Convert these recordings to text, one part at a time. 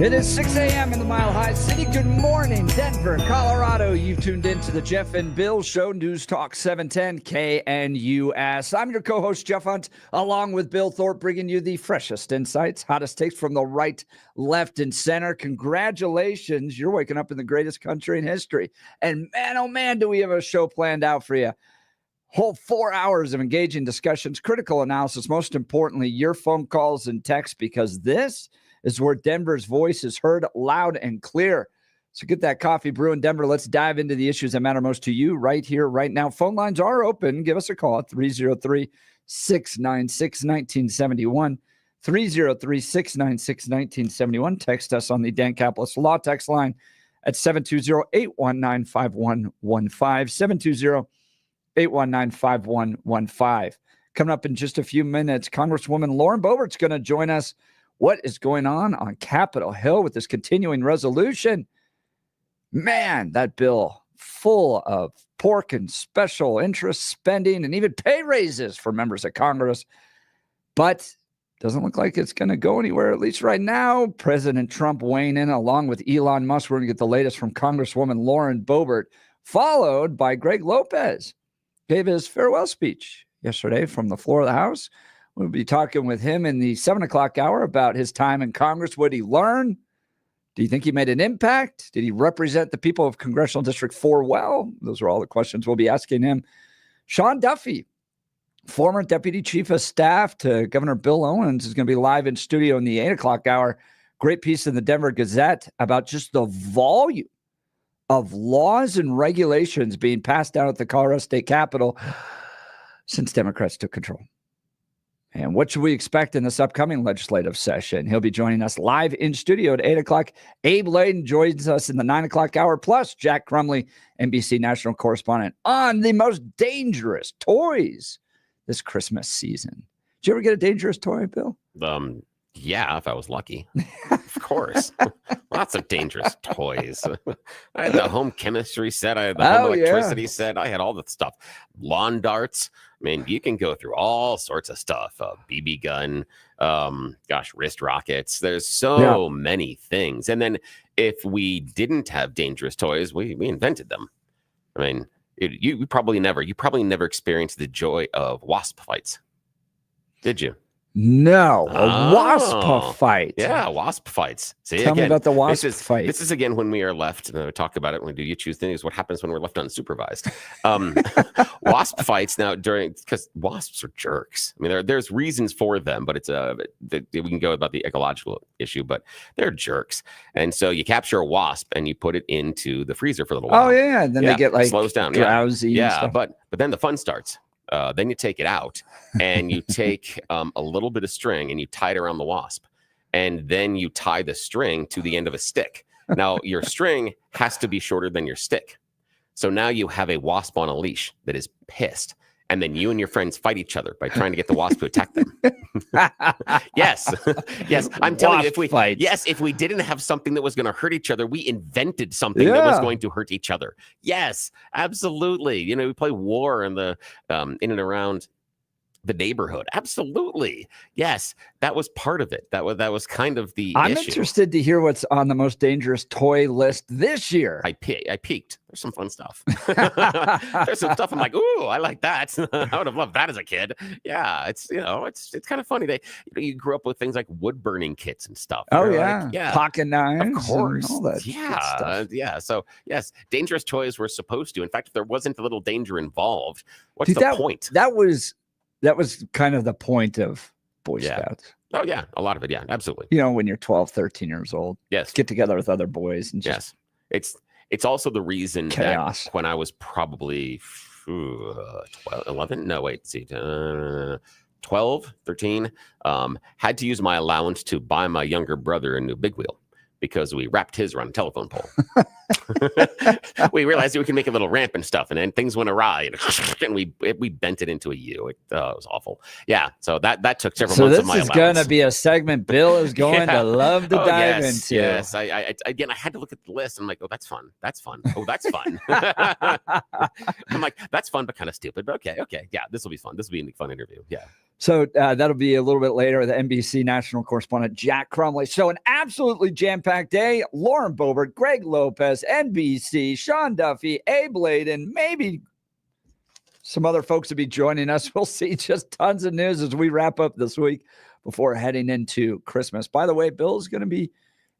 It is 6 a.m. in the Mile High City. Good morning, Denver, Colorado. You've tuned in to the Jeff and Bill Show, News Talk 710 KNUS. I'm your co-host, Jeff Hunt, along with Bill Thorpe, bringing you the freshest insights, hottest takes from the right, left, and center. Congratulations. You're waking up in the greatest country in history. And man, oh man, do we have a show planned out for you. Whole 4 hours of engaging discussions, critical analysis, most importantly, your phone calls and texts, because this is where Denver's voice is heard loud and clear. So get that coffee brewing, Denver. Let's dive into the issues that matter most to you right here, right now. Phone lines are open. Give us a call at 303-696-1971. 303-696-1971. Text us on the Dan Caplis Law text line at 720-819-5115. 720-819-5115. Coming up in just a few minutes, Congresswoman Lauren Boebert's going to join us. What is going on Capitol Hill with this continuing resolution? Man, that bill full of pork and special interest spending and even pay raises for members of Congress. But doesn't look like it's going to go anywhere, at least right now. President Trump weighing in along with Elon Musk. We're going to get the latest from Congresswoman Lauren Boebert, followed by Greg Lopez. Gave his farewell speech yesterday from the floor of the House. We'll be talking with him in the 7 o'clock hour about his time in Congress. What did he learn? Do you think he made an impact? Did he represent the people of Congressional District 4 well? Those are all the questions we'll be asking him. Sean Duffy, former Deputy Chief of Staff to Governor Bill Owens, is going to be live in studio in the 8 o'clock hour. Great piece in the Denver Gazette about just the volume of laws and regulations being passed down at the Colorado State Capitol since Democrats took control. And what should we expect in this upcoming legislative session? He'll be joining us live in studio at 8 o'clock. Abe Layden joins us in the 9 o'clock hour, plus Jack Crumley, NBC national correspondent, on the most dangerous toys this Christmas season. Did you ever get a dangerous toy, Bill? Yeah, if I was lucky. Of course. Lots of dangerous toys. I had the home chemistry set. I had the home electricity set. I had all the stuff. Lawn darts. I mean, you can go through all sorts of stuff. BB gun. Wrist rockets. There's so many things. And then if we didn't have dangerous toys, we invented them. I mean, you probably never experienced the joy of wasp fights. Did you? No, a wasp fight. Yeah, wasp fights. Tell me about the wasp fight. This is again when we are left, and we talk about it when we do You Choose Things, what happens when we're left unsupervised. Wasp fights now because wasps are jerks. I mean, there's reasons for them, but we can go about the ecological issue, but they're jerks. And so you capture a wasp and you put it into the freezer for a little while. Oh, yeah. And then they get slows down. Drowsy. Yeah, but then the fun starts. Then you take it out and you take a little bit of string and you tie it around the wasp. And then you tie the string to the end of a stick. Now, your string has to be shorter than your stick. So now you have a wasp on a leash that is pissed. And then you and your friends fight each other by trying to get the wasp to attack them. Yes. I'm telling you, if we didn't have something that was going to hurt each other, we invented something that was going to hurt each other. Yes, absolutely. You know, we play war in the in and around the neighborhood. Absolutely. Yes, that was part of it. That was kind of the I'm issue. interested to hear what's on the most dangerous toy list this year. I peeked. There's some fun stuff. There's some stuff I'm like, ooh, I like that. I would have loved that as a kid. Yeah, it's kind of funny. You grew up with things like wood burning kits and stuff. Oh yeah, pocket knives, of course. And all that stuff. Yeah. So yes, dangerous toys were supposed to. In fact, if there wasn't a little danger involved, what's the point? That was kind of the point of Boy Scouts. Oh, yeah. A lot of it. Yeah, absolutely. You know, when you're 12, 13 years old. Yes. Get together with other boys. And just It's also the reason chaos. That when I was probably 12, 13, had to use my allowance to buy my younger brother a new big wheel because we wrapped his around a telephone pole. We realized that we can make a little ramp and stuff, and then things went awry, and we bent it into a U. It was awful. Yeah, so that took several months of my allowance. So this is going to be a segment Bill is going to love to dive into. Yes, I had to look at the list, and I'm like, oh, that's fun. Oh, that's fun. I'm like, that's fun, but kind of stupid. But okay, yeah, this will be fun. This will be a fun interview. Yeah. So that'll be a little bit later. The NBC national correspondent Jack Crumley. So an absolutely jam-packed day. Lauren Boebert, Greg Lopez, NBC, Sean Duffy, Abe Layden, maybe some other folks will be joining us. We'll see. Just tons of news as we wrap up this week before heading into Christmas. By the way, Bill's going to be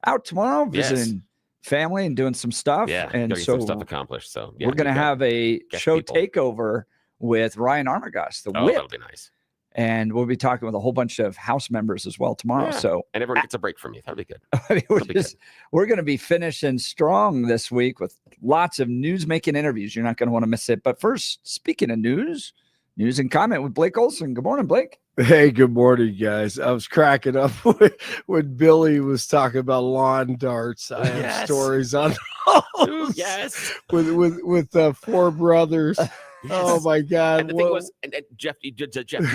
out tomorrow visiting family and doing some stuff. Yeah, and so some stuff accomplished. So we're going to have a show takeover with Ryan Armagos, the Whip. That'll be nice. And we'll be talking with a whole bunch of house members as well tomorrow. Yeah. So and everyone gets a break from you. That'll be good. I mean, we're going to be finishing strong this week with lots of news-making interviews. You're not going to want to miss it. But first, speaking of news and comment with Blake Olson. Good morning, Blake. Hey, good morning, guys. I was cracking up when Billy was talking about lawn darts. I have stories on those. Yes. With four brothers. Yes. Oh my God! And the thing was, and Jeff, you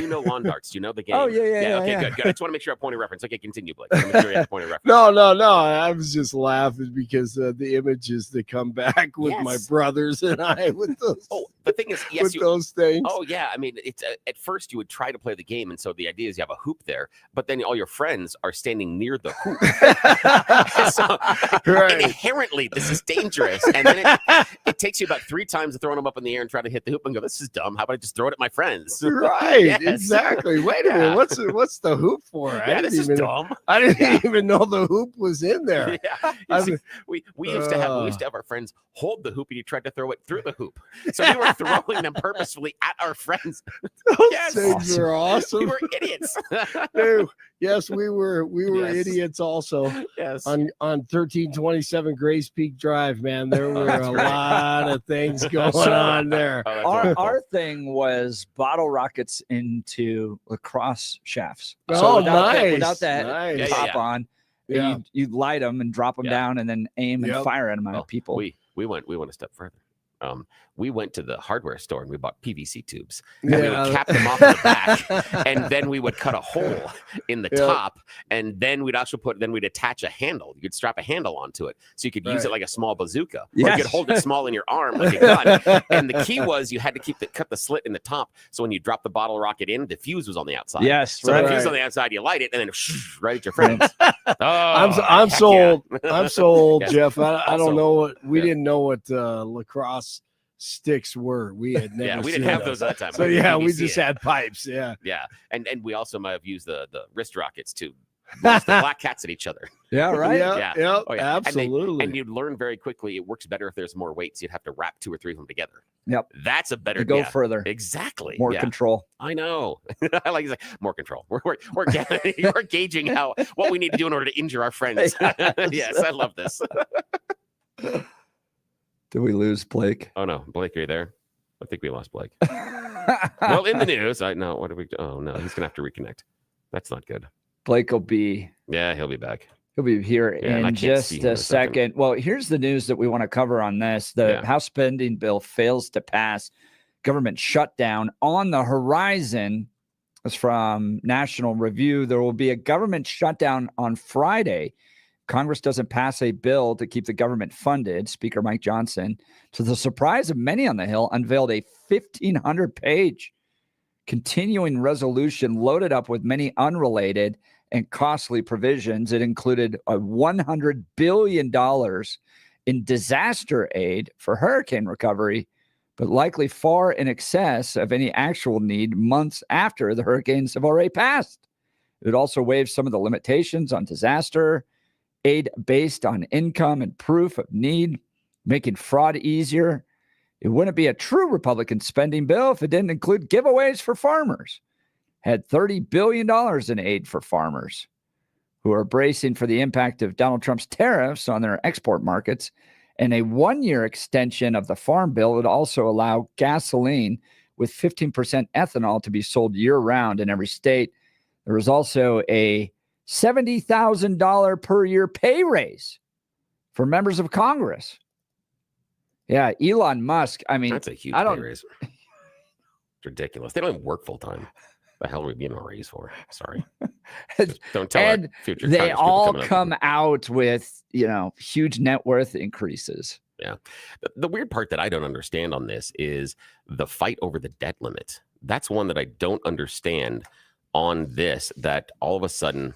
know lawn darts. You know the game. Oh yeah. Okay, yeah. Good. I just want to make sure I have a point of reference. Okay, continue, Blake. I make sure you have a point of reference. No. I was just laughing because the images that come back with my brothers and I with those. Oh, the thing is, yes, those things. Oh yeah, I mean, it's at first you would try to play the game, and so the idea is you have a hoop there, but then all your friends are standing near the hoop. So inherently, this is dangerous, and then it takes you about 3 times to throw them up in the air and try to hit the hoop and go, "This is dumb. How about I just throw it at my friends?" Right, Yes. exactly. Wait a minute, what's the hoop for? This is dumb. I didn't even know the hoop was in there. Yeah. We used to have our friends hold the hoop and you tried to throw it through the hoop. So we were throwing them purposefully at our friends. Those things were awesome. We were idiots. Yes, we were idiots also. Yes. On 1327 Grace Peak Drive, man. There were a lot of things going on there. Our thing was bottle rockets into lacrosse shafts. Nice. Without that top on, you'd light them and drop them down and then aim and fire at them at people. We went a step further. We went to the hardware store and we bought PVC tubes. And we would cap them off in the back, and then we would cut a hole in the top, and then we'd attach a handle. You could strap a handle onto it, so you could use it like a small bazooka. Or you could hold it small in your arm like a gun. And the key was you had to cut the slit in the top, so when you drop the bottle rocket in, the fuse was on the outside. Yes, so the fuse on the outside, you light it, and then right at your friends. I'm sold. I'm sold, Yes. Jeff. I don't know what we didn't know what lacrosse sticks were. We had never we didn't have those at that time. So we just had pipes. Yeah. And we also might have used the wrist rockets to launch the black cats at each other. Yeah, right. Yeah. Absolutely. And you'd learn very quickly it works better if there's more weight, so you'd have to wrap 2 or 3 of them together. Yep. That's a better go further. Exactly. More control. I know. I like more control. We're gauging what we need to do in order to injure our friends. Yes, I love this. Did we lose Blake? Oh no, Blake, are you there? I think we lost Blake. Well, in the news, what do we? Oh no, he's gonna have to reconnect. That's not good. Blake will be. Yeah, he'll be back. He'll be here in just a second. Well, here's the news that we want to cover on this. The House spending bill fails to pass. Government shutdown on the horizon. It's from National Review. There will be a government shutdown on Friday. Congress doesn't pass a bill to keep the government funded. Speaker Mike Johnson, to the surprise of many on the Hill, unveiled a 1,500-page continuing resolution loaded up with many unrelated and costly provisions. It included a $100 billion in disaster aid for hurricane recovery, but likely far in excess of any actual need months after the hurricanes have already passed. It would also waive some of the limitations on disaster aid based on income and proof of need, making fraud easier. It wouldn't be a true Republican spending bill if it didn't include giveaways for farmers. Had $30 billion in aid for farmers who are bracing for the impact of Donald Trump's tariffs on their export markets. And a 1-year extension of the farm bill would also allow gasoline with 15% ethanol to be sold year-round in every state. There was also a $70,000 per year pay raise for members of Congress. Yeah, Elon Musk. I mean, that's a huge pay raise. It's ridiculous. They don't even work full time. The hell are we getting a raise for? Sorry. Don't tell our future. They all come out with, huge net worth increases. Yeah. The weird part that I don't understand on this is the fight over the debt limit. That's one that I don't understand. on this that all of a sudden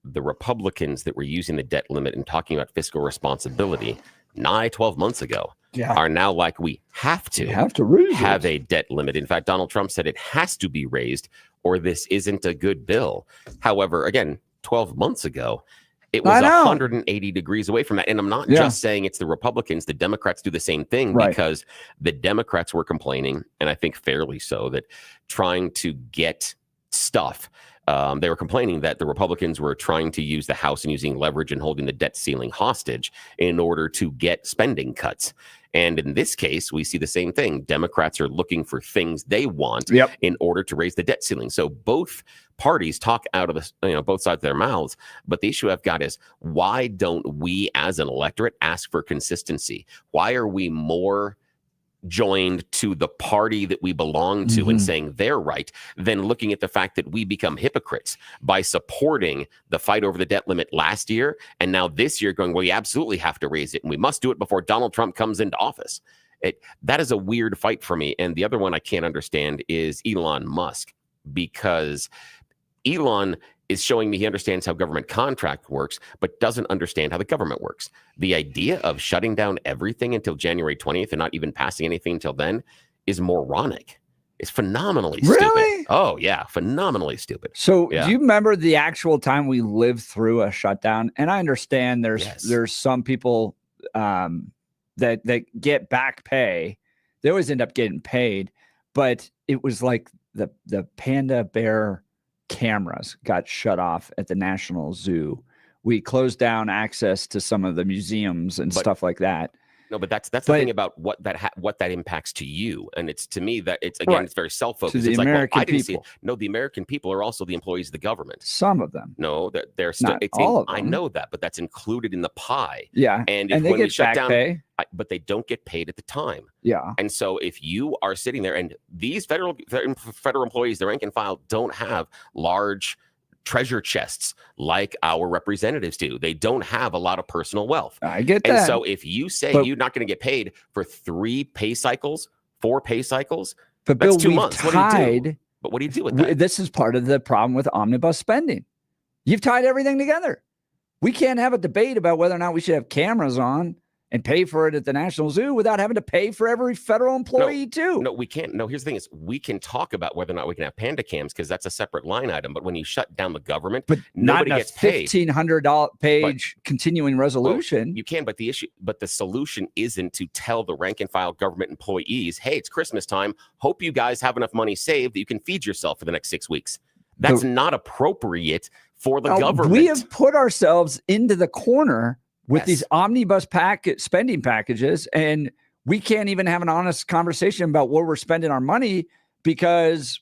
the Republicans that were using the debt limit and talking about fiscal responsibility nigh 12 months ago are now like, we have to have a debt limit. In fact, Donald Trump said it has to be raised or this isn't a good bill. However, again, 12 months ago, it was 180 degrees away from that. And I'm not just saying it's the Republicans. The Democrats do the same thing because the Democrats were complaining, and I think fairly so, that trying to get stuff, they were complaining that the Republicans were trying to use the House and using leverage and holding the debt ceiling hostage in order to get spending cuts. And in this case, we see the same thing. Democrats are looking for things they want in order to raise the debt ceiling. So both parties talk out of the, both sides of their mouths. But the issue I've got is, why don't we as an electorate ask for consistency? Why are we more joined to the party that we belong to and saying they're right than looking at the fact that we become hypocrites by supporting the fight over the debt limit last year, and now this year going, well, we absolutely have to raise it and we must do it before Donald Trump comes into office. That is a weird fight for me. And the other one I can't understand is Elon Musk, because Elon is showing me he understands how government contract works, but doesn't understand how the government works. The idea of shutting down everything until January 20th and not even passing anything until then is moronic. It's phenomenally stupid. Oh, yeah, phenomenally stupid. So do you remember the actual time we lived through a shutdown? And I understand there's some people that get back pay. They always end up getting paid, but it was like the panda bear cameras got shut off at the National Zoo. We closed down access to some of the museums and stuff like that. No, but that's the thing about what that impacts to you, and it's to me that it's again it's very self-focused. It's American like, well, I didn't people. see it. No, the American people are also the employees of the government. Some of them. No, they're still. Not all of them. I know that, but that's included in the pie. Yeah, and they when we get shut back down, pay. but they don't get paid at the time. Yeah, and so if you are sitting there, and these federal employees, the rank and file, don't have large treasure chests like our representatives do. They don't have a lot of personal wealth. I get that. And so if you say you're not going to get paid for 3 pay cycles, 4 pay cycles, but that's Bill, 2 months. What do you do? But what do you do with that? This is part of the problem with omnibus spending. You've tied everything together. We can't have a debate about whether or not we should have cameras on and pay for it at the National Zoo without having to pay for every federal employee too. No, we can't. No, here's the thing is, we can talk about whether or not we can have panda cams because that's a separate line item. But when you shut down the government, but nobody not gets paid. $1,500 page continuing resolution. Well, you can, but the solution isn't to tell the rank and file government employees, hey, it's Christmas time. Hope you guys have enough money saved that you can feed yourself for the next 6 weeks. That's not appropriate for the government. We have put ourselves into the corner with these omnibus spending packages, and we can't even have an honest conversation about where we're spending our money because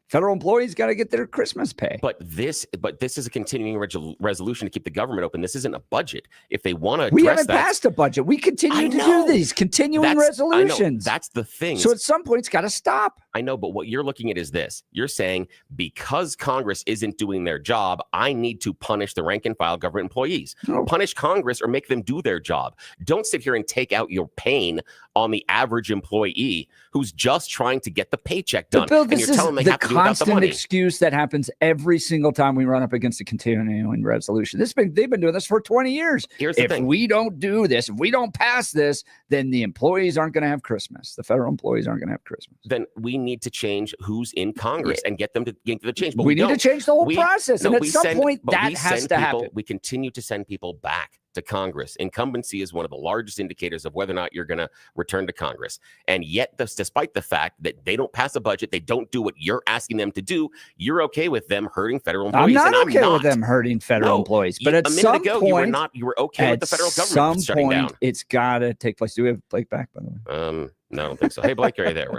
federal employees got to get their Christmas pay. But this is a continuing resolution to keep the government open. This isn't a budget. If they want to, we haven't passed a budget. We continue to do these continuing resolutions. That's the thing. So at some point, it's got to stop. I know, but what you're looking at is this. You're saying because Congress isn't doing their job, I need to punish the rank and file government employees. No. Punish Congress or make them do their job. Don't sit here and take out your pain on the average employee who's just trying to get the paycheck done. Bill, and you're telling them they have to do it without the money. Excuse that happens every single time we run up against a continuing resolution. They've been doing this for 20 years. Here's the thing. If we don't do this, if we don't pass this, then the employees aren't going to have Christmas. The federal employees aren't going to have Christmas. Then we need to change who's in Congress and get them to get the change. But we need to change the whole process. And at some point, that has to happen. We continue to send people back to Congress. Incumbency is one of the largest indicators of whether or not you're going to return to Congress. And yet, despite the fact that they don't pass a budget, they don't do what you're asking them to do, you're okay with them hurting federal employees. I'm not okay with them hurting federal employees. But at some point, you were okay with the federal government shutting down. It's got to take place. Do we have Blake back, by the way? No, I don't think so. Hey, Blake, are you there?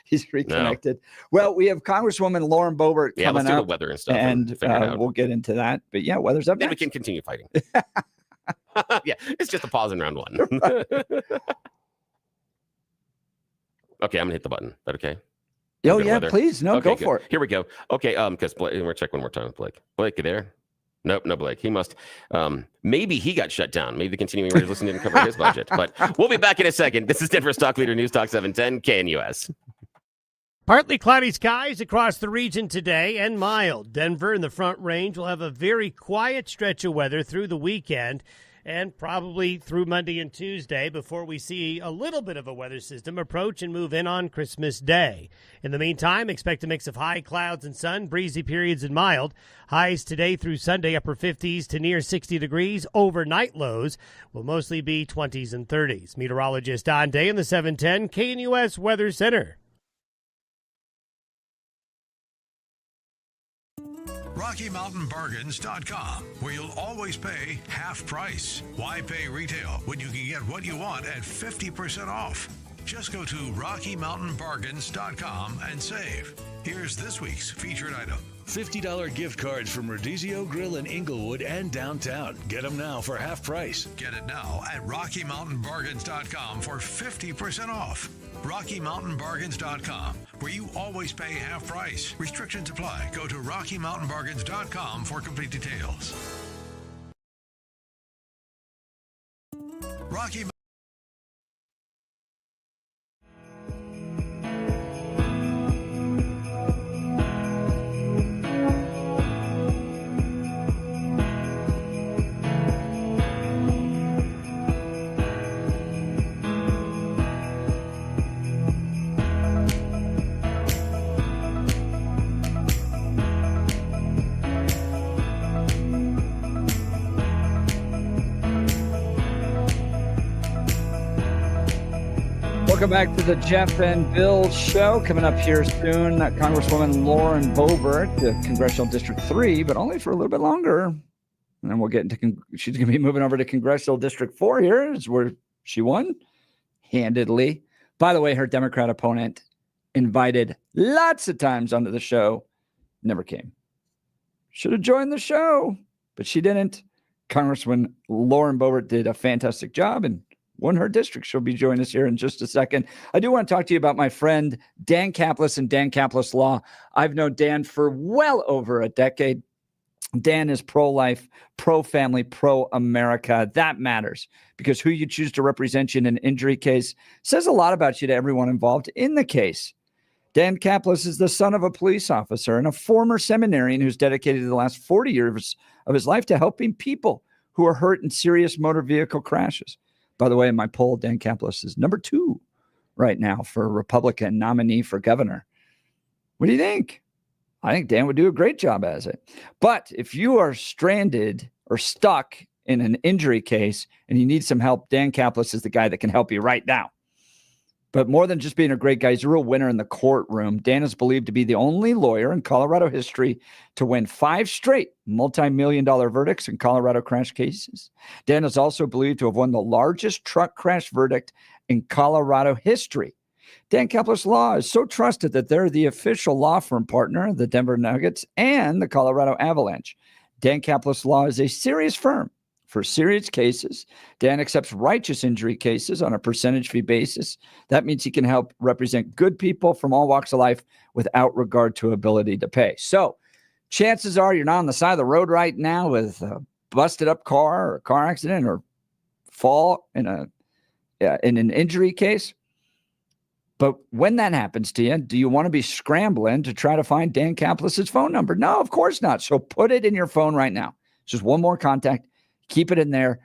He's reconnected. No. Well, we have Congresswoman Lauren Boebert coming let's up. Do the weather and stuff. And we'll get into that. But yeah, weather's up then next. We can continue fighting. Yeah, it's just a pause in round 1. Okay, I'm gonna hit the button. Is that okay? Oh yeah, please. No, okay, go for it. Here we go. Okay, because we're check one more time with Blake. Blake, you there? Nope, no Blake. He must. Maybe he got shut down. Maybe the continuing resolution didn't cover his budget. But we'll be back in a second. This is Denver's Talk Leader News Talk 710 KNUS. Partly cloudy skies across the region today and mild. Denver and the Front Range will have a very quiet stretch of weather through the weekend and probably through Monday and Tuesday before we see a little bit of a weather system approach and move in on Christmas Day. In the meantime, expect a mix of high clouds and sun, breezy periods and mild. Highs today through Sunday, upper 50s to near 60 degrees. Overnight lows will mostly be 20s and 30s. Meteorologist Don Day in the 710 KNUS Weather Center. RockyMountainBargains.com, where you'll always pay half price. Why pay retail when you can get what you want at 50% off? Just go to RockyMountainBargains.com and save. Here's this week's featured item. $50 gift cards from Rodizio Grill in Inglewood and downtown. Get them now for half price. Get it now at RockyMountainBargains.com for 50% off. RockyMountainBargains.com, where you always pay half price. Restrictions apply. Go to RockyMountainBargains.com for complete details. Rocky Welcome back to the Jeff and Bill Show. Coming up here soon, Congresswoman Lauren Boebert, Congressional District 3, but only for a little bit longer. And then we'll get into, she's going to be moving over to Congressional District 4 here, is where she won handedly. By the way, her Democrat opponent invited lots of times onto the show, never came. Should have joined the show, but she didn't. Congresswoman Lauren Boebert did a fantastic job and won her district. She'll be joining us here in just a second. I do want to talk to you about my friend Dan Caplis and Dan Caplis Law. I've known Dan for well over a decade. Dan is pro-life, pro-family, pro-America. That matters because who you choose to represent you in an injury case says a lot about you to everyone involved in the case. Dan Caplis is the son of a police officer and a former seminarian who's dedicated the last 40 years of his life to helping people who are hurt in serious motor vehicle crashes. By the way, in my poll, Dan Caplis is number 2 right now for Republican nominee for governor. What do you think? I think Dan would do a great job as it. But if you are stranded or stuck in an injury case and you need some help, Dan Caplis is the guy that can help you right now. But more than just being a great guy, he's a real winner in the courtroom. Dan is believed to be the only lawyer in Colorado history to win 5 straight multi-million-dollar verdicts in Colorado crash cases. Dan is also believed to have won the largest truck crash verdict in Colorado history. Dan Caplis Law is so trusted that they're the official law firm partner of the Denver Nuggets and the Colorado Avalanche. Dan Caplis Law is a serious firm for serious cases. Dan accepts righteous injury cases on a percentage fee basis. That means he can help represent good people from all walks of life without regard to ability to pay. So chances are you're not on the side of the road right now with a busted up car or a car accident or fall in an injury case. But when that happens to you, do you want to be scrambling to try to find Dan Caplis' phone number? No, of course not. So put it in your phone right now. It's just one more contact. Keep it in there.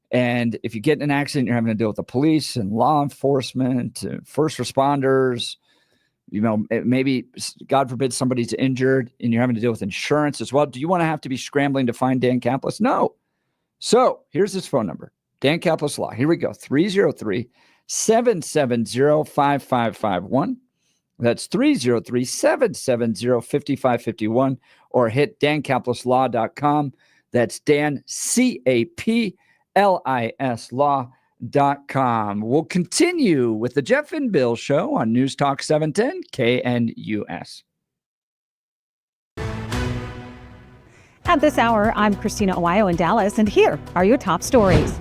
And if you get in an accident, you're having to deal with the police and law enforcement, first responders, maybe, God forbid, somebody's injured and you're having to deal with insurance as well. Do you want to have to be scrambling to find Dan Caplis? No. So here's his phone number. Dan Caplis Law. Here we go. 303-770-5551. That's 303-770-5551 or hit dancaplisLaw.com. That's Dan, C-A-P-L-I-S law.com. We'll continue with the Jeff and Bill Show on News Talk 710 KNUS. At this hour, I'm Christina Owayo in Dallas, and here are your top stories.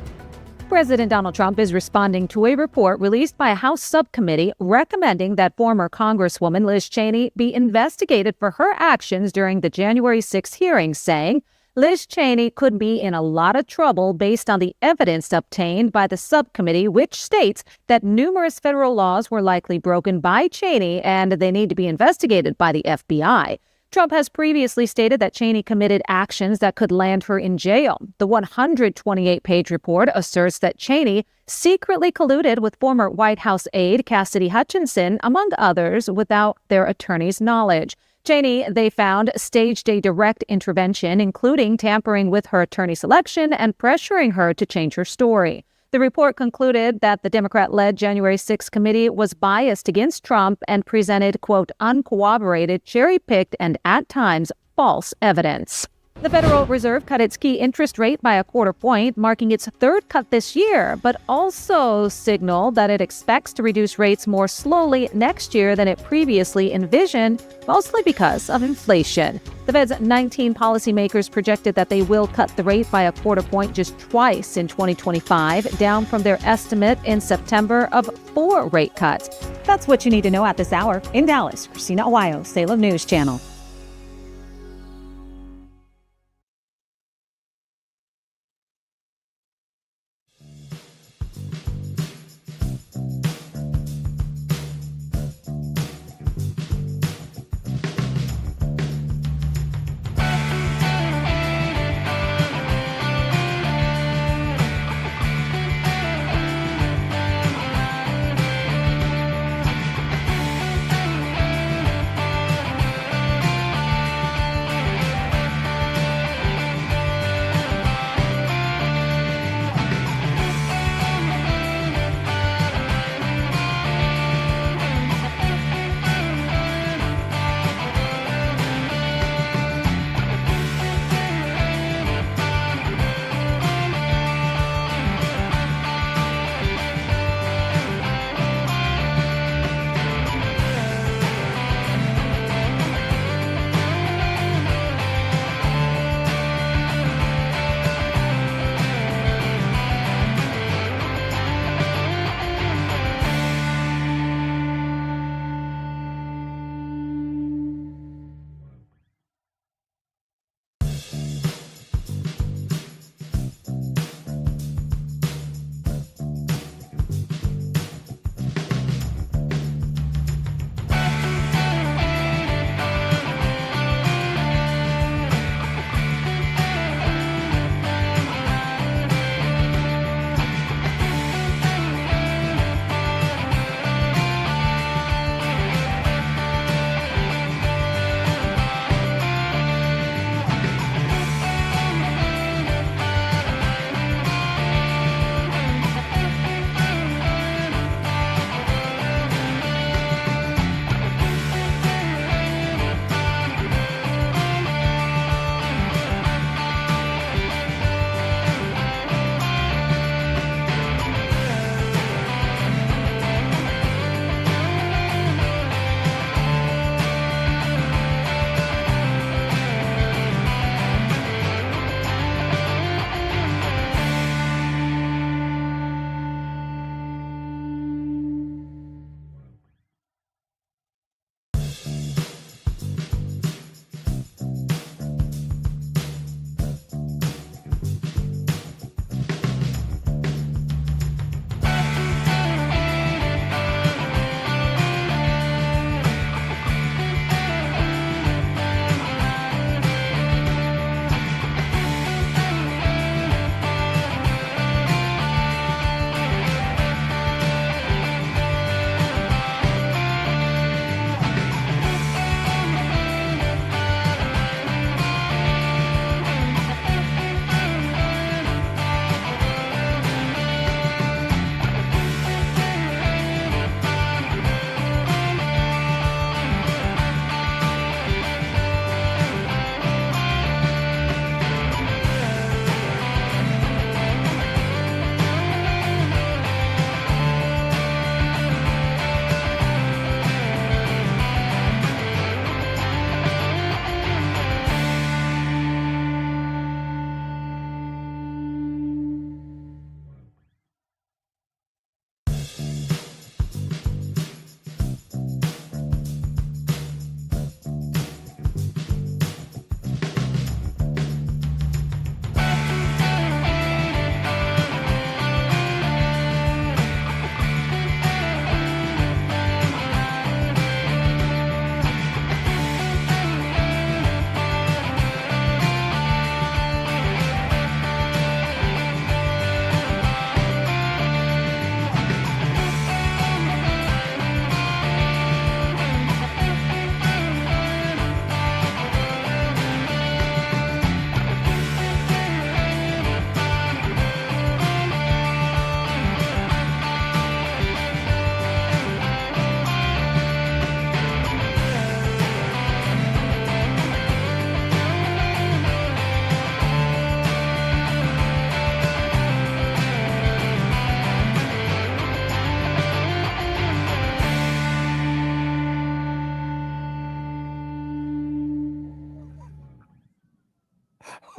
President Donald Trump is responding to a report released by a House subcommittee recommending that former Congresswoman Liz Cheney be investigated for her actions during the January 6th hearing, saying Liz Cheney could be in a lot of trouble based on the evidence obtained by the subcommittee, which states that numerous federal laws were likely broken by Cheney and they need to be investigated by the FBI. Trump has previously stated that Cheney committed actions that could land her in jail. The 128-page report asserts that Cheney secretly colluded with former White House aide Cassidy Hutchinson, among others, without their attorney's knowledge. Cheney, they found, staged a direct intervention, including tampering with her attorney selection and pressuring her to change her story. The report concluded that the Democrat-led January 6 committee was biased against Trump and presented, quote, uncorroborated, cherry-picked, and at times false evidence. The Federal Reserve cut its key interest rate by a quarter point, marking its third cut this year, but also signaled that it expects to reduce rates more slowly next year than it previously envisioned, mostly because of inflation. The Fed's 19 policymakers projected that they will cut the rate by a quarter point just twice in 2025, down from their estimate in September of 4 rate cuts. That's what you need to know at this hour. In Dallas, Christina Aguayo, Salem News Channel.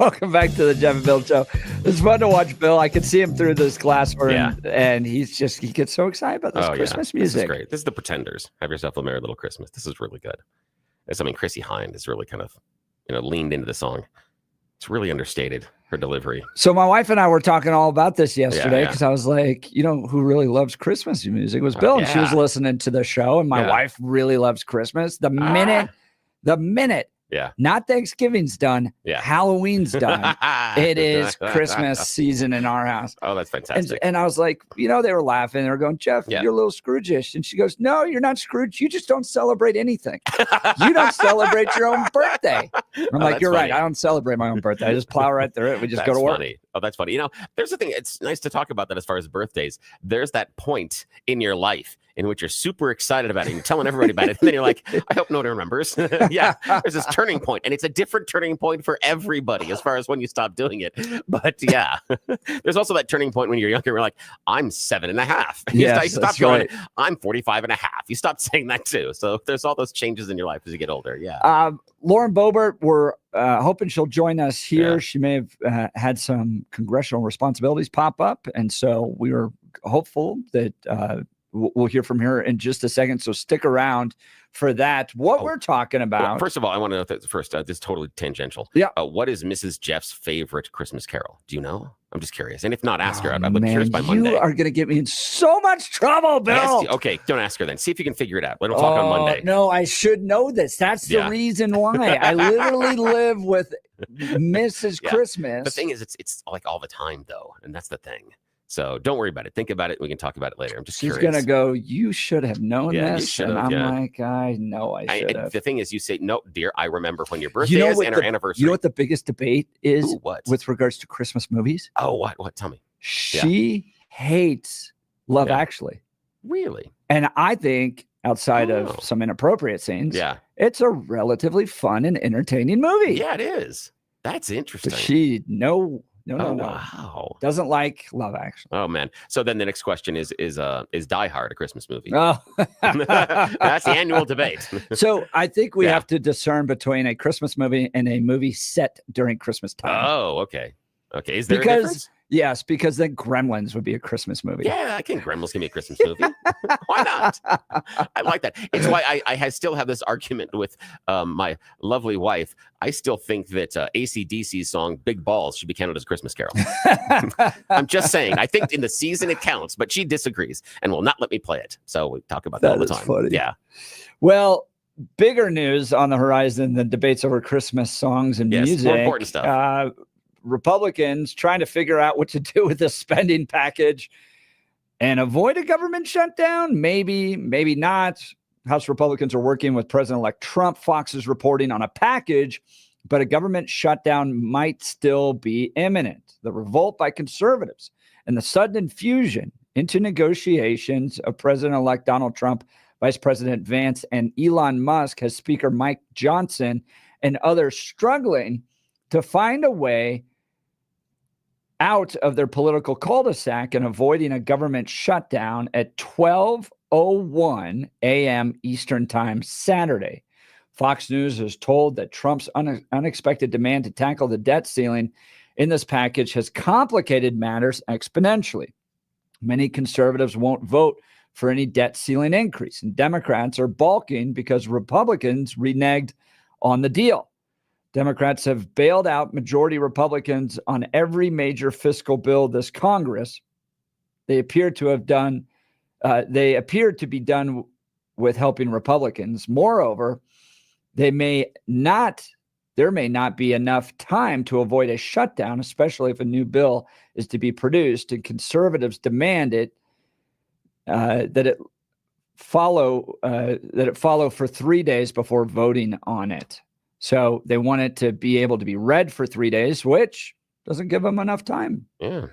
Welcome back to the Jeff and Bill Show. It's fun to watch Bill. I can see him through this glass, and he gets so excited about this Christmas music. This is great. This is the Pretenders. Have yourself a merry little Christmas. This is really good. Chrissy Hynde has really kind of, leaned into the song. It's really understated, her delivery. So my wife and I were talking all about this yesterday because I was like, who really loves Christmas music was Bill, and she was listening to the show, and my wife really loves Christmas. The minute not Thanksgiving's done, Halloween's done. It is Christmas season in our house. Oh, that's fantastic. And I was like, they were laughing. They were going, Jeff, you're a little Scrooge-ish. And she goes, no, you're not Scrooge. You just don't celebrate anything. You don't celebrate your own birthday. I'm like, you're right. I don't celebrate my own birthday. I just plow right through it. We just go to work. Funny. Oh, that's funny. There's the thing. It's nice to talk about that as far as birthdays. There's that point in your life in which you're super excited about it. You're telling everybody about it. And then you're like, I hope nobody remembers. There's this turning point. And it's a different turning point for everybody as far as when you stop doing it. But there's also that turning point when you're younger. We're like, I'm 7.5. You stop going, I'm 45.5. You stop saying that too. So there's all those changes in your life as you get older. Yeah. Lauren Boebert, we're hoping she'll join us here. She may have had some congressional responsibilities pop up. And so we are hopeful that we'll hear from her in just a second. So stick around for that. We're talking about. Well, first of all, I want to know that first. This is totally tangential. Yeah. What is Mrs. Jeff's favorite Christmas carol? Do you know? I'm just curious. And if not, ask her. I'm curious by Monday. You are going to get me in so much trouble, Bill. Okay, don't ask her then. See if you can figure it out. Let her talk on Monday. No, I should know this. That's the reason why. I literally live with Mrs. Christmas. The thing is, it's like all the time, though. And that's the thing. So don't worry about it. Think about it. We can talk about it later. I'm just curious. She's going to go, you should have known this. And I'm like, I know I should have. The thing is, you say, no, dear, I remember when your birthday is and our anniversary. You know what the biggest debate is what? With regards to Christmas movies? Oh, what? Tell me. She hates Love Actually. Really? And I think outside of some inappropriate scenes, it's a relatively fun and entertaining movie. Yeah, it is. That's interesting. But she, no. Wow. Doesn't like Love Actually. Oh man. So then the next question is Die Hard a Christmas movie? Oh. That's the annual debate. So I think we have to discern between a Christmas movie and a movie set during Christmas time. Oh, okay. Okay. Is there a difference? Yes, because then Gremlins would be a Christmas movie. Yeah, I think Gremlins can be a Christmas movie. Why not? I like that. It's why I still have this argument with my lovely wife. I still think that AC/DC's song Big Balls should be counted as a Christmas carol. I'm just saying. I think in the season it counts, but she disagrees and will not let me play it. So we talk about that all the time. Funny. Yeah. Well, bigger news on the horizon than debates over Christmas songs and music. More important stuff. Republicans trying to figure out what to do with the spending package and avoid a government shutdown. Maybe not. House Republicans are working with President-elect Trump. Fox is reporting on a package, but a government shutdown might still be imminent. The revolt by conservatives and the sudden infusion into negotiations of President-elect Donald Trump, Vice President Vance, and Elon Musk has Speaker Mike Johnson and others struggling to find a way out of their political cul-de-sac and avoiding a government shutdown at 12:01 a.m. Eastern Time Saturday. Fox News is told that Trump's unexpected demand to tackle the debt ceiling in this package has complicated matters exponentially. Many conservatives won't vote for any debt ceiling increase, and Democrats are balking because Republicans reneged on the deal. Democrats have bailed out majority Republicans on every major fiscal bill this Congress. They appear to be done with helping Republicans. Moreover, there may not be enough time to avoid a shutdown, especially if a new bill is to be produced, and conservatives demand that it follow for 3 days before voting on it. So they want it to be able to be read for 3 days, which doesn't give them enough time. Yeah.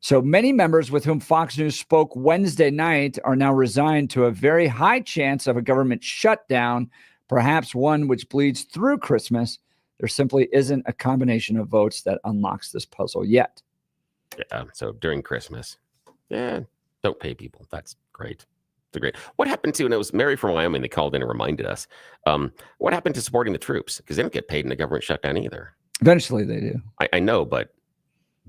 So many members with whom Fox News spoke Wednesday night are now resigned to a very high chance of a government shutdown, perhaps one which bleeds through Christmas. There simply isn't a combination of votes that unlocks this puzzle yet. Yeah. So during Christmas, don't pay people. That's great. Great. What happened to, and it was Mary from Wyoming, they called in and reminded us, what happened to supporting the troops? Because they don't get paid in a government shutdown either. Eventually they do. I know, but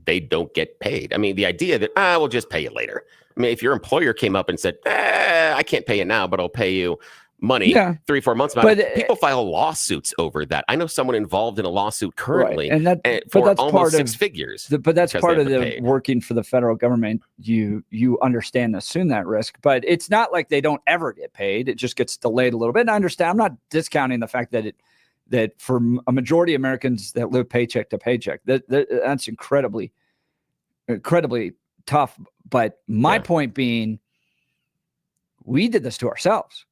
they don't get paid. I mean, the idea that, we'll just pay you later. I mean, if your employer came up and said, I can't pay you now, but I'll pay you money 3-4 months. But people file lawsuits over that. I know someone involved in a lawsuit currently, and for that's almost part of 6 figures. But that's part of the paid. working for the federal government. You understand, assume that risk, but it's not like they don't ever get paid. It just gets delayed a little bit. And I understand. I'm not discounting the fact that for a majority of Americans that live paycheck to paycheck, that's incredibly tough. But my point being, we did this to ourselves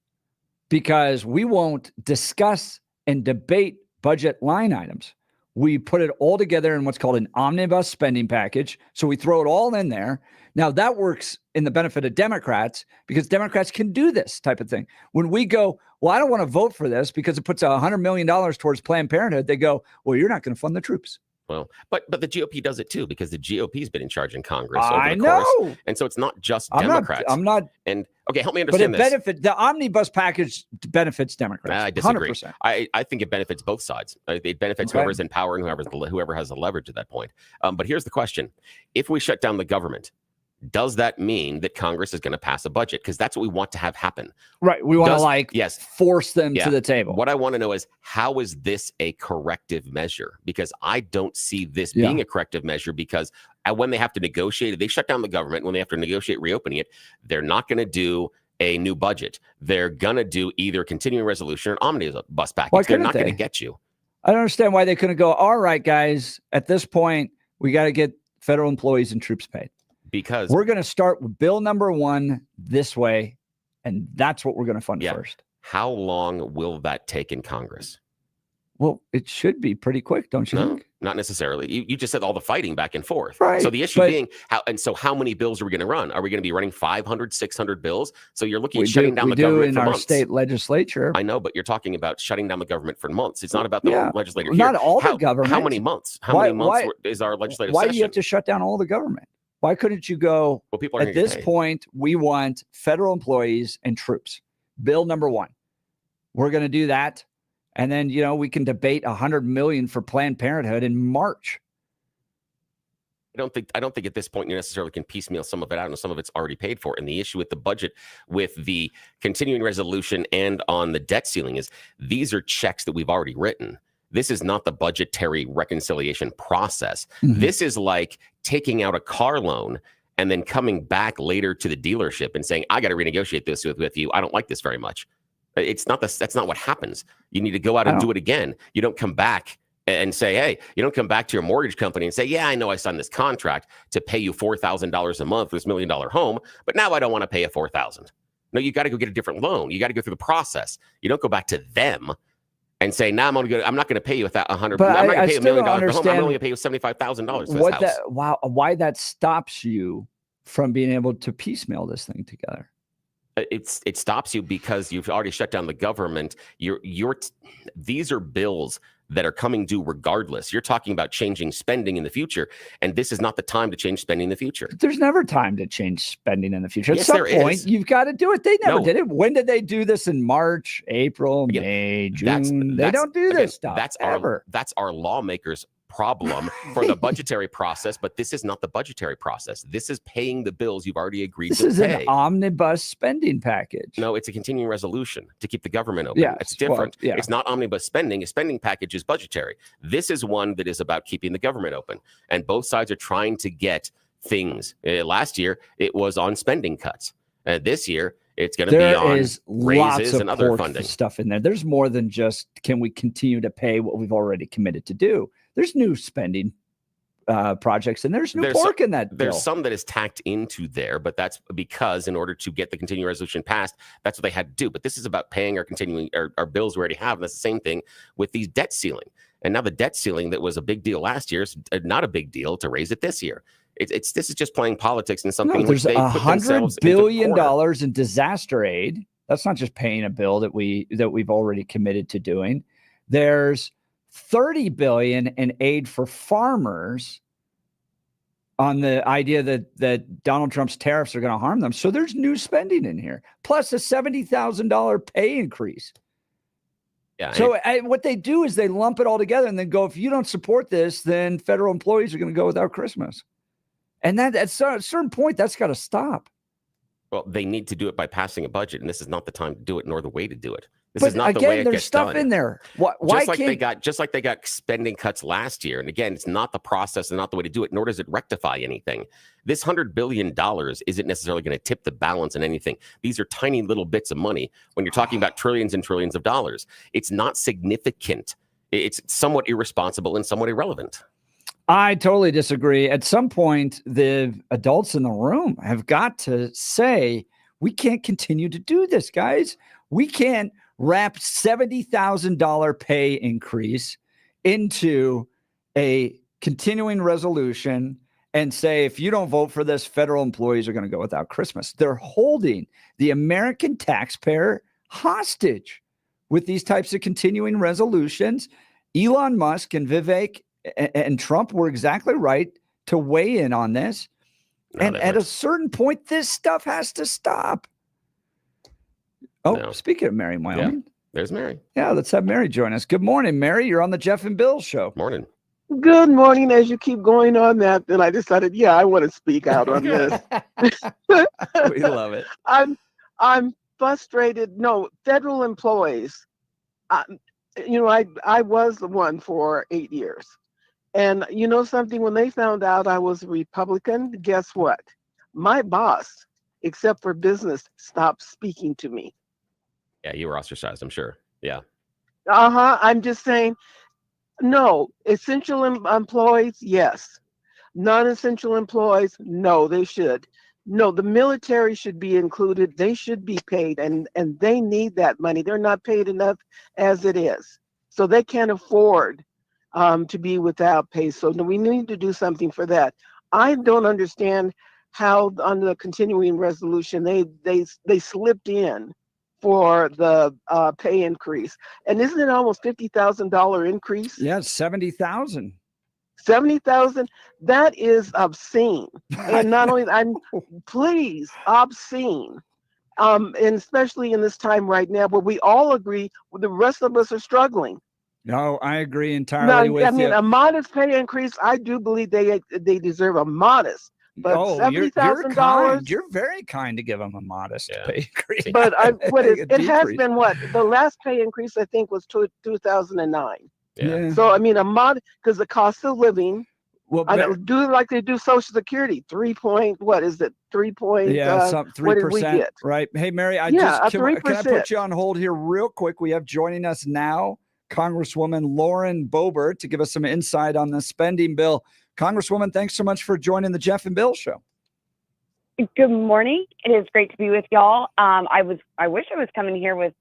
because we won't discuss and debate budget line items. We put it all together in what's called an omnibus spending package. So we throw it all in there. Now that works in the benefit of Democrats because Democrats can do this type of thing. When we go, well, I don't want to vote for this because it puts $100 million towards Planned Parenthood, they go, well, you're not going to fund the troops. Well, but the GOP does it too because the GOP's been in charge in Congress over I the know. course, and so it's not just Democrats. I'm not. And okay, help me understand but the omnibus package benefits Democrats. I disagree. 100%. I think it benefits both sides. It benefits whoever's in power and whoever has the leverage at that point. But here's the question: if we shut down the government, does that mean that Congress is going to pass a budget? Because that's what we want to have happen. Right. We want to force them to the table. What I want to know is, how is this a corrective measure? Because I don't see this being a corrective measure because when they have to negotiate, they shut down the government. When they have to negotiate reopening it, they're not going to do a new budget. They're going to do either continuing resolution or omnibus package. They're not going to get you. I don't understand why they couldn't go, all right, guys, at this point, we got to get federal employees and troops paid. Because we're going to start with bill number 1 this way, and that's what we're going to fund first. How long will that take in Congress? Well, it should be pretty quick, don't you think? Not necessarily. You just said all the fighting back and forth. Right. So the issue being, how many bills are we going to run? Are we going to be running 500, 600 bills? So you're looking at shutting down the government for months. We do in our state legislature. I know, but you're talking about shutting down the government for months. It's not about the legislature here. Not all the government. How many months? How many months is our legislative session? Why do you have to shut down all the government? Why couldn't you go, at this point, we want federal employees and troops. Bill number 1. We're going to do that. And then, we can debate $100 million for Planned Parenthood in March. I don't think at this point you necessarily can piecemeal some of it out and some of it's already paid for. And the issue with the budget, with the continuing resolution and on the debt ceiling is these are checks that we've already written. This is not the budgetary reconciliation process. Mm-hmm. This is like taking out a car loan and then coming back later to the dealership and saying, I got to renegotiate this with you. I don't like this very much. That's not what happens. You need to go out and do it again. You don't come back and say, hey, you don't come back to your mortgage company and say, yeah, I know I signed this contract to pay you $4,000 a month for this $1 million home, but now I don't want to pay you $4,000. No, you got to go get a different loan. You got to go through the process. You don't go back to them and say, now I'm not going to pay you $100. I'm not going to pay you $1 million for home. I'm only going to pay you $75,000 for this house. Why that stops you from being able to piecemeal this thing together? It stops you because you've already shut down the government. These are bills that are coming due regardless. You're talking about changing spending in the future, and this is not the time to change spending in the future. There's never time to change spending in the future. At some point, you've got to do it. They never did it. When did they do this? In March, April, May, June? They don't do this stuff. That's our lawmakers' problem for the budgetary process, but this is not the budgetary process. This is paying the bills you've already agreed to pay. This is an omnibus spending package. No, it's a continuing resolution to keep the government open. Yeah, it's different. Well, it's not omnibus spending. A spending package is budgetary. This is one that is about keeping the government open, and both sides are trying to get things. Last year, it was on spending cuts. This year, it's going to be on raises and other funding stuff in there. There's more than just, can we continue to pay what we've already committed to do? There's new spending projects, and there's pork in that bill. There's some that is tacked into there, but that's because in order to get the continuing resolution passed, that's what they had to do. But this is about paying our bills we already have, and that's the same thing with these debt ceiling. And now the debt ceiling that was a big deal last year is not a big deal to raise it this year. This is just playing politics and something. There's $100 billion in disaster aid. That's not just paying a bill that we've already committed to doing. There's $30 billion in aid for farmers on the idea that Donald Trump's tariffs are going to harm them. So there's new spending in here, plus a $70,000 pay increase. Yeah. So what they do is they lump it all together and then go, if you don't support this, then federal employees are going to go without Christmas. And that at a certain point, that's got to stop. Well, they need to do it by passing a budget, and this is not the time to do it, nor the way to do it. This But is not again, the way it there's gets stuff done. in there. Why just like can't they got spending cuts last year. And again, it's not the process and not the way to do it, nor does it rectify anything. This $100 billion isn't necessarily going to tip the balance in anything. These are tiny little bits of money when you're talking about trillions and trillions of dollars. It's not significant. It's somewhat irresponsible and somewhat irrelevant. I totally disagree. At some point, the adults in the room have got to say, we can't continue to do this, guys. We can't wrap $70,000 pay increase into a continuing resolution and say, if you don't vote for this, federal employees are going to go without Christmas. They're holding the American taxpayer hostage with these types of continuing resolutions. Elon Musk and Vivek and Trump were exactly right to weigh in on this. And at a certain point, this stuff has to stop. Oh, speaking of Mary, Wyoming. Yeah, there's Mary. Yeah, let's have Mary join us. Good morning, Mary. You're on the Jeff and Bill show. Morning. Good morning. As you keep going on that, then I decided, I want to speak out on this. We love it. I'm frustrated. No, federal employees. I was the one for 8 years. And you know something, when they found out I was a Republican, guess what? My boss, except for business, stopped speaking to me. Yeah, you were ostracized, I'm sure. Yeah. I'm just saying, no. Essential employees, yes. Non-essential employees, no, they should. No, the military should be included. They should be paid, and they need that money. They're not paid enough as it is. So they can't afford to be without pay. So we need to do something for that. I don't understand how on the continuing resolution they slipped in for the pay increase. And isn't it almost $50,000 increase? Yeah, 70,000. 70,000. That is obscene. And not only, please, obscene. And especially in this time right now, where we all agree, the rest of us are struggling. No, I agree entirely with you. A modest pay increase, I do believe they deserve a modest. But $70,000. You're very kind to give them a modest pay increase. But it has been what? The last pay increase, I think, was 2009. Yeah. So, a modest, because the cost of living, well, I do like they do Social Security, 3 point, what is it? 3 point, 3%. what did we get? Right. Hey, Mary, can I put you on hold here real quick? We have joining us now Congresswoman Lauren Boebert to give us some insight on the spending bill. Congresswoman, thanks so much for joining the Jeff and Bill show. Good morning. It is great to be with y'all. I wish I was coming here with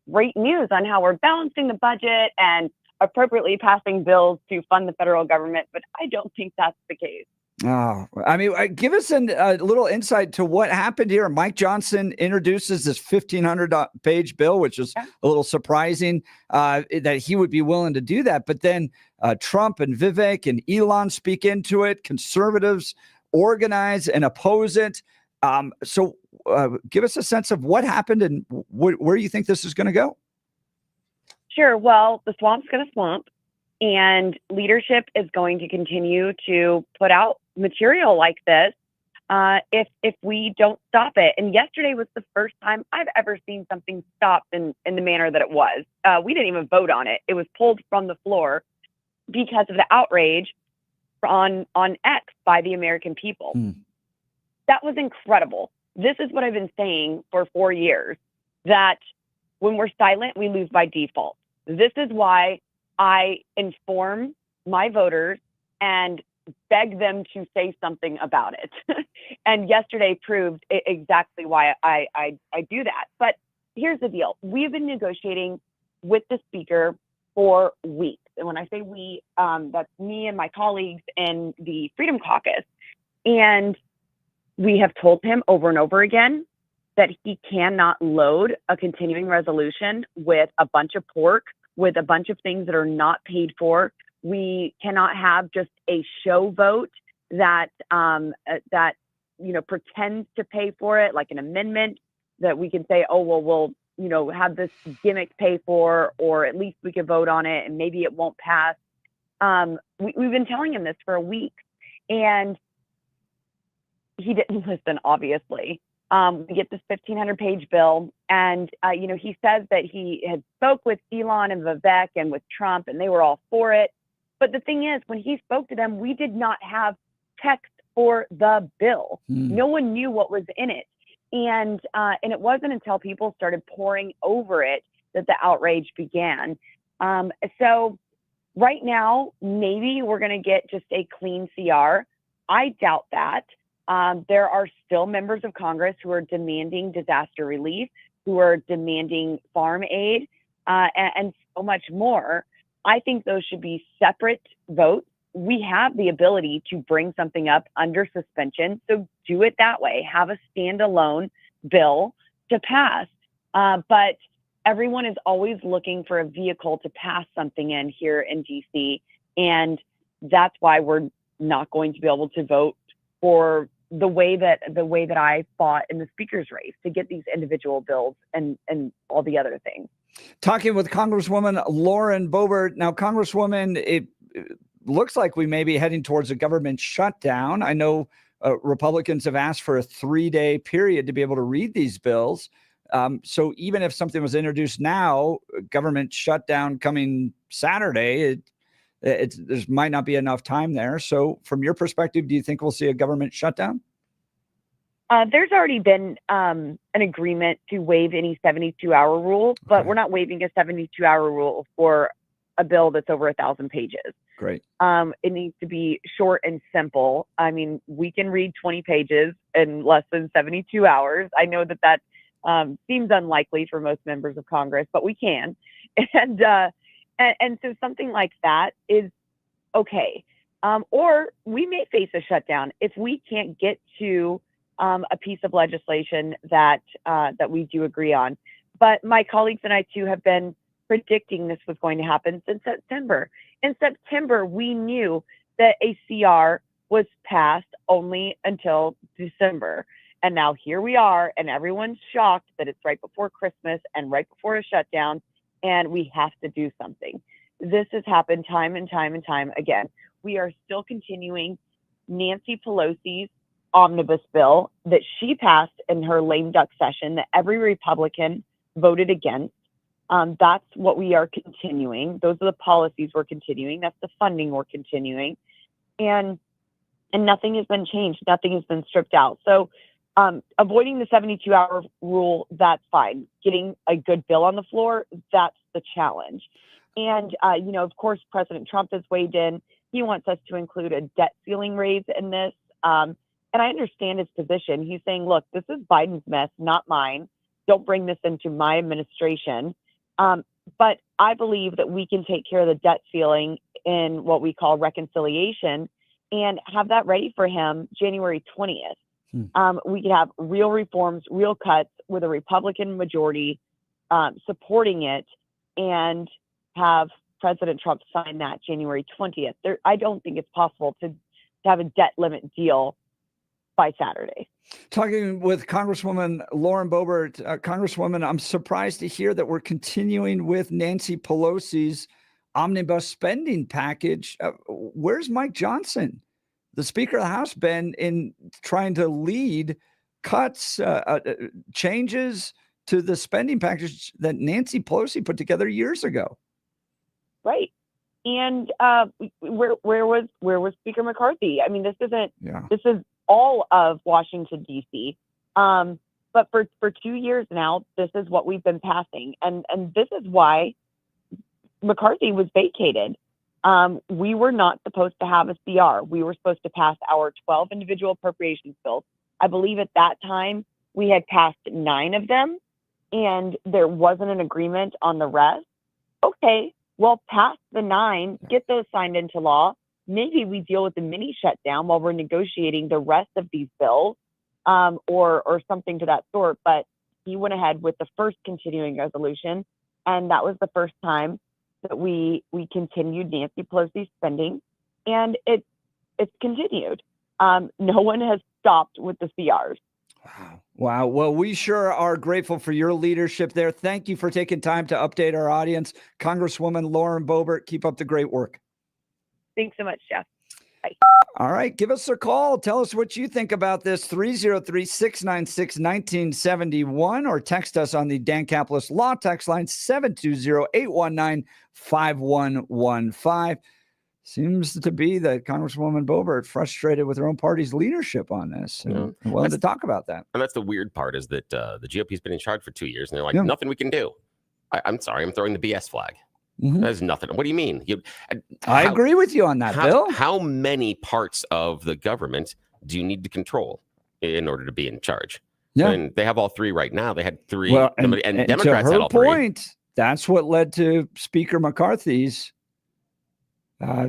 great news on how we're balancing the budget and appropriately passing bills to fund the federal government, but I don't think that's the case. Oh, give us a little insight to what happened here. Mike Johnson introduces this 1,500-page bill, which is a little surprising that he would be willing to do that. But then Trump and Vivek and Elon speak into it. Conservatives organize and oppose it. So give us a sense of what happened and where you think this is going to go. Sure. Well, the swamp's going to swamp, and leadership is going to continue to put out material like this if we don't stop it. And yesterday was the first time I've ever seen something stopped in the manner that it was. We didn't even vote on it. It was pulled from the floor because of the outrage on X by the American people. That was incredible. This is what I've been saying for 4 years, that when we're silent, we lose by default. This is why I inform my voters and beg them to say something about it. And yesterday proved exactly why I do that. But here's the deal. We've been negotiating with the speaker for weeks. And when I say we, that's me and my colleagues in the Freedom Caucus. And we have told him over and over again that he cannot load a continuing resolution with a bunch of pork, with a bunch of things that are not paid for. We cannot have just a show vote that pretends to pay for it, like an amendment that we can say, oh, well, have this gimmick pay for, or at least we could vote on it and maybe it won't pass. We've been telling him this for a week, and he didn't listen, obviously. We get this 1,500-page bill, and, he says that he had spoke with Elon and Vivek and with Trump, and they were all for it. But the thing is, when he spoke to them, we did not have text for the bill. No one knew what was in it. And it wasn't until people started pouring over it that the outrage began. So right now, maybe we're going to get just a clean CR. I doubt that. There are still members of Congress who are demanding disaster relief, who are demanding farm aid, and so much more. I think those should be separate votes. We have the ability to bring something up under suspension, so do it that way. Have a standalone bill to pass. But everyone is always looking for a vehicle to pass something in here in DC, and that's why we're not going to be able to vote for the way that I fought in the speaker's race to get these individual bills and all the other things. Talking with Congresswoman Lauren Boebert. Now, Congresswoman, it looks like we may be heading towards a government shutdown. I know Republicans have asked for a 3-day period to be able to read these bills. So even if something was introduced now, government shutdown coming Saturday, there might not be enough time there. So from your perspective, do you think we'll see a government shutdown? There's already been an agreement to waive any 72-hour rule, but we're not waiving a 72-hour rule for a bill that's over 1,000 pages. Great. It needs to be short and simple. I mean, we can read 20 pages in less than 72 hours. I know that seems unlikely for most members of Congress, but we can. And so something like that is okay. Or we may face a shutdown if we can't get to a piece of legislation that we do agree on. But my colleagues and I too have been predicting this was going to happen since September. In September, we knew that a CR was passed only until December. And now here we are, and everyone's shocked that it's right before Christmas and right before a shutdown, and we have to do something. This has happened time and time and time again. We are still continuing Nancy Pelosi's omnibus bill that she passed in her lame duck session that every Republican voted against. That's what we are continuing. Those are the policies we're continuing. That's the funding we're continuing. And nothing has been changed. Nothing has been stripped out. So avoiding the 72-hour rule, that's fine. Getting a good bill on the floor, that's the challenge. And, of course, President Trump has weighed in. He wants us to include a debt ceiling raise in this. And I understand his position. He's saying, look, this is Biden's mess, not mine. Don't bring this into my administration. But I believe that we can take care of the debt ceiling in what we call reconciliation and have that ready for him January 20th. We could have real reforms, real cuts with a Republican majority supporting it, and have President Trump sign that January 20th. I don't think it's possible to have a debt limit deal by Saturday. Talking with Congresswoman Lauren Boebert. Congresswoman, I'm surprised to hear that we're continuing with Nancy Pelosi's omnibus spending package. Where's Mike Johnson, the Speaker of the House, been in trying to lead cuts, changes to the spending package that Nancy Pelosi put together years ago? Right. And where was Speaker McCarthy? I mean, this is all of Washington, D.C. But for 2 years now, this is what we've been passing. And this is why McCarthy was vacated. We were not supposed to have a CR. We were supposed to pass our 12 individual appropriations bills. I believe at that time we had passed 9 of them, and there wasn't an agreement on the rest. Okay, well, pass the 9, get those signed into law. Maybe we deal with the mini shutdown while we're negotiating the rest of these bills, or something to that sort. But he went ahead with the first continuing resolution, and that was the first time that we continued Nancy Pelosi's spending, and it's continued. No one has stopped with the CRs. Wow. Wow. Well, we sure are grateful for your leadership there. Thank you for taking time to update our audience. Congresswoman Lauren Boebert, keep up the great work. Thanks so much, Jeff. Bye. All right. Give us a call. Tell us what you think about this. 303-696-1971 or text us on the Dan Capitalist Law text line 720-819-5115. Seems to be that Congresswoman Boebert frustrated with her own party's leadership on this. And willing to talk about that. And that's the weird part is that the GOP's been in charge for 2 years, and they're like, nothing we can do. I'm sorry, I'm throwing the BS flag. There's nothing. What do you mean? I agree with you on that, Bill. How many parts of the government do you need to control in order to be in charge? Yeah. I mean, they have all three right now. They had three. Well, and Democrats had all three. Point, that's what led to Speaker McCarthy's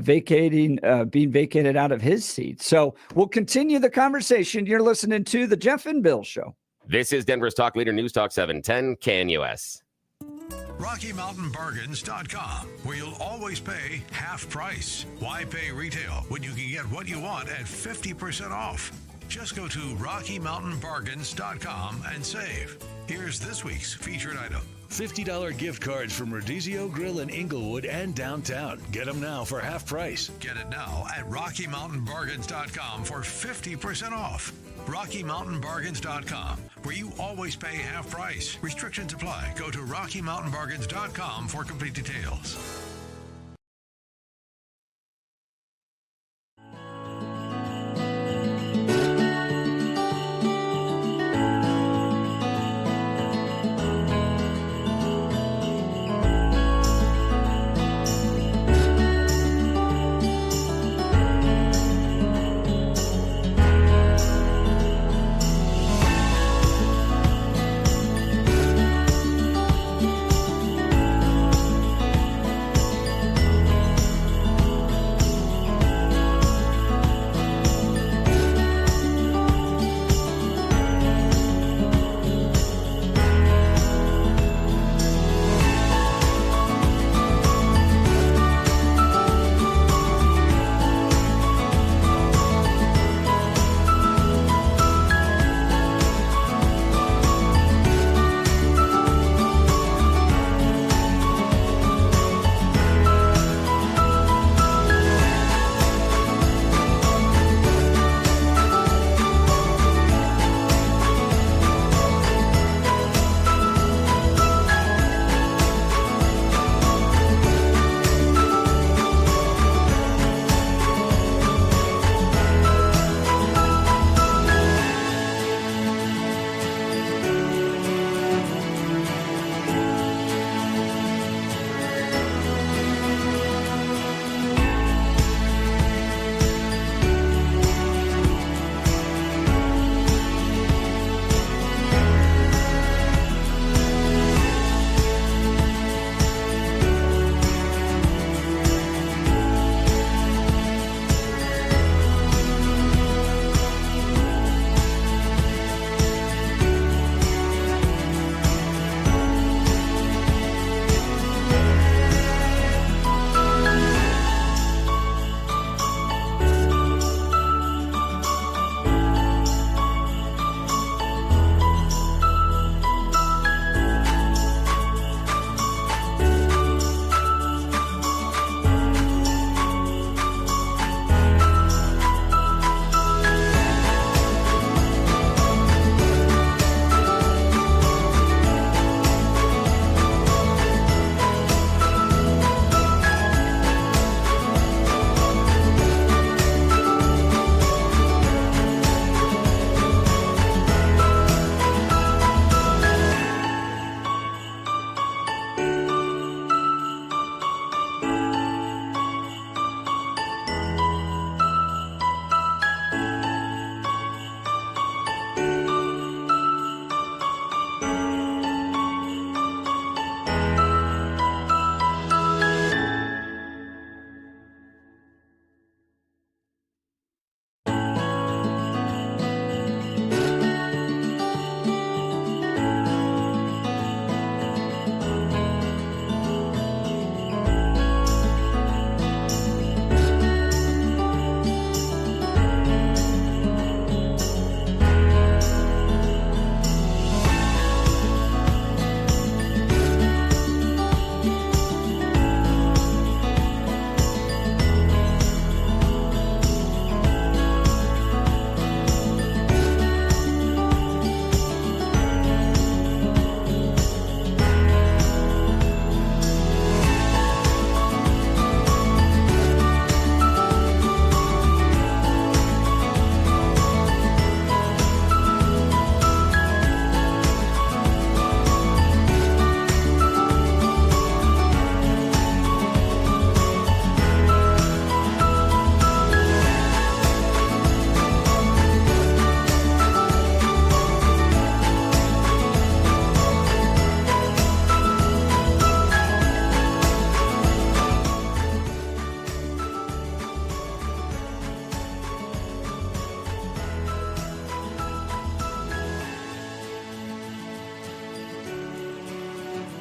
being vacated out of his seat. So we'll continue the conversation. You're listening to the Jeff and Bill Show. This is Denver's Talk Leader News Talk 710 KNUS. RockyMountainBargains.com, where you'll always pay half price. Why pay retail when you can get what you want at 50% off? Just go to RockyMountainBargains.com and save. Here's this week's featured item. $50 gift cards from Rodizio Grill in Inglewood and downtown. Get them now for half price. Get it now at RockyMountainBargains.com for 50% off. RockyMountainBargains.com, where you always pay half price. Restrictions apply. Go to RockyMountainBargains.com for complete details.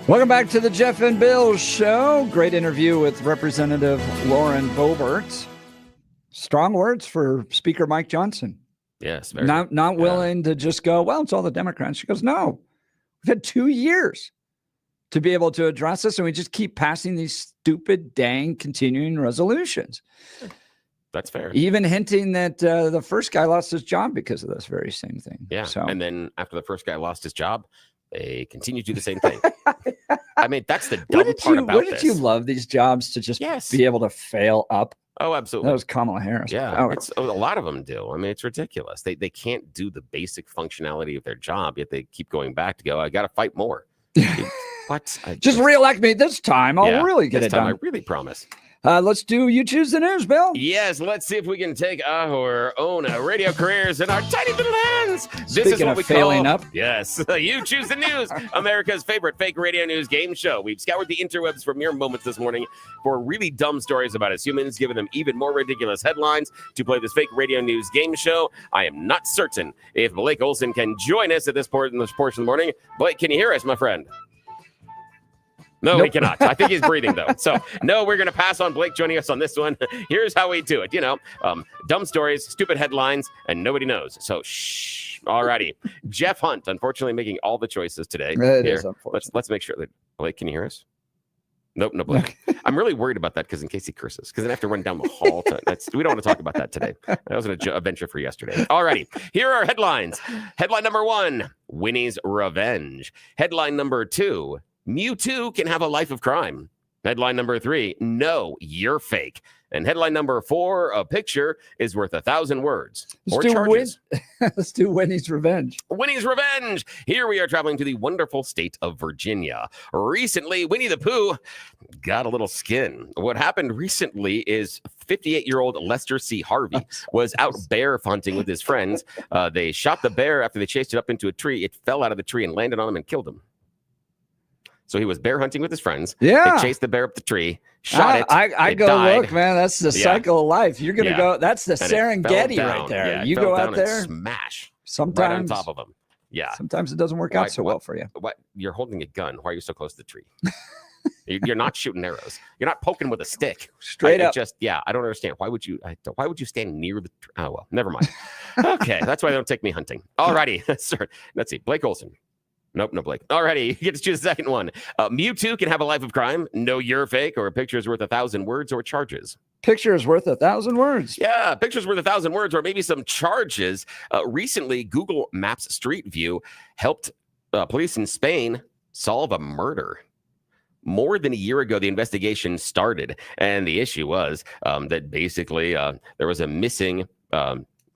Welcome back to the Jeff and Bill Show. Great interview with Representative Lauren Boebert. Strong words for Speaker Mike Johnson. Yes. Not willing to just go, well, it's all the Democrats. She goes, no, we've had 2 years to be able to address this, and we just keep passing these stupid, dang continuing resolutions. That's fair. Even hinting that the first guy lost his job because of this very same thing. Yeah. So. And then after the first guy lost his job, they continue to do the same thing. I mean, that's the dumb part about this. Wouldn't you love these jobs to just be able to fail up? Oh, absolutely. That was Kamala Harris. Yeah, a lot of them do. I mean, it's ridiculous. They can't do the basic functionality of their job, yet they keep going back to go, I got to fight more. What? Just reelect me this time. I'll really get it done. I really promise. Let's do You Choose the News, Bill. Yes, let's see if we can take our own radio careers in our tiny little hands. This Speaking is what of we failing call, up. Yes, You Choose the News, America's favorite fake radio news game show. We've scoured the interwebs for mere moments this morning for really dumb stories about us humans, giving them even more ridiculous headlines to play this fake radio news game show. I am not certain if Blake Olson can join us at this portion of the morning. Blake, can you hear us, my friend? No, nope. He cannot. I think he's breathing, though. So, no, we're going to pass on Blake joining us on this one. Here's how we do it. Dumb stories, stupid headlines, and nobody knows. So, shh. All righty. Jeff Hunt, unfortunately, making all the choices today. It is unfortunate. Let's make sure that Blake, can you hear us? Nope, no Blake. I'm really worried about that because in case he curses, because then I have to run down the hall. We don't want to talk about that today. That was an adventure for yesterday. All righty. Here are headlines. Headline number 1, Winnie's Revenge. Headline number 2, Mewtwo can have a life of crime. Headline number 3, no, you're fake. And headline number 4, a picture is worth 1,000 words. Let's do Winnie's Revenge. Winnie's Revenge. Here we are traveling to the wonderful state of Virginia. Recently, Winnie the Pooh got a little skin. What happened recently is 58-year-old Lester C. Harvey was out bear hunting with his friends. They shot the bear after they chased it up into a tree. It fell out of the tree and landed on him and killed him. So he was bear hunting with his friends. Yeah. They chased the bear up the tree, shot it. I go, died. Look, man, that's the cycle of life. You're going to go, that's the Serengeti right there. Yeah, you go out there, and smash sometimes right on top of them. Yeah. Sometimes it doesn't work out so well for you. What? You're holding a gun. Why are you so close to the tree? You're not shooting arrows. You're not poking with a stick. Straight up. I don't understand. Why would you stand near the tree? Oh, well, never mind. Okay. That's why they don't take me hunting. All righty. Let's see. Blake Olson. Nope, no Blake. Alrighty, you get to choose the second one. Mewtwo can have a life of crime. No, you're fake, or a picture is worth 1,000 words or charges. Picture is worth 1,000 words. Yeah, picture's worth 1,000 words or maybe some charges. Recently, Google Maps Street View helped police in Spain solve a murder. More than a year ago, the investigation started, and the issue was that basically there was a missing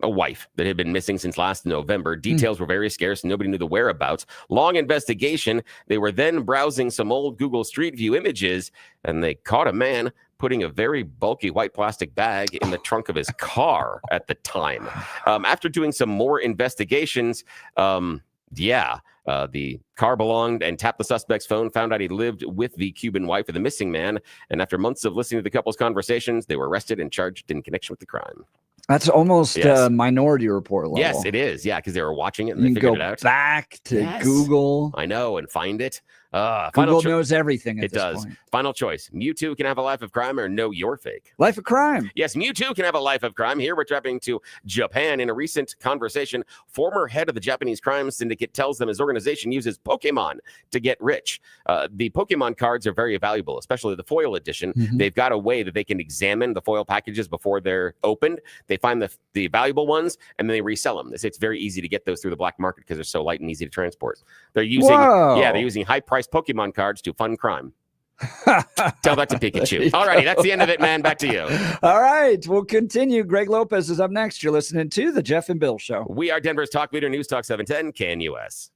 a wife that had been missing since last November. Details were very scarce. Nobody knew the whereabouts. Long investigation. They were then browsing some old Google Street View images, and they caught a man putting a very bulky white plastic bag in the trunk of his car at the time. After doing some more investigations, the car belonged and tapped the suspect's phone, found out he lived with the Cuban wife of the missing man. And after months of listening to the couple's conversations, they were arrested and charged in connection with the crime. That's almost Minority Report level. Yes, it is. Yeah, because they were watching it and you they figured go it out. Back to Google. I know, and find it. Google knows everything at it this does. point. Final choice. Mewtwo can have a life of crime or no, you're fake. Life of crime. Yes, Mewtwo can have a life of crime. Here we're traveling to Japan. In a recent conversation, former head of the Japanese crime syndicate tells them his organization uses Pokemon to get rich. The Pokemon cards are very valuable, especially the foil edition. They've got a way that they can examine the foil packages before they're opened. They find the valuable ones and then they resell them. They say it's very easy to get those through the black market because they're so light and easy to transport. They're using high-priced Pokemon cards to fund crime. Tell that to Pikachu. All righty, that's the end of it, man. Back to you. All right, we'll continue. Greg Lopez is up next. You're listening to The Jeff and Bill Show. We are Denver's talk leader, News Talk 710, KNUS.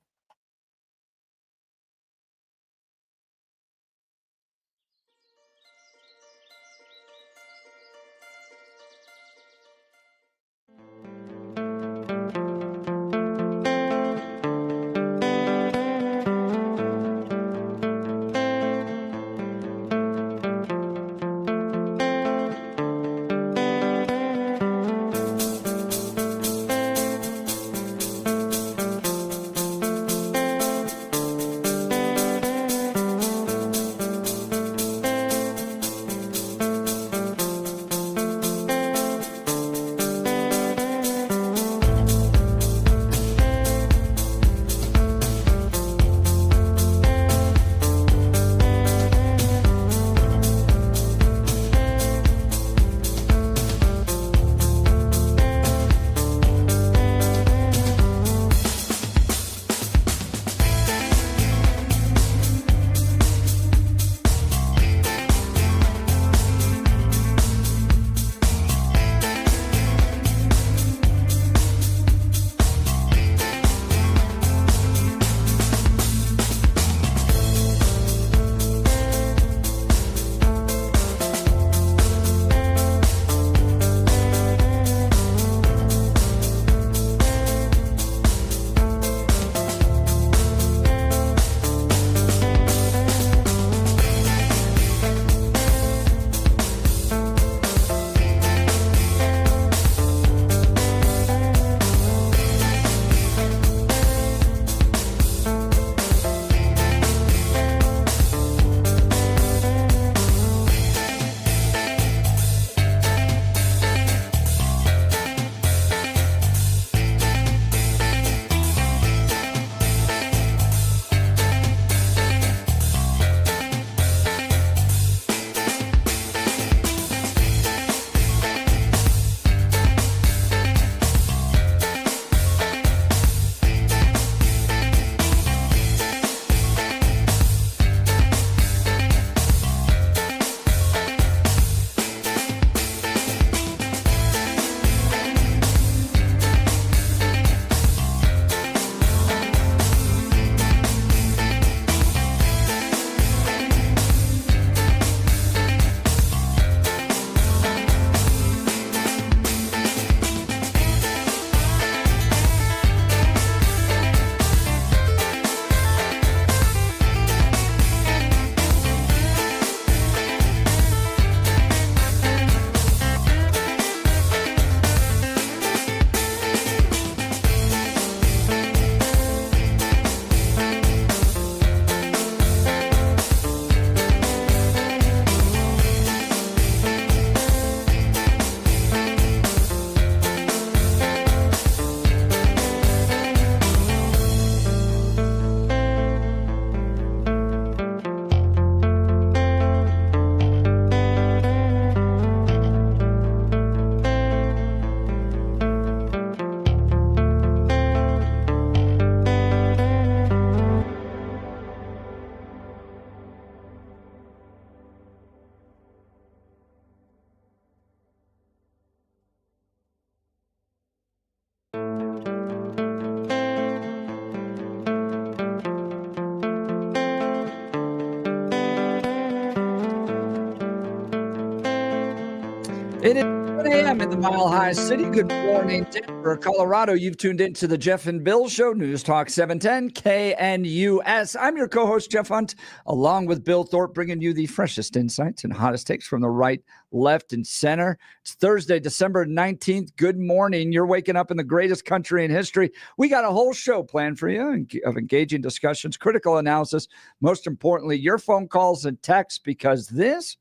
It is 10 a.m. in the Mile High City. Good morning, Denver, Colorado. You've tuned into the Jeff and Bill Show, News Talk 710 KNUS. I'm your co-host, Jeff Hunt, along with Bill Thorpe, bringing you the freshest insights and hottest takes from the right, left, and center. It's Thursday, December 19th. Good morning. You're waking up in the greatest country in history. We got a whole show planned for you of engaging discussions, critical analysis, most importantly, your phone calls and texts, because this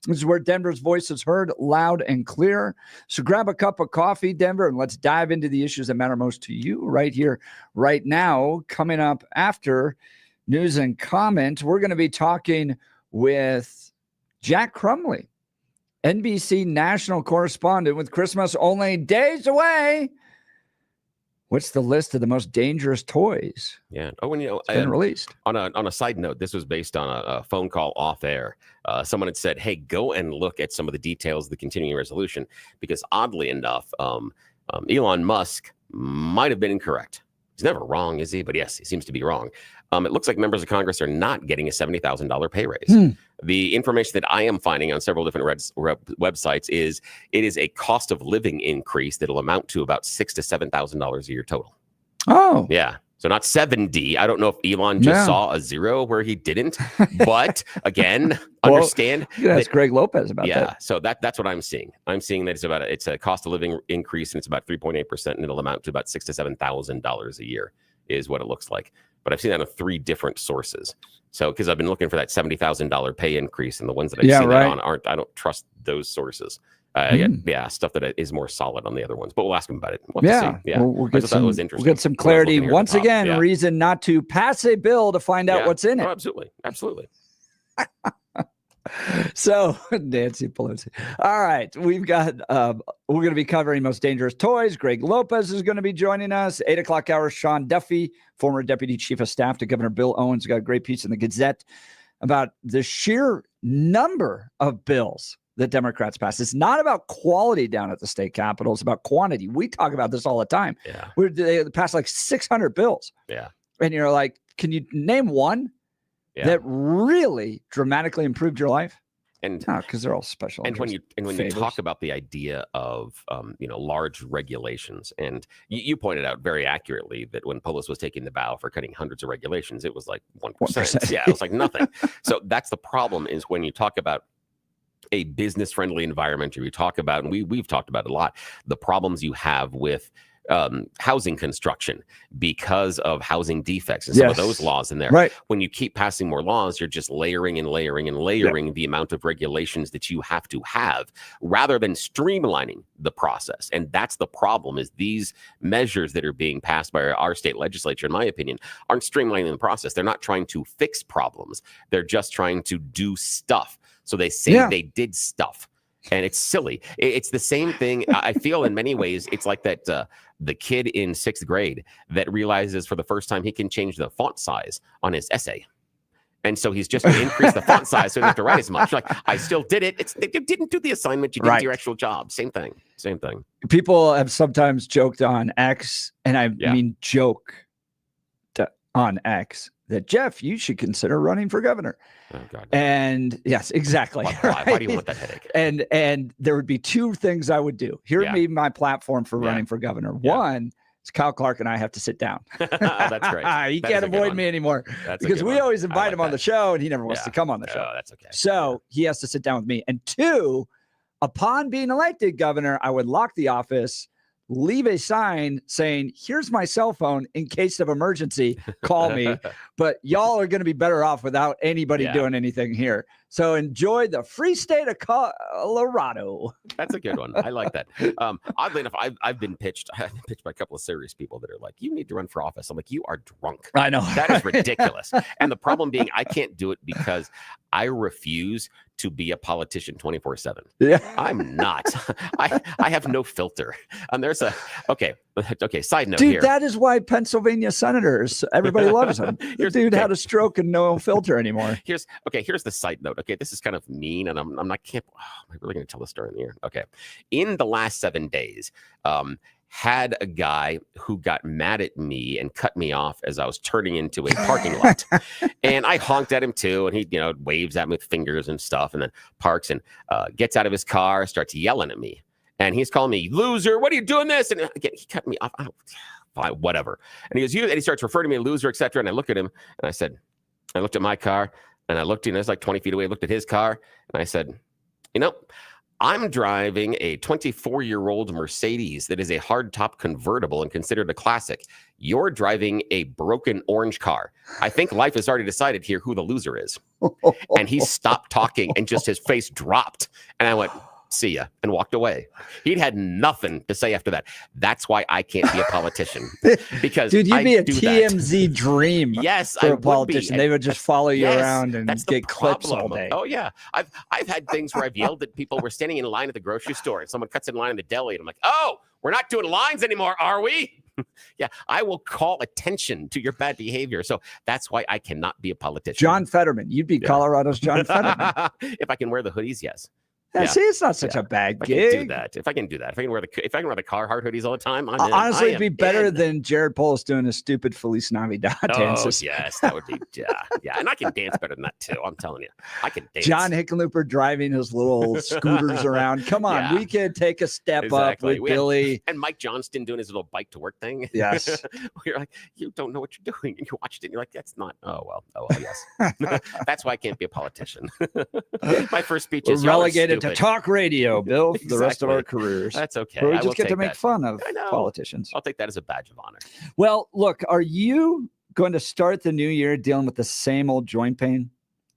is where Denver's voice is heard loud and clear. So grab a cup of coffee, Denver, and let's dive into the issues that matter most to you right here, right now. Coming up after news and comment, we're going to be talking with Jack Crumley, NBC national correspondent, with Christmas only days away. What's the list of the most dangerous toys? Yeah. Oh, and been released. On a side note, this was based on a phone call off air. Someone had said, "Hey, go and look at some of the details of the continuing resolution," because oddly enough, Elon Musk might have been incorrect. He's never wrong, is he? But yes, he seems to be wrong. It looks like members of Congress are not getting a $70,000 pay raise. The information that I am finding on several different websites is it is a cost of living increase that'll amount to about $6,000 to $7,000 a year total. Oh, yeah. So not 70. I don't know if Elon just saw a zero where he didn't, but again, understand. That's Greg Lopez about that. Yeah. So that's what I'm seeing. I'm seeing that it's a cost of living increase, and it's about 3.8%, and it'll amount to about $6,000 to $7,000 a year is what it looks like. But I've seen that on 3 different sources. So because I've been looking for that $70,000 pay increase, and the ones that I've seen that on I don't trust those sources. Stuff that is more solid on the other ones, but we'll ask them about it. We'll see. We'll get some clarity. Once again, reason not to pass a bill to find out what's in it. Oh, absolutely. So, Nancy Pelosi. All right, we've got we're going to be covering most dangerous toys. Greg Lopez is going to be joining us. 8 o'clock hour, Sean Duffy, former Deputy Chief of Staff to Governor Bill Owens, got a great piece in the Gazette about the sheer number of bills that Democrats passed. It's not about quality down at the state capitol. It's about quantity. We talk about this all the time. Yeah. They passed like 600 bills. Yeah. And you're like, can you name one that really dramatically improved your life? And because they're all special. And when you talk about the idea of large regulations, and you pointed out very accurately that when Polis was taking the bow for cutting hundreds of regulations, it was like 1%. Yeah, it was like nothing. So that's the problem, is when you talk about a business-friendly environment, or you talk about, and we've talked about it a lot, the problems you have with housing construction because of housing defects and some of those laws in there. Right. When you keep passing more laws, you're just layering and layering and layering the amount of regulations that you have to have, rather than streamlining the process. And that's the problem, is these measures that are being passed by our state legislature, in my opinion, aren't streamlining the process. They're not trying to fix problems. They're just trying to do stuff. So they say they did stuff, and it's silly. It's the same thing. I feel in many ways, it's like that the kid in 6th grade that realizes for the first time he can change the font size on his essay. And so he's just going to increase the font size so he doesn't have to write as much. Like, I still did it. You didn't do the assignment. You didn't do your actual job. Same thing. People have sometimes joked on X, and I mean joke on X, that Jeff, you should consider running for governor. Oh, God. And yes, exactly. Why do you want that headache? And there would be 2 things I would do. Here would be my platform for running for governor. One is Kyle Clark and I have to sit down. That's great. He can't avoid me anymore, because we always invite him on the show, and he never wants to come on the show. Oh, that's okay. So he has to sit down with me. And 2, upon being elected governor, I would lock the office, leave a sign saying, "Here's my cell phone in case of emergency, call me." But y'all are going to be better off without anybody doing anything here. So enjoy the free state of Colorado. That's a good one. I like that. Oddly enough, I've been pitched by a couple of serious people that are like, "You need to run for office." I'm like, "You are drunk." I know. That is ridiculous. And the problem being, I can't do it because I refuse to be a politician 24/7. Yeah. I'm not. I have no filter. There's a okay. Side note, dude, here. that is why Pennsylvania senators, everybody loves him. The dude had a stroke and no filter anymore. Here's the side note. Okay, this is kind of mean, and am I really going to tell the story in the air? Okay, in the last 7 days, had a guy who got mad at me and cut me off as I was turning into a parking lot. And I honked at him too. And he, waves at me with fingers and stuff, and then parks and gets out of his car, starts yelling at me. And he's calling me loser. What are you doing this? And again, he cut me off. Fine, whatever. And he goes, and he starts referring to me as loser, etc. And I look at him and I said, I looked at my car and I looked, it's like 20 feet away. I looked at his car and I said, I'm driving a 24-year-old Mercedes that is a hardtop convertible and considered a classic. You're driving a broken orange car. I think life has already decided here who the loser is. And he stopped talking and just his face dropped. And I went, see ya, and walked away. He'd had nothing to say after that. That's why I can't be a politician. Because dude, you'd be a TMZ dream. Yes, for a politician. They would just follow you around and get clips all day. Oh yeah, I've had things where I've yelled at people. We're standing in line at the grocery store, and someone cuts in line in the deli, and I'm like, "Oh, we're not doing lines anymore, are we?" Yeah, I will call attention to your bad behavior. So that's why I cannot be a politician. John Fetterman, you'd be Colorado's John Fetterman. If I can wear the hoodies, yes. Yeah, see, it's not such a bad gig. If I can do that, if I can wear the Carhartt hoodies all the time, honestly, it'd be better than Jared Polis doing a stupid Feliz Navidad dances. Yes, that would be yeah, and I can dance better than that too. I'm telling you, I can dance. John Hickenlooper driving his little scooters around. Come on, we could take a step up with Billy and Mike Johnston doing his little bike to work thing. Yes, you're like, you don't know what you're doing, and you watched it, and you're like, that's not. Oh well, yes. That's why I can't be a politician. My first speech is relegated to talk radio, Bill, for the rest of our careers. That's okay. But we just get to make fun of politicians. I'll take that as a badge of honor. Well, look, are you going to start the new year dealing with the same old joint pain,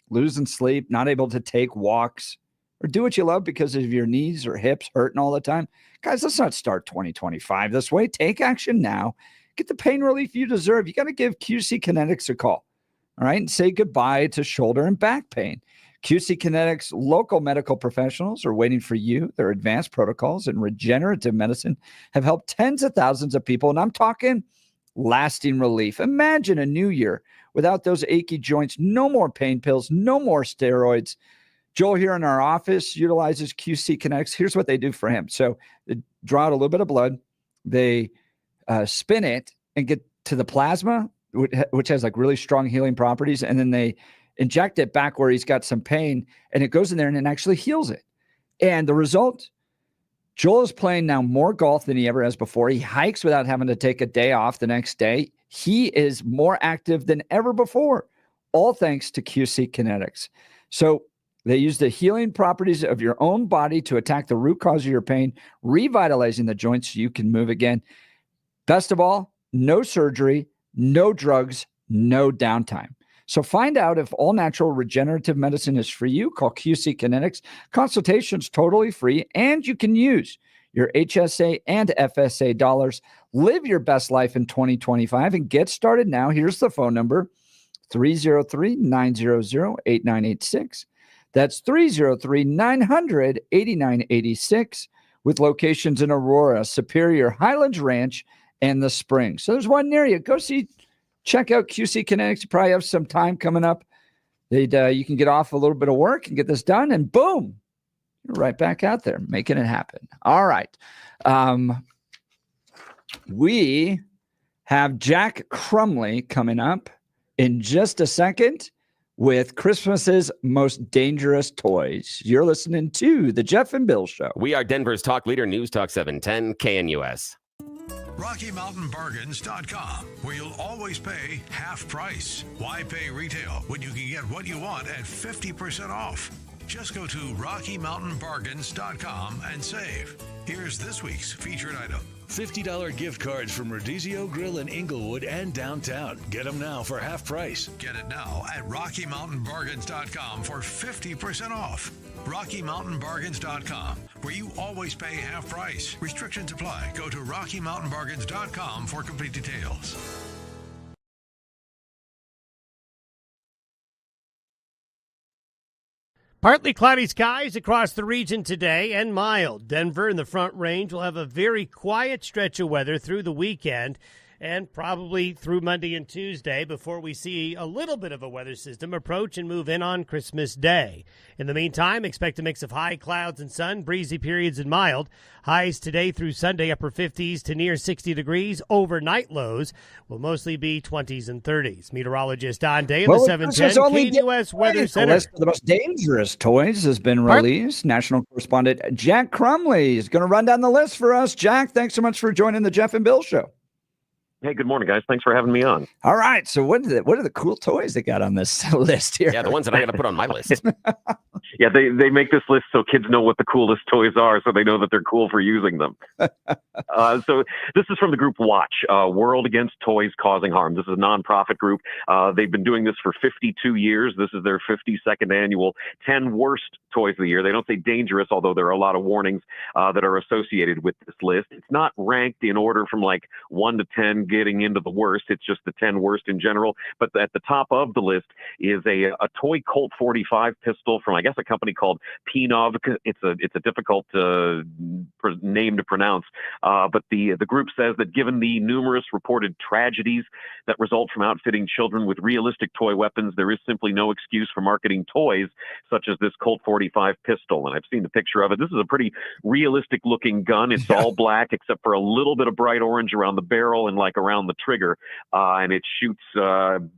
losing sleep, not able to take walks, or do what you love because of your knees or hips hurting all the time? Guys, let's not start 2025 this way. Take action now. Get the pain relief you deserve. You got to give QC Kinetics a call, all right, and say goodbye to shoulder and back pain. QC Kinetics local medical professionals are waiting for you. Their advanced protocols in regenerative medicine have helped tens of thousands of people, and I'm talking lasting relief. Imagine a new year without those achy joints, no more pain pills, no more steroids. Joel here in our office utilizes QC Kinetics. Here's what they do for him. So they draw out a little bit of blood. They spin it and get to the plasma, which has like really strong healing properties, and then they inject it back where he's got some pain, and it goes in there and it actually heals it. And the result, Joel is playing now more golf than he ever has before. He hikes without having to take a day off the next day. He is more active than ever before, all thanks to QC Kinetics. So they use the healing properties of your own body to attack the root cause of your pain, revitalizing the joints so you can move again. Best of all, no surgery, no drugs, no downtime. So find out if all natural regenerative medicine is for you. Call QC Kinetics. Consultation's totally free, and you can use your HSA and FSA dollars. Live your best life in 2025 and get started now. Here's the phone number, 303-900-8986. That's 303-900-8986 with locations in Aurora, Superior, Highlands Ranch, and the Springs. So there's one near you. Go check out QC Kinetics. You probably have some time coming up. You can get off a little bit of work and get this done, and boom, you're right back out there making it happen. All right. We have Jack Crumley coming up in just a second with Christmas's most dangerous toys. You're listening to The Jeff and Bill Show. We are Denver's talk leader, News Talk 710 KNUS. RockyMountainBargains.com, where you'll always pay half price. Why pay retail when you can get what you want at 50% off? Just go to RockyMountainBargains.com and save. Here's this week's featured item. $50 gift cards from Rodizio Grill in Inglewood and downtown. Get them now for half price. Get it now at RockyMountainBargains.com for 50% off. RockyMountainBargains.com, where you always pay half price. Restrictions apply. Go to RockyMountainBargains.com for complete details. Partly cloudy skies across the region today and mild. Denver and the Front Range will have a very quiet stretch of weather through the weekend. and probably through Monday and Tuesday before we see a little bit of a weather system approach and move in on Christmas Day. In the meantime, expect a mix of high clouds and sun, breezy periods and mild. Highs today through Sunday, upper 50s to near 60 degrees. Overnight lows will mostly be 20s and 30s. Meteorologist Don Day in the 710 KNUS Weather Center. The list of the most dangerous toys has been released. National correspondent Jack Crumley is going to run down the list for us. Jack, thanks so much for joining the Jeff and Bill Show. Hey, good morning, guys. Thanks for having me on. All right. So what are the cool toys they got on this list here? Yeah, the ones that I got to put on my list. Yeah, they make this list so kids know what the coolest toys are, so they know that they're cool for using them. So this is from the group Watch, World Against Toys Causing Harm. This is a nonprofit group. They've been doing this for 52 years. This is their 52nd annual 10 worst toys of the year. They don't say dangerous, although there are a lot of warnings that are associated with this list. It's not ranked in order from like 1 to 10 getting into the worst. It's just the 10 worst in general. But at the top of the list is a toy Colt 45 pistol from, I guess, a company called Pinov. It's a difficult name to pronounce. But the group says that given the numerous reported tragedies that result from outfitting children with realistic toy weapons, there is simply no excuse for marketing toys such as this Colt 45 pistol. And I've seen the picture of it. This is a pretty realistic looking gun. It's all black except for a little bit of bright orange around the barrel and like around the trigger. And it shoots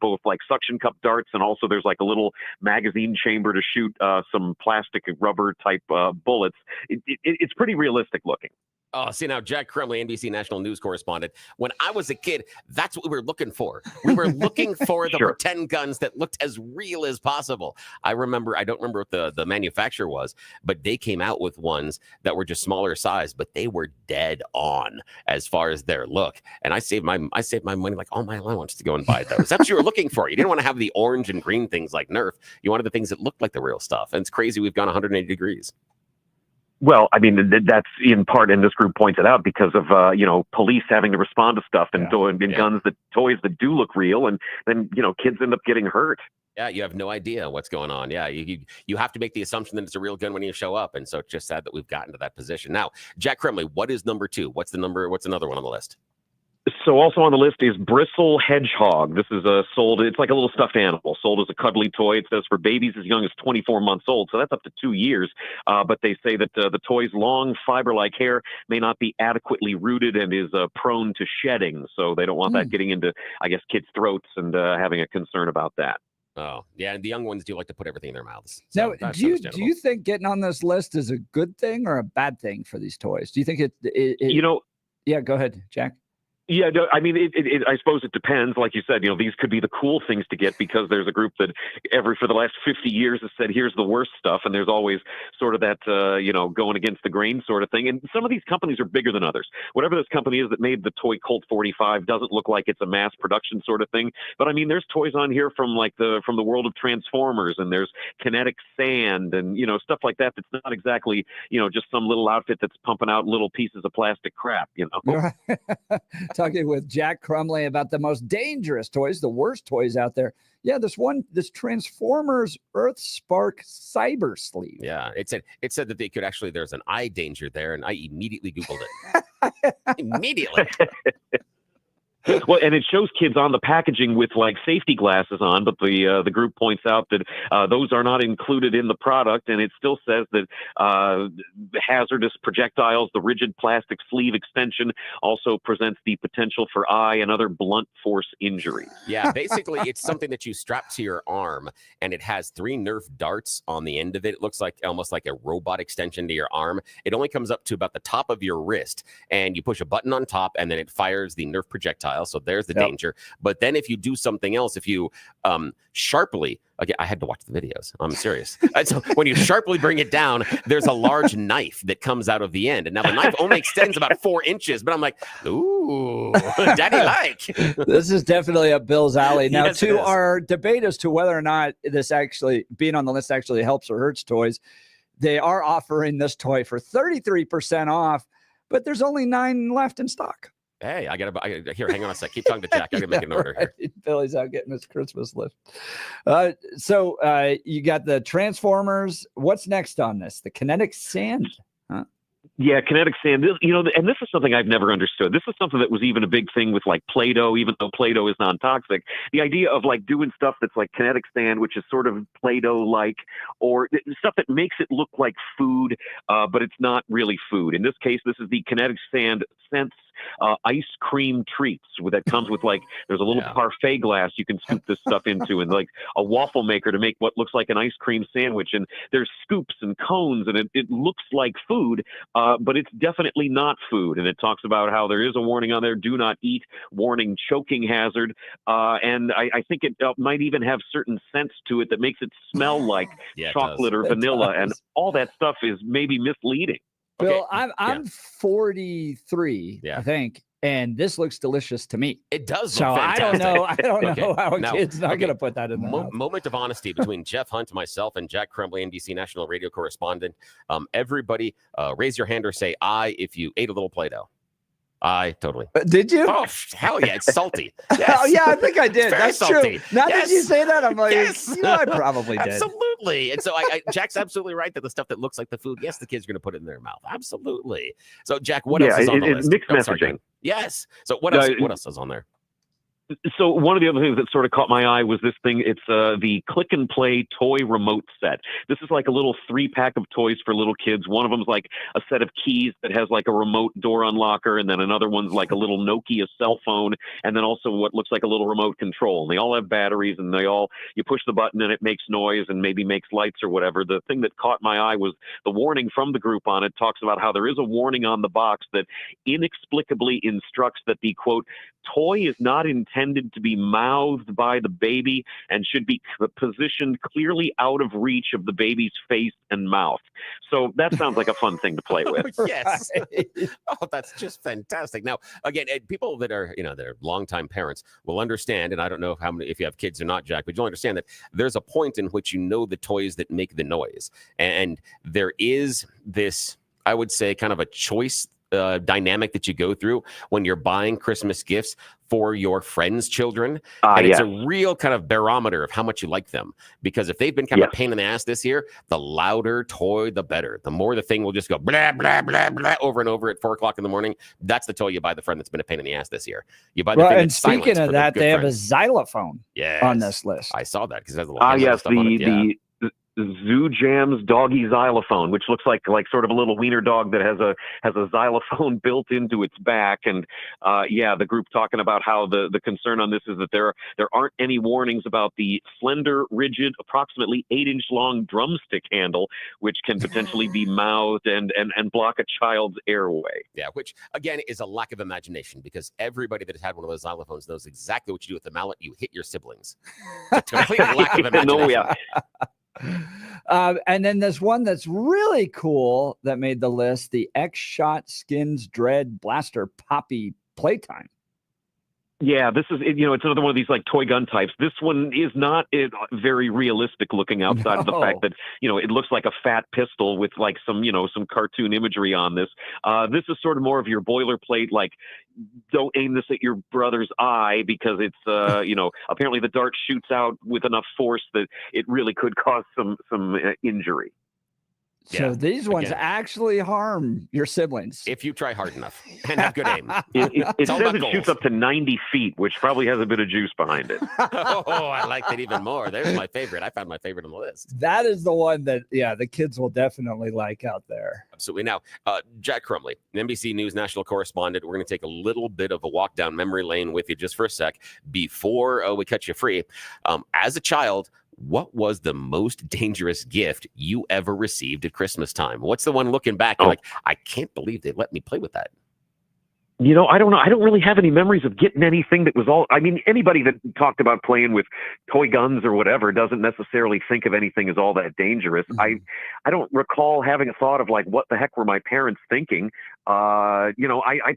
both like suction cup darts, and also there's like a little magazine chamber to shoot some plastic rubber type bullets. It's pretty realistic looking. Oh, see now, Jack Crumley, NBC National News correspondent. When I was a kid, that's what we were looking for. We were looking for the pretend guns that looked as real as possible. I don't remember what the manufacturer was, but they came out with ones that were just smaller size, but they were dead on as far as their look. And I saved my money like all my allowance to go and buy those. That's what you were looking for. You didn't want to have the orange and green things like Nerf. You wanted the things that looked like the real stuff. And it's crazy we've gone 180 degrees. Well, I mean, that's in part, and this group points it out, because of, police having to respond to stuff and guns, toys that do look real, and then, kids end up getting hurt. Yeah, you have no idea what's going on. Yeah, you have to make the assumption that it's a real gun when you show up. And so it's just sad that we've gotten to that position. Now, Jack Crumley, what is number 2? What's another one on the list? So also on the list is Bristle Hedgehog. This is sold. It's like a little stuffed animal sold as a cuddly toy. It says for babies as young as 24 months old. So that's up to 2 years. But they say that the toy's long fiber-like hair may not be adequately rooted and is prone to shedding. So they don't want that getting into, I guess, kids' throats and having a concern about that. Oh, yeah. And the young ones do like to put everything in their mouths. So now, do you think getting on this list is a good thing or a bad thing for these toys? Do you think Yeah, go ahead, Jack. Yeah, no, I mean, I suppose it depends. Like you said, these could be the cool things to get because there's a group that for the last 50 years has said, here's the worst stuff. And there's always sort of that, going against the grain sort of thing. And some of these companies are bigger than others. Whatever this company is that made the toy Colt 45 doesn't look like it's a mass production sort of thing. But I mean, there's toys on here from the world of Transformers, and there's kinetic sand and, stuff like that. That's not exactly, just some little outfit that's pumping out little pieces of plastic crap, Talking with Jack Crumley about the most dangerous toys, the worst toys out there. Yeah, this Transformers Earth Spark Cyber Sleeve. Yeah, it said that they could actually, there's an eye danger there, and I immediately Googled it. Immediately. Well, and it shows kids on the packaging with like safety glasses on, but the group points out that those are not included in the product, and it still says that hazardous projectiles, the rigid plastic sleeve extension, also presents the potential for eye and other blunt force injuries. Yeah, basically, it's something that you strap to your arm, and it has 3 Nerf darts on the end of it. It looks like almost like a robot extension to your arm. It only comes up to about the top of your wrist, and you push a button on top, and then it fires the Nerf projectile. So there's the danger. But then if you do something else, if you sharply, again, I had to watch the videos. I'm serious. So when you sharply bring it down, there's a large knife that comes out of the end. And now the knife only extends about 4 inches. But I'm like, ooh, daddy like. This is definitely up Bill's alley. Now, Yes, to our debate as to whether or not this actually being on the list actually helps or hurts toys, they are offering this toy for 33% off, but there's only 9 left in stock. Hey, here, hang on a sec. Keep talking to Jack. I gotta make an order here. Billy's out getting his Christmas list. So you got the Transformers. What's next on this? The kinetic sand. Huh? Yeah, kinetic sand. And this is something I've never understood. This is something that was even a big thing with like Play-Doh, even though Play-Doh is non-toxic. The idea of like doing stuff that's like kinetic sand, which is sort of Play-Doh-like, or stuff that makes it look like food, but it's not really food. In this case, this is the kinetic sand Sense ice cream treats that comes with like there's a little parfait glass you can scoop this stuff into, and like a waffle maker to make what looks like an ice cream sandwich, and there's scoops and cones, and it looks like food, but it's definitely not food. And it talks about how there is a warning on there: do not eat, warning, choking hazard, and I think it might even have certain scents to it that makes it smell like chocolate or vanilla, and all that stuff is maybe misleading. Bill, I'm 43, I think, and this looks delicious to me. It does. So fantastic. I don't know how a kid's not going to put that in the mouth. Moment of honesty between Jeff Hunt, myself, and Jack Crumbley, NBC national radio correspondent. Everybody, raise your hand or say "I" if you ate a little Play-Doh. I totally. Did you? Oh, hell yeah. It's salty. Yes. Oh, yeah, I think I did. That's salty. True. Now that you say that, I'm like, I probably did. Absolutely. And so Jack's absolutely right that the stuff that looks like the food, yes, the kids are going to put it in their mouth. Absolutely. So, Jack, what else is on the list? Mixed messaging. Yes. So, what else is on there? So one of the other things that sort of caught my eye was this thing. It's the Click and Play toy remote set. This is like a little 3-pack of toys for little kids. One of them's like a set of keys that has like a remote door unlocker, and then another one's like a little Nokia cell phone, and then also what looks like a little remote control. And they all have batteries, and you push the button and it makes noise and maybe makes lights or whatever. The thing that caught my eye was the warning from the group on it. Talks about how there is a warning on the box that inexplicably instructs that the, quote, toy is not intended to be mouthed by the baby and should be positioned clearly out of reach of the baby's face and mouth. So that sounds like a fun thing to play with. Yes. Oh, that's just fantastic. Now, again, people that are, that are longtime parents will understand, and I don't know if you have kids or not, Jack, but you'll understand that there's a point in which the toys that make the noise. And there is this, I would say, kind of a choice dynamic that you go through when you're buying Christmas gifts for your friends' children. And it's a real kind of barometer of how much you like them. Because if they've been kind of a pain in the ass this year, the louder toy, the better. The more the thing will just go blah, blah, blah, blah over and over at 4 o'clock in the morning. That's the toy you buy the friend that's been a pain in the ass this year. You buy the thing and speaking of that, they have a xylophone on this list. I saw that because it has a little stuff on it. Zoo Jam's doggy xylophone, which looks like sort of a little wiener dog that has a xylophone built into its back. And the group talking about how the concern on this is that there aren't any warnings about the slender, rigid, approximately 8-inch long drumstick handle, which can potentially be mouthed and block a child's airway. Yeah, which again is a lack of imagination, because everybody that has had one of those xylophones knows exactly what you do with the mallet. You hit your siblings. It's a complete lack of imagination. And then there's one that's really cool that made the list: the X-Shot Skins Dread Blaster Poppy Playtime. Yeah, this is, it's another one of these like toy gun types. This one is not very realistic looking outside of the fact that, it looks like a fat pistol with like some cartoon imagery on this. This is sort of more of your boilerplate, like, don't aim this at your brother's eye because it's, apparently the dart shoots out with enough force that it really could cause some injury. So these ones actually harm your siblings if you try hard enough and have good aim. It says it shoots up to 90 feet, which probably has a bit of juice behind it. Oh, I like that even more. There's my favorite. I found my favorite on the list. That is the one that, the kids will definitely like out there. Absolutely. Now, Jack Crumbley, NBC News national correspondent, we're going to take a little bit of a walk down memory lane with you just for a sec before we cut you free. As a child, what was the most dangerous gift you ever received at Christmas time? What's the one looking back, you're like, I can't believe they let me play with that? I don't know. I don't really have any memories of getting anything that was anybody that talked about playing with toy guns or whatever doesn't necessarily think of anything as all that dangerous. Mm-hmm. I don't recall having a thought of like, what the heck were my parents thinking? I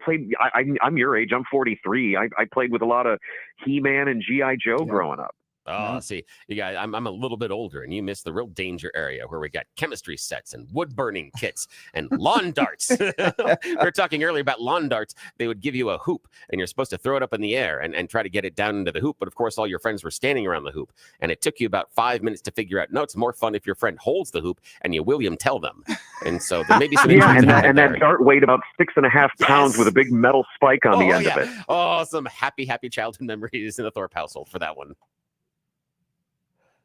played, I'm your age, I'm 43. I played with a lot of He-Man and G.I. Joe growing up. Oh, No. see, you guys, I'm a little bit older, and you missed the real danger area where we got chemistry sets and wood burning kits and lawn darts. We were talking earlier about lawn darts. They would give you a hoop, and you're supposed to throw it up in the air and try to get it down into the hoop. But of course, all your friends were standing around the hoop, and it took you about 5 minutes to figure out. No, it's more fun if your friend holds the hoop and you William tell them. And so there may be some Yeah, injuries and that dart weighed about 6.5 pounds with a big metal spike on the end of it. Oh, some happy childhood memories in the Thorpe household for that one.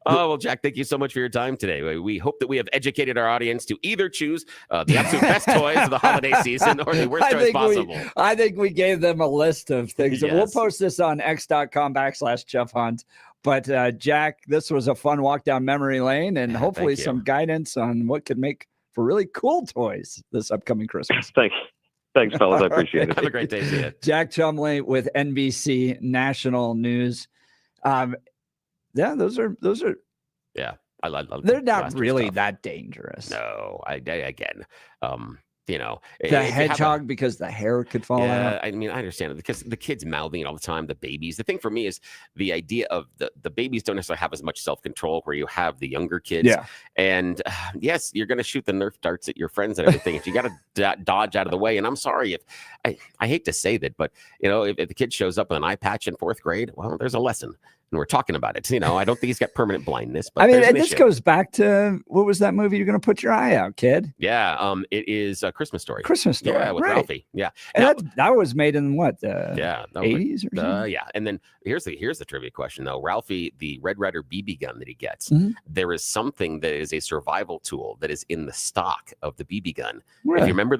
Oh, well, Jack, thank you so much for your time today. We hope that we have educated our audience to either choose the absolute best toys of the holiday season or the worst toys possible. I think we gave them a list of things. And we'll Yes. post this on x.com/Jeff Hunt. But Jack, this was a fun walk down memory lane and hopefully Thank you. some guidance on what could make for really cool toys this upcoming Christmas. Thanks, fellas. I appreciate it. Have a great day. See ya. Jack Chumley with NBC National News. Yeah, those are Yeah, I love. they're not blaster really stuff. that dangerous. No, again, you know, The if you have a- hedgehog because the hair could fall Yeah, out. I mean, I understand it because the kids mouthing it all the time, the babies. The thing for me is the idea of the babies don't necessarily have as much self-control where you have the younger kids. Yeah. And yes, you're going to shoot the Nerf darts at your friends and everything. If you got to dodge out of the way. And I'm sorry if I hate to say that, but you know, if the kid shows up with an eye patch in 4th grade, well, there's a lesson. And we're talking about it. You know, I don't think he's got permanent blindness. But I mean, there's an this issue. goes back to what was that movie? You're going to put your eye out, kid. Yeah, it is a Christmas Story. Christmas Story. Yeah, with right. Ralphie. Yeah. And Now- that was made in what? Yeah, that was 80s or something? yeah. And then here's the trivia question though. Ralphie, the Red Ryder BB gun that he gets, Mhm. there is something that is a survival tool that is in the stock of the BB gun. Really? If you remember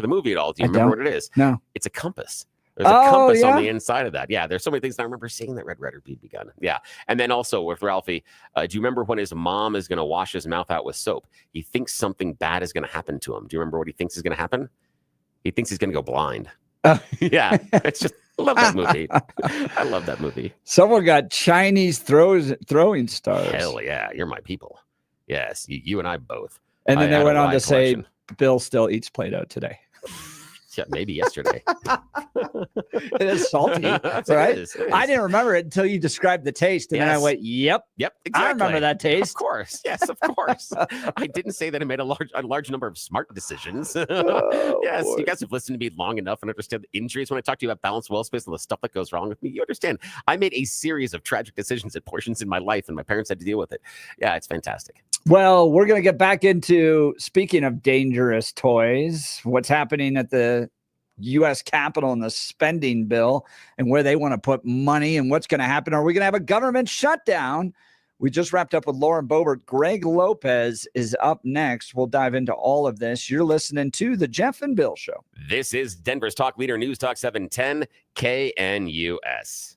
the movie at all, do you I remember don't. what it is? No. It's a compass. There's a Oh, compass yeah? on the inside of that. Yeah, there's so many things I remember seeing that Red Ryder BB gun. Yeah. And then also with Ralphie, do you remember when his mom is going to wash his mouth out with soap? He thinks something bad is going to happen to him. Do you remember what he thinks is going to happen? He thinks he's going to go blind. Yeah, it's just I love that movie. I love that movie. Someone got Chinese throwing stars. Hell yeah, you're my people. Yes, you and I both. And then I they had a went on to riot say, collection. Bill still eats Play-Doh today. Yeah, maybe yesterday. It is salty, It right? is. I didn't remember it until you described the taste. And then I Yes. went, yep, Yep, exactly. I remember that Of taste. course, yes, of course. I didn't say that I made a large number of smart decisions. Oh, Yes, boy. you guys have listened to me long enough and understand the injuries. When I talk to you about balanced wall space and the stuff that goes wrong with me, you understand. I made a series of tragic decisions at portions in my life, and my parents had to deal with it. Yeah, it's fantastic. Well, we're going to get back into, speaking of dangerous toys, what's happening at the U.S. Capitol and the spending bill and where they want to put money and what's going to happen. Are we going to have a government shutdown? We just wrapped up with Lauren Boebert. Greg Lopez is up next. We'll dive into all of this. You're listening to The Jeff and Bill Show. This is Denver's Talk Leader News Talk 710 KNUS.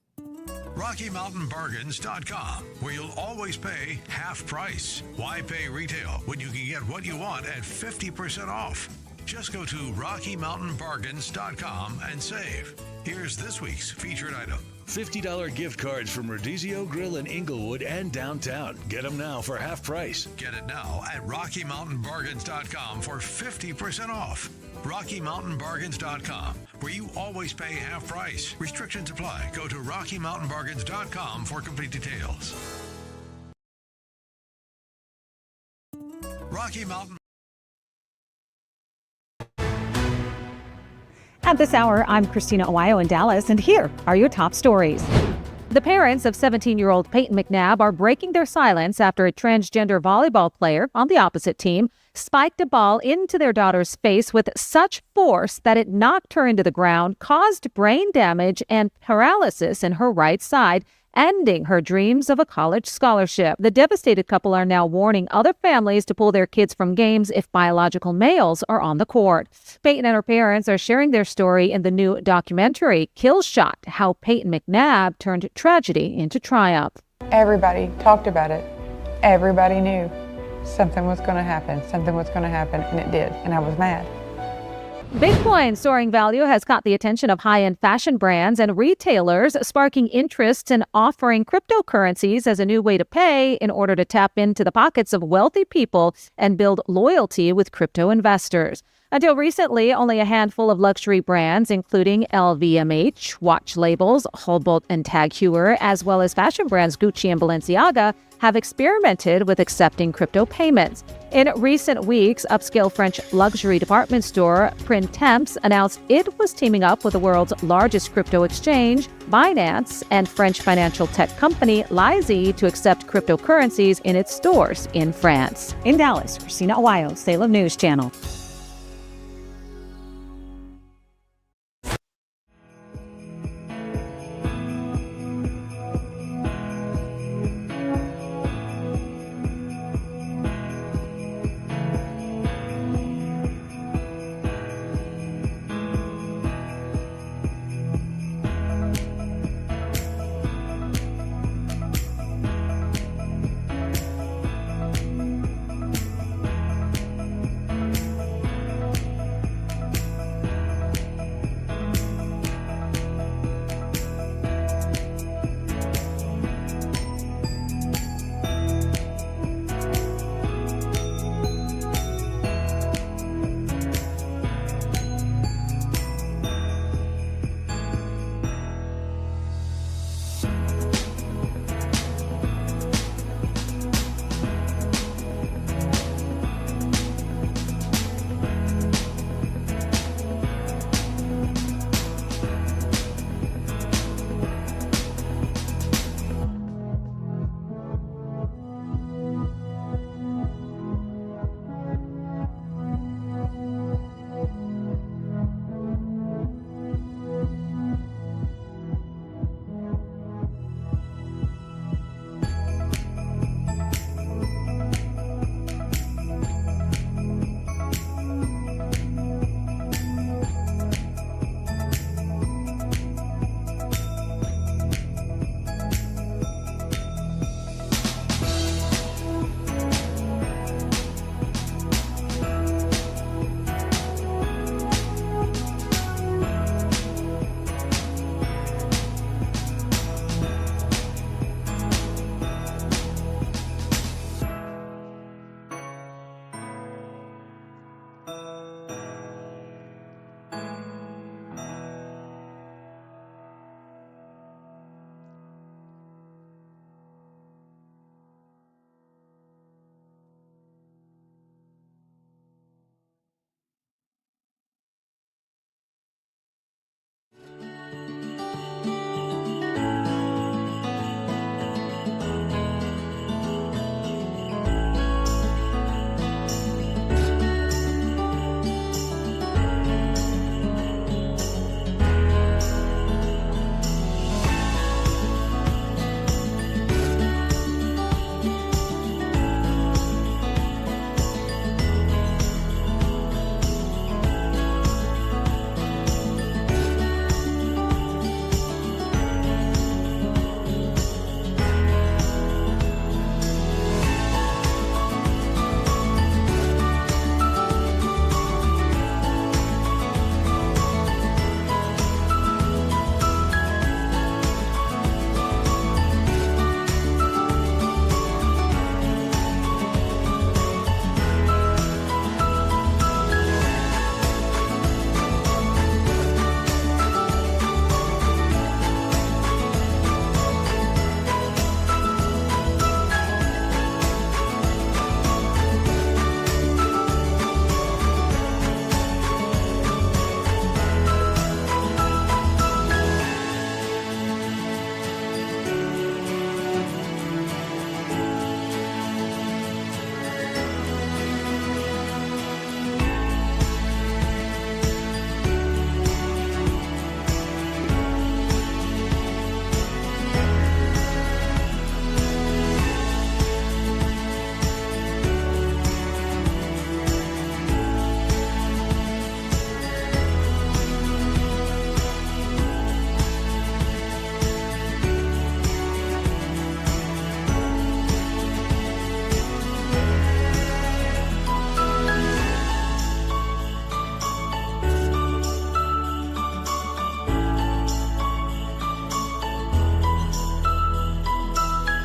RockyMountainBargains.com, where you'll always pay half price. Why pay retail when you can get what you want at 50% off? Just go to RockyMountainBargains.com and save. Here's this week's featured item. $50 gift cards from Rodizio Grill in Inglewood and downtown. Get them now for half price. Get it now at RockyMountainBargains.com for 50% off. RockyMountainBargains.com, where you always pay half price. Restrictions apply. Go to RockyMountainBargains.com for complete details. Rocky Mountain. At this hour, I'm Christina Owayo in Dallas, and here are your top stories. The parents of 17-year-old Peyton McNabb are breaking their silence after a transgender volleyball player on the opposite team spiked a ball into their daughter's face with such force that it knocked her into the ground, caused brain damage and paralysis in her right side, ending her dreams of a college scholarship. The devastated couple are now warning other families to pull their kids from games if biological males are on the court. Peyton and her parents are sharing their story in the new documentary, Kill Shot, How Peyton McNabb Turned Tragedy into Triumph. Everybody talked about it. Everybody knew something was going to happen. Something was going to happen, and it did, and I was mad. Bitcoin's soaring value has caught the attention of high-end fashion brands and retailers, sparking interest in offering cryptocurrencies as a new way to pay in order to tap into the pockets of wealthy people and build loyalty with crypto investors. Until recently, only a handful of luxury brands, including LVMH, watch labels, Humboldt and Tag Heuer, as well as fashion brands Gucci and Balenciaga, have experimented with accepting crypto payments. In recent weeks, upscale French luxury department store Printemps announced it was teaming up with the world's largest crypto exchange, Binance, and French financial tech company Lizy to accept cryptocurrencies in its stores in France. In Dallas, Christina Aguayo, Salem News Channel.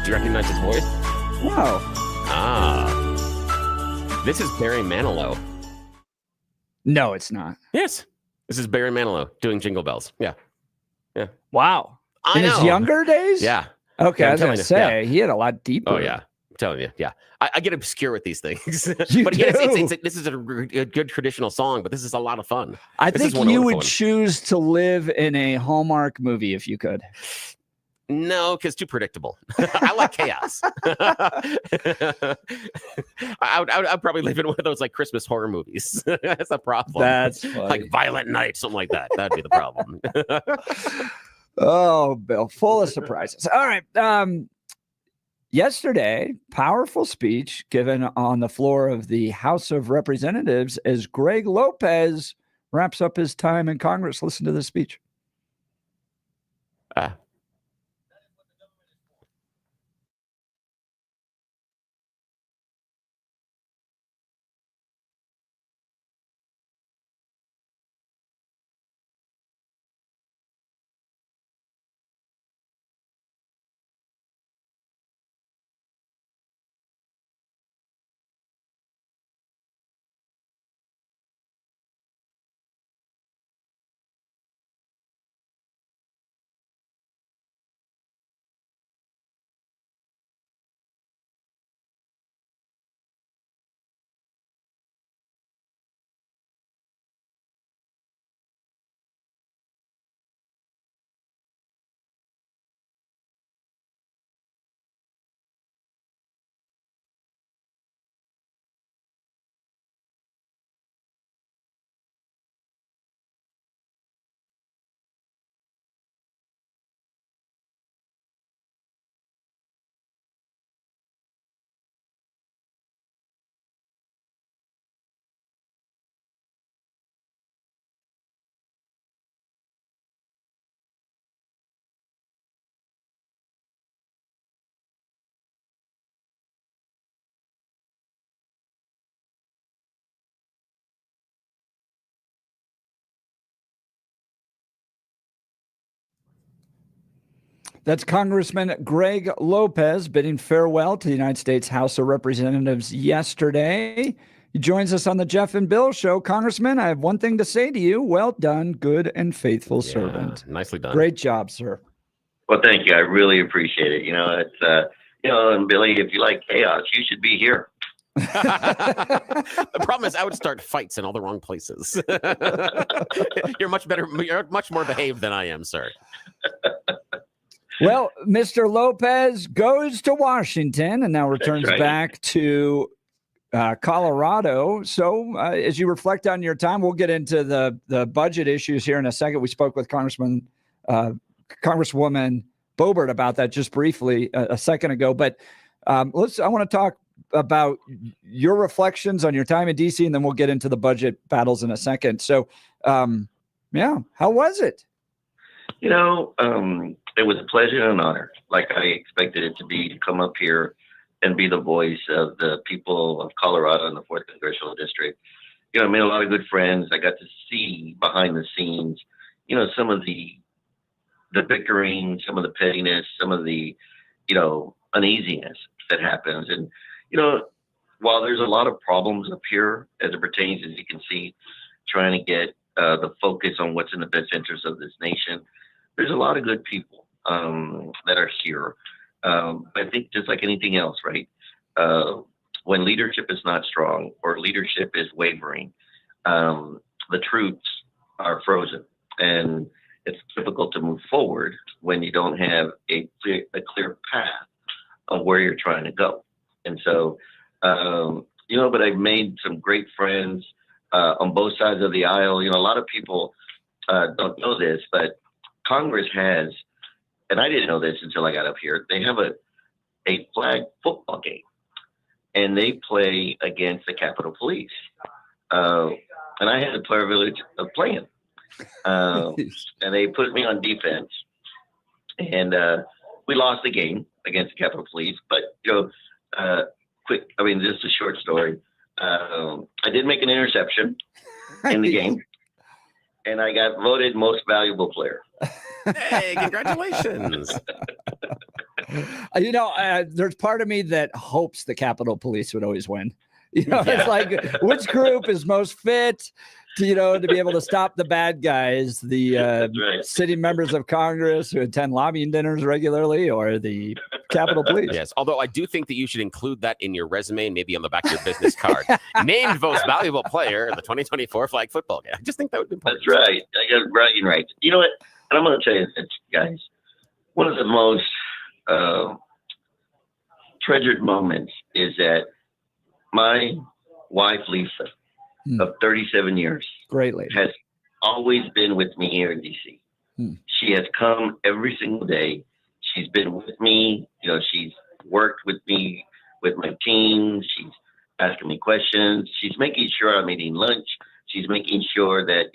Do you recognize his voice? No. Ah. This is Barry Manilow. No, it's not. Yes. This is Barry Manilow doing Jingle Bells. Yeah. Yeah. Wow. I In know. his younger days? Yeah. Okay, Yeah, I was going to say, he had a lot deeper. Oh, yeah. I'm telling you. Yeah. I get obscure with these things. You but again, do. this is a good traditional song, but this is a lot of fun. I This think is one you wonderful would one. choose to live in a Hallmark movie if you could. No, because too predictable. I like chaos. I'd probably live in one of those like Christmas horror movies. That's a problem. That's funny. Like Violent Night, something like that. That'd be the problem. Oh, Bill, full of surprises. All right. Yesterday, powerful speech given on the floor of the House of Representatives as Greg Lopez wraps up his time in Congress. Listen to this speech. That's Congressman Greg Lopez bidding farewell to the United States House of Representatives yesterday. He joins us on the Jeff and Bill Show. Congressman, I have one thing to say to you. Well done, good and faithful servant. Nicely done. Great job, sir. Well, thank you. I really appreciate it. And Billy, if you like chaos, you should be here. The problem is I would start fights in all the wrong places. You're much more behaved than I am, sir. Well, Mr. Lopez goes to Washington and now returns back to Colorado. So as you reflect on your time, we'll get into the budget issues here in a second. We spoke with Congresswoman Boebert about that just briefly a second ago. But I want to talk about your reflections on your time in D.C., and then we'll get into the budget battles in a second. So, how was it? It was a pleasure and an honor, like I expected it to be, to come up here and be the voice of the people of Colorado in the 4th Congressional District. I made a lot of good friends. I got to see behind the scenes, some of the bickering, some of the pettiness, some of the, uneasiness that happens. And, while there's a lot of problems up here as it pertains, as you can see, trying to get the focus on what's in the best interest of this nation, there's a lot of good people that are here. I think just like anything else, right? When leadership is not strong or leadership is wavering, the troops are frozen, and it's difficult to move forward when you don't have a clear path of where you're trying to go. And so, but I've made some great friends on both sides of the aisle. A lot of people don't know this, but Congress has, and I didn't know this until I got up here, they have a flag football game, and they play against the Capitol Police. And I had the privilege of playing. And they put me on defense, and we lost the game against the Capitol Police. But, just a short story. I did make an interception in the game, and I got voted most valuable player. Hey, congratulations. There's part of me that hopes the Capitol Police would always win. You know, it's like which group is most fit to, to be able to stop the bad guys, the right. sitting members of Congress who attend lobbying dinners regularly, or the Capitol Police. Yes, although I do think that you should include that in your resume, maybe on the back of your business card. Named most valuable player in the 2024 flag football game. I just think that would be important. That's right. I got bragging rights. You know what? And I'm going to tell you this, guys. One of the most treasured moments is that my wife, Lisa, of 37 years, great lady, has always been with me here in D.C. She has come every single day. She's been with me. She's worked with me, with my team. She's asking me questions. She's making sure I'm eating lunch. She's making sure that,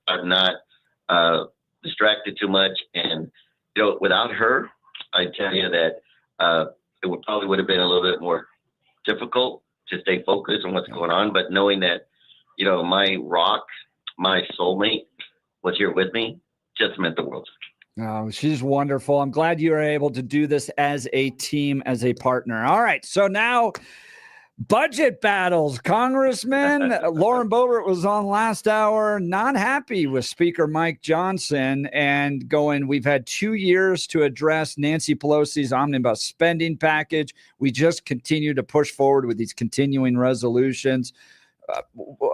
I'm not distracted too much. And, without her, I tell you that it would have been a little bit more difficult to stay focused on what's going on. But knowing that, my rock, my soulmate was here with me, just meant the world. Oh, she's wonderful. I'm glad you were able to do this as a team, as a partner. All right. So now budget battles. Congressman Lauren Boebert was on last hour, not happy with Speaker Mike Johnson and going, we've had 2 years to address Nancy Pelosi's omnibus spending package. We just continue to push forward with these continuing resolutions.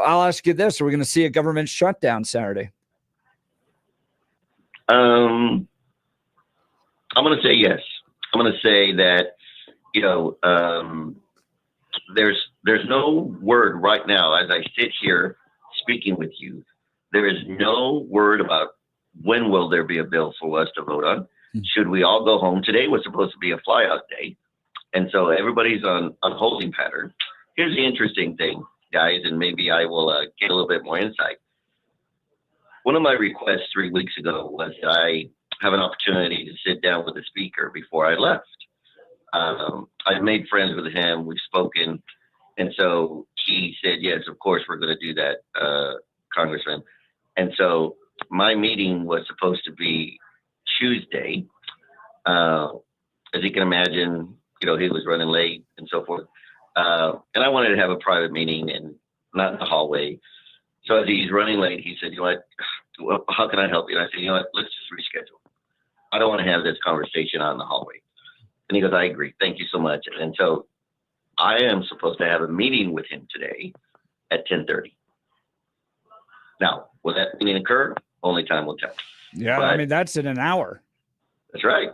I'll ask you this. Are we going to see a government shutdown Saturday? I'm going to say yes. I'm going to say that, there's no word right now as I sit here speaking with you. There is no word about when will there be a bill for us to vote on. Should we all go home? Today was supposed to be a flyout day. And so everybody's on holding pattern. Here's the interesting thing, guys, and maybe I will get a little bit more insight. One of my requests 3 weeks ago was that I have an opportunity to sit down with the speaker before I left. I've made friends with him. We've spoken. And so he said, yes, of course, we're going to do that, Congressman. And so my meeting was supposed to be Tuesday. As you can imagine, he was running late and so forth. And I wanted to have a private meeting and not in the hallway. So as he's running late, he said, what, how can I help you? And I said, let's just reschedule. I don't want to have this conversation out in the hallway. And he goes, I agree. Thank you so much. And so I am supposed to have a meeting with him today at 10:30. Now, will that meeting occur? Only time will tell. Yeah, but, that's in an hour. That's right.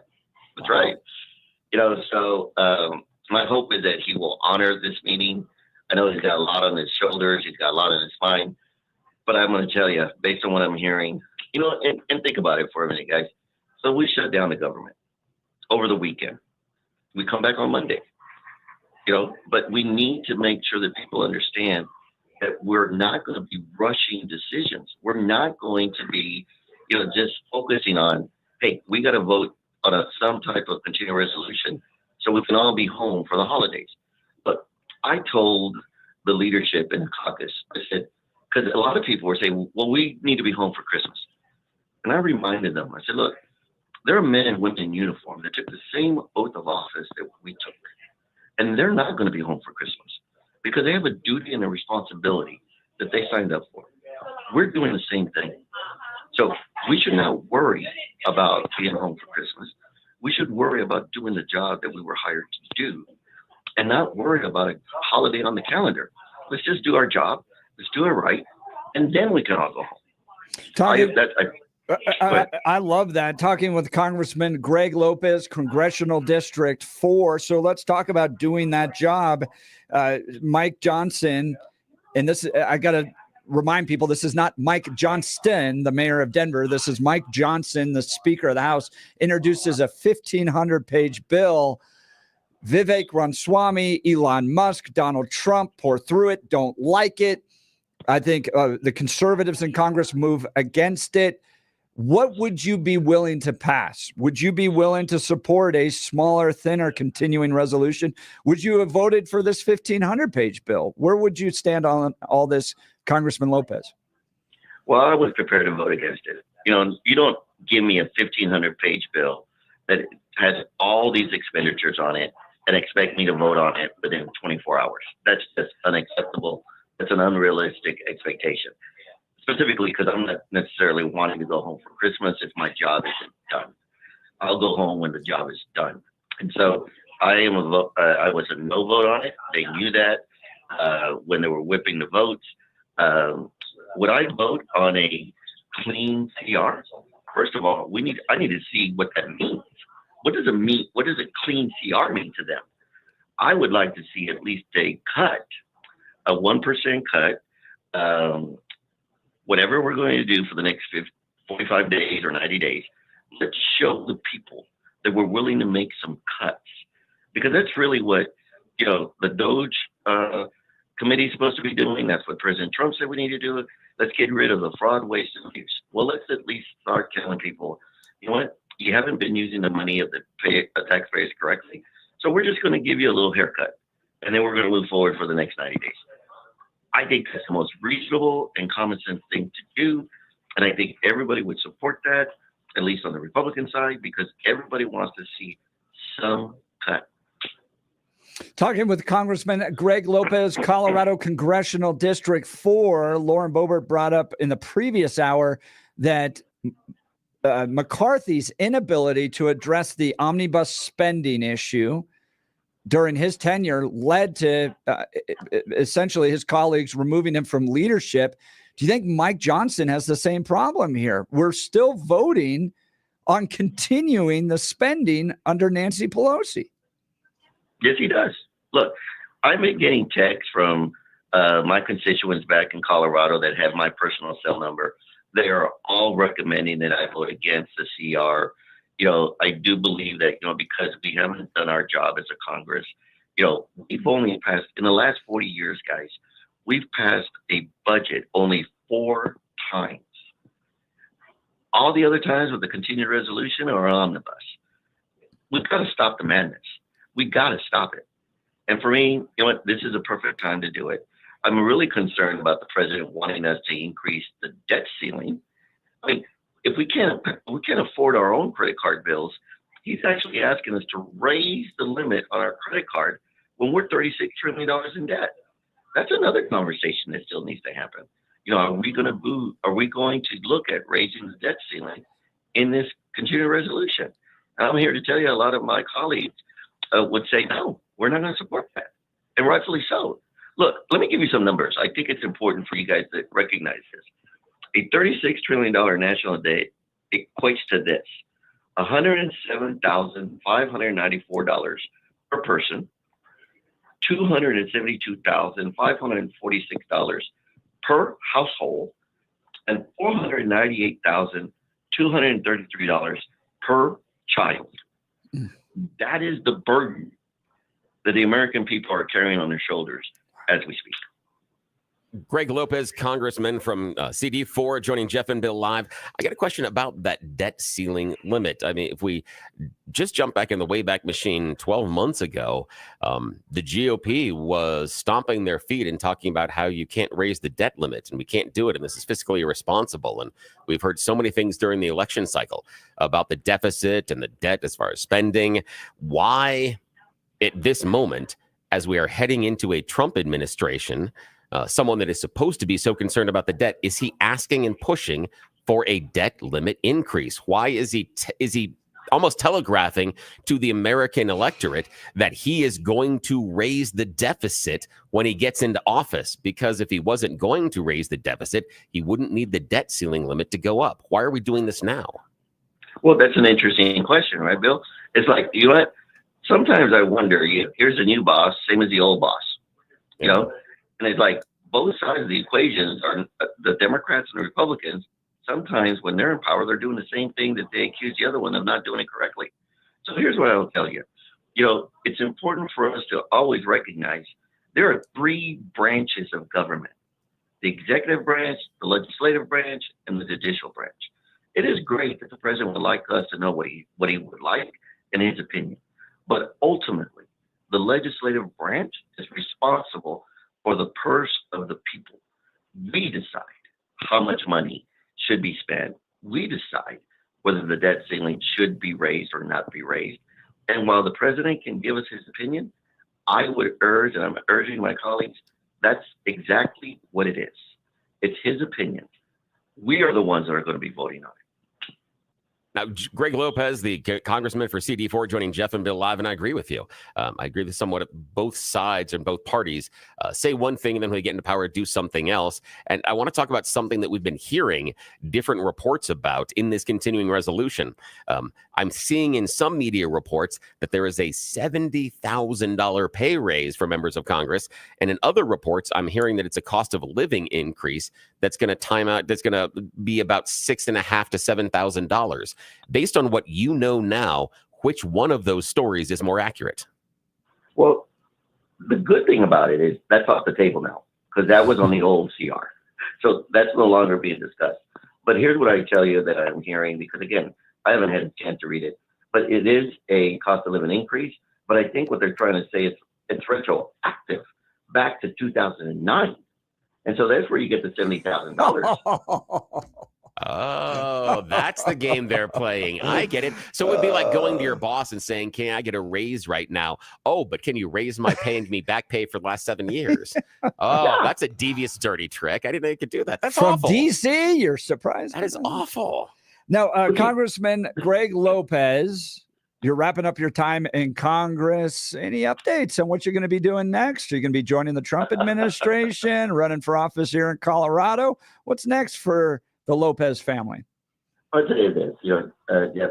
That's right. So my hope is that he will honor this meeting. I know he's got a lot on his shoulders. He's got a lot on his mind. But I'm going to tell you, based on what I'm hearing, and think about it for a minute, guys. So we shut down the government over the weekend. We come back on Monday, but we need to make sure that people understand that we're not going to be rushing decisions. We're not going to be, just focusing on, hey, we got to vote on some type of continuing resolution so we can all be home for the holidays. But I told the leadership in the caucus, I said, because a lot of people were saying, well, we need to be home for Christmas. And I reminded them, I said, look, there are men and women in uniform that took the same oath of office that we took. And they're not going to be home for Christmas because they have a duty and a responsibility that they signed up for. We're doing the same thing. So we should not worry about being home for Christmas. We should worry about doing the job that we were hired to do and not worry about a holiday on the calendar. Let's just do our job. Let's do it right. And then we can all go home. I love that. Talking with Congressman Greg Lopez, Congressional District 4. So let's talk about doing that job. Mike Johnson, and this, I got to remind people, this is not Mike Johnston, the mayor of Denver. This is Mike Johnson, the Speaker of the House, introduces a 1,500-page bill. Vivek Ramaswamy, Elon Musk, Donald Trump pour through it, don't like it. I think the conservatives in Congress move against it. What would you be willing to pass? Would you be willing to support a smaller, thinner continuing resolution? Would you have voted for this 1,500-page bill? Where would you stand on all this, Congressman Lopez? Well, I was prepared to vote against it. You don't give me a 1,500-page bill that has all these expenditures on it and expect me to vote on it within 24 hours. That's just unacceptable. That's an unrealistic expectation, specifically because I'm not necessarily wanting to go home for Christmas if my job isn't done. I'll go home when the job is done. And so I was a no vote on it. They knew that when they were whipping the votes. Would I vote on a clean CR? First of all, I need to see what that means. What does it mean? What does a clean CR mean to them? I would like to see at least a cut, a 1% cut, whatever we're going to do for the next 45 days or 90 days. Let's show the people that we're willing to make some cuts, because that's really what, the DOGE committee is supposed to be doing. That's what President Trump said we need to do. Let's get rid of the fraud, waste, and abuse. Well, let's at least start telling people, you know what? You haven't been using the money of the taxpayers correctly. So we're just going to give you a little haircut, and then we're going to move forward for the next 90 days. I think that's the most reasonable and common sense thing to do. And I think everybody would support that, at least on the Republican side, because everybody wants to see some cut. Talking with Congressman Greg Lopez, Colorado Congressional District 4. Lauren Boebert brought up in the previous hour that McCarthy's inability to address the omnibus spending issue during his tenure led to essentially his colleagues removing him from leadership. Do you think Mike Johnson has the same problem here? We're still voting on continuing the spending under Nancy Pelosi. Yes, he does. Look, I've been getting texts from my constituents back in Colorado that have my personal cell number. They are all recommending that I vote against the CR. I do believe that, because we haven't done our job as a Congress, we've only passed, in the last 40 years, guys, we've passed a budget only 4 times. All the other times with the continued resolution or omnibus. We've got to stop the madness. We got to stop it. And for me, this is a perfect time to do it. I'm really concerned about the president wanting us to increase the debt ceiling. I mean, if we can't afford our own credit card bills, he's actually asking us to raise the limit on our credit card when we're $36 trillion in debt. That's another conversation that still needs to happen. Are we going to look at raising the debt ceiling in this continuing resolution? And I'm here to tell you a lot of my colleagues would say, no, we're not going to support that. And rightfully so. Look, let me give you some numbers. I think it's important for you guys to recognize this. A $36 trillion national debt equates to this: $107,594 per person, $272,546 per household, and $498,233 per child. That is the burden that the American people are carrying on their shoulders as we speak. Greg Lopez, Congressman from CD4, joining Jeff and Bill live. I got a question about that debt ceiling limit. I mean, if we just jump back in the Wayback Machine 12 months ago, the GOP was stomping their feet and talking about how you can't raise the debt limit and we can't do it, and this is fiscally irresponsible. And we've heard so many things during the election cycle about the deficit and the debt as far as spending. Why, at this moment, as we are heading into a Trump administration, someone that is supposed to be so concerned about the debt, is he asking and pushing for a debt limit increase? Why is he almost telegraphing to the American electorate that he is going to raise the deficit when he gets into office? Because if he wasn't going to raise the deficit, he wouldn't need the debt ceiling limit to go up. Why are we doing this now? Well, that's an interesting question, right, Bill? It's like, you know what? Sometimes I wonder, here's a new boss, same as the old boss, And it's like both sides of the equations are the Democrats and the Republicans. Sometimes when they're in power, they're doing the same thing that they accuse the other one of not doing it correctly. So here's what I'll tell you. It's important for us to always recognize there are 3 branches of government: the executive branch, the legislative branch, and the judicial branch. It is great that the president would like us to know what he would like in his opinion. But ultimately, the legislative branch is responsible for the purse of the people. We decide how much money should be spent. We decide whether the debt ceiling should be raised or not be raised. And while the president can give us his opinion, I would urge, and I'm urging my colleagues, that's exactly what it is. It's his opinion. We are the ones that are going to be voting on it. Now, Greg Lopez, the congressman for CD4, joining Jeff and Bill live, and I agree with you. I agree with somewhat both sides and both parties say one thing, and then when they get into power, do something else. And I want to talk about something that we've been hearing different reports about in this continuing resolution. I'm seeing in some media reports that there is a $70,000 pay raise for members of Congress. And in other reports, I'm hearing that it's a cost of living increase that's going to be about $6,500 to $7,000. Based on what you know now, which one of those stories is more accurate? Well, the good thing about it is that's off the table now, because that was on the old CR. So that's no longer being discussed. But here's what I tell you that I'm hearing, because again, I haven't had a chance to read it, but it is a cost of living increase. But I think what they're trying to say is it's retroactive back to 2009. And so that's where you get the $70,000. Oh, that's the game they're playing. I get it. So it would be like going to your boss and saying, can I get a raise right now? Oh, but can you raise my pay and give me back pay for the last 7 years? Oh, yeah. That's a devious, dirty trick. I didn't know you could do that. That's From awful. DC, you're surprised? That is awful. Now, Congressman Greg Lopez, you're wrapping up your time in Congress. Any updates on what you're going to be doing next? Are you going to be joining the Trump administration, running for office here in Colorado? What's next for the Lopez family? I'll tell you this, Jeff,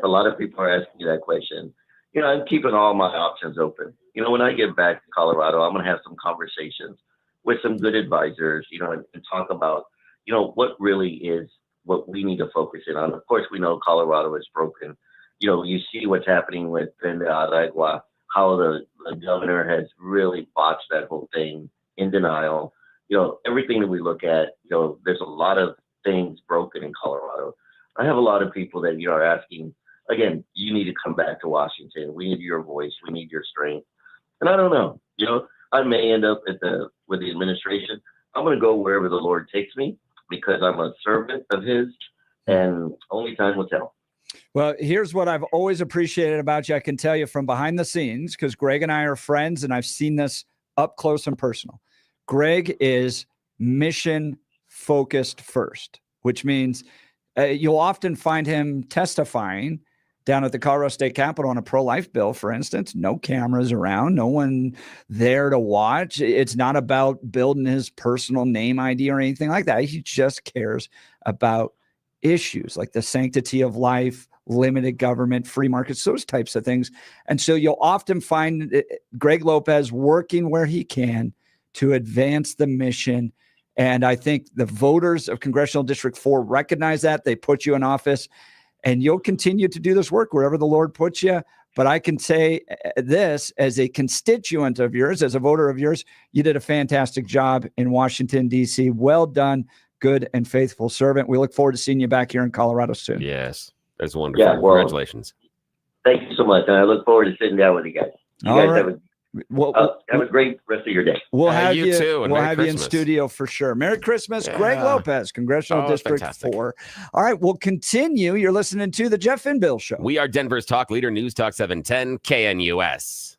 a lot of people are asking me that question. I'm keeping all my options open. When I get back to Colorado, I'm going to have some conversations with some good advisors, and talk about, what really is what we need to focus in on. Of course, we know Colorado is broken. You see what's happening with Brenda Arregua, how the governor has really botched that whole thing, in denial. Everything that we look at, there's a lot of things broken in Colorado. I have a lot of people that are asking, again, you need to come back to Washington. We need your voice. We need your strength. And I don't know, I may end up with the administration. I'm going to go wherever the Lord takes me, because I'm a servant of his, and only time will tell. Well, here's what I've always appreciated about you. I can tell you from behind the scenes, because Greg and I are friends, and I've seen this up close and personal. Greg is mission focused first, which means you'll often find him testifying down at the Colorado State Capitol on a pro-life bill, for instance. No cameras around, no one there to watch. It's not about building his personal name ID or anything like that. He just cares about issues like the sanctity of life, limited government, free markets, those types of things. And so you'll often find Greg Lopez working where he can to advance the mission. And I think the voters of Congressional District 4 recognize that. They put you in office, and you'll continue to do this work wherever the Lord puts you. But I can say this as a constituent of yours, as a voter of yours, you did a fantastic job in Washington, D.C. Well done, good and faithful servant. We look forward to seeing you back here in Colorado soon. Yes, that's wonderful. Yeah, well, congratulations. Thank you so much. And I look forward to sitting down with you guys. You guys have a great rest of your day. We'll have you too. We'll have you in studio for sure. Merry Christmas, Greg Lopez, Congressional District 4. All right, we'll continue. You're listening to the Jeff and Bill Show. We are Denver's talk leader, News Talk 710 KNUS.